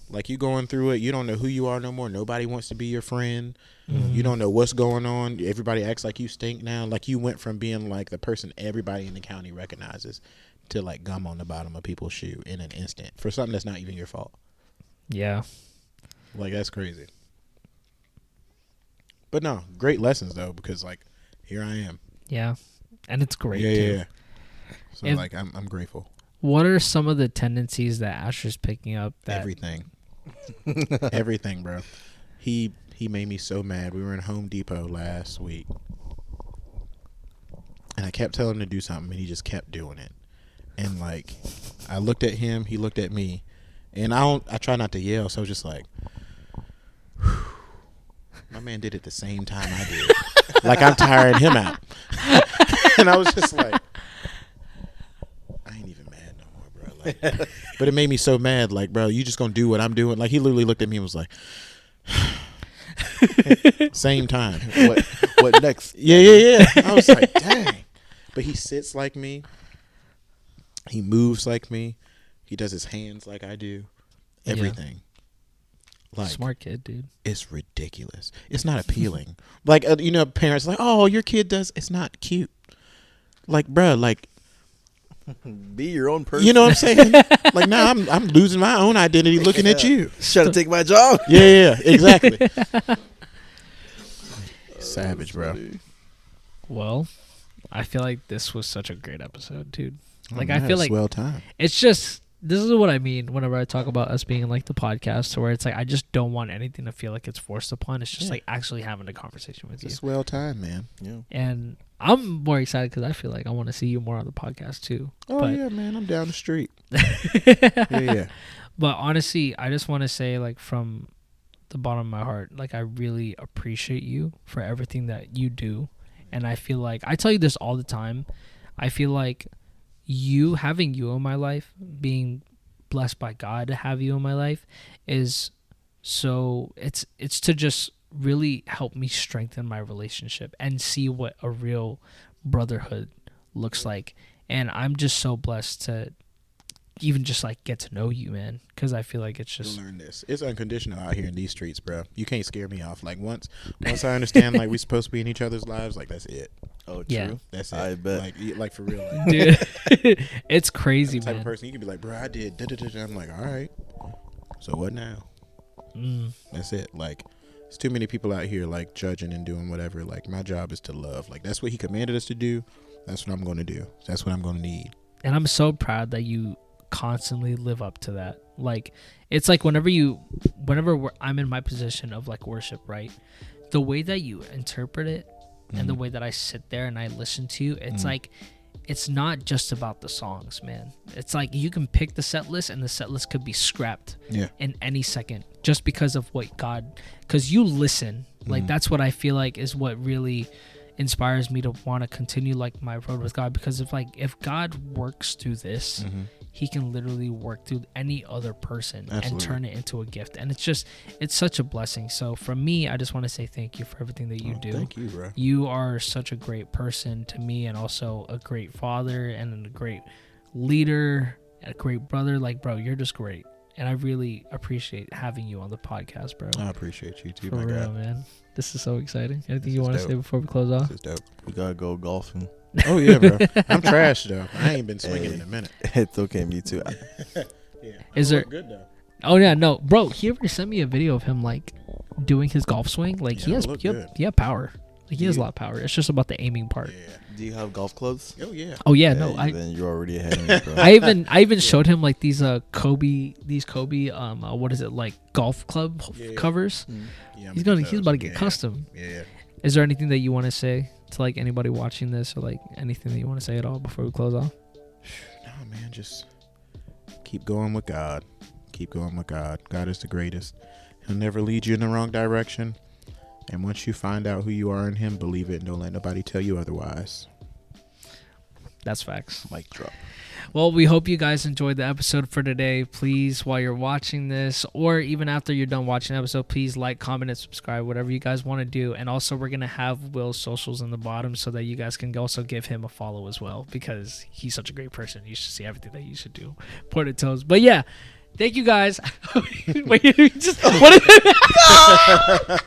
Like, you going through it, you don't know who you are no more. Nobody wants to be your friend. You don't know what's going on. Everybody acts like you stink now. Like, you went from being, like, the person everybody in the county recognizes to, like, gum on the bottom of people's shoe in an instant for something that's not even your fault. Yeah. Like, that's crazy. But no, great lessons, though, because, like, here I am. Yeah. And it's great, too. Yeah. So, if, like, I'm grateful. What are some of the tendencies that Asher's picking up? Everything. Everything, bro. He made me so mad. We were in Home Depot last week. And I kept telling him to do something, and he just kept doing it. And, like, I looked at him, he looked at me. And I try not to yell, so I was just like, whew. My man did it the same time I did. Like I'm tiring him out. And I was just like, I ain't even mad no more, bro. Like, but it made me so mad, like, bro, you just gonna do what I'm doing? Like he literally looked at me and was like, same time. What next? Yeah. I was like, dang. But he sits like me. He moves like me. He does his hands like I do. Everything. Yeah. Like, smart kid, dude. It's ridiculous. It's not appealing. Like, parents like, oh, your kid does. It's not cute. Like, bruh, like. Be your own person. You know what I'm saying? Like, now I'm losing my own identity looking at you. Trying to take my job. Yeah, exactly. Savage, bro. Well, I feel like this was such a great episode, dude. Like, man, I feel like well time. It's just, this is what I mean whenever I talk about us being like the podcast, where it's like I just don't want anything to feel like it's forced upon. It's just like actually having a conversation with you. It's well time, man. Yeah. And I'm more excited because I feel like I want to see you more on the podcast too. Oh yeah, man, I'm down the street. yeah. But honestly, I just want to say, like, from the bottom of my heart, like, I really appreciate you for everything that you do. And I feel like, I tell you this all the time, I feel like having you in my life, being blessed by God to have you in my life, is so, it's to just really help me strengthen my relationship and see what a real brotherhood looks like. And I'm just so blessed to even just like get to know you, man, because I feel like it's just, you'll learn this. It's unconditional out here in these streets, bro. You can't scare me off. Like once I understand like we're supposed to be in each other's lives, like that's it. Oh, true. Yeah. That's it. I bet. Like for real, like, dude. It's crazy, type man. of person you can be like, bro, I did. I'm like, all right. So what now? That's it. Like, there's too many people out here like judging and doing whatever. Like my job is to love. Like that's what he commanded us to do. That's what I'm going to do. That's what I'm going to need. And I'm so proud that you constantly live up to that. Like, it's like whenever I'm in my position of like worship, right? The way that you interpret it and the way that I sit there and I listen to you, it's like, it's not just about the songs, man. It's like you can pick the set list and the set list could be scrapped in any second just because of what God, because you listen. Like that's what I feel like is what really inspires me to want to continue like my road with God, because if God works through this, he can literally work through any other person and turn it into a gift. And it's such a blessing. So from me, I just want to say thank you for everything that you do. Thank you, bro. You are such a great person to me, and also a great father and a great leader, a great brother. Like, bro, you're just great. And I really appreciate having you on the podcast, bro. I appreciate you too, for my real, guy. Man. This is so exciting. Anything you want to say before we close off? This is dope. We gotta go golfing. Oh yeah, bro. I'm trash though. I ain't been swinging in a minute. It's okay, me too. Yeah. Is there? Good though. Oh yeah, no, bro. He ever sent me a video of him like doing his golf swing. Like he has power. Like he has a lot of power. It's just about the aiming part. Yeah. Do you have golf clubs? Oh yeah. Oh yeah, no. Then you're already ahead of me, bro. I even showed him like these Kobe what is it, like golf club covers. Yeah, He's about to get custom. Yeah. Is there anything that you want to say to like anybody watching this, or like anything that you want to say at all before we close off? No, man, just keep going with God. Keep going with God. God is the greatest. He'll never lead you in the wrong direction. And once you find out who you are in him, believe it and don't let nobody tell you otherwise. That's facts. Mic drop. Well, we hope you guys enjoyed the episode for today. Please, while you're watching this, or even after you're done watching the episode, please like, comment, and subscribe, whatever you guys want to do. And also, we're going to have Will's socials in the bottom so that you guys can also give him a follow as well, because he's such a great person. You should see everything that you should do. Point of toes. But yeah, thank you guys. Wait, just what is it?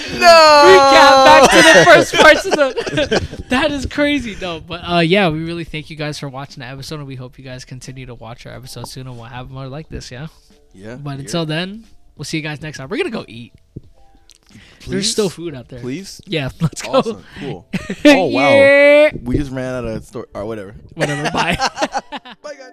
No. Recap back to the first parts of the. That is crazy. No, but yeah, we really thank you guys for watching the episode, and we hope you guys continue to watch our episodes soon, and we'll have more like this. Yeah. Yeah. But until then, we'll see you guys next time. We're gonna go eat. Please? There's still food out there. Please. Yeah. Let's go. Awesome. Cool. Oh wow. Yeah. We just ran out of store or whatever. Whatever. Bye. Bye guys.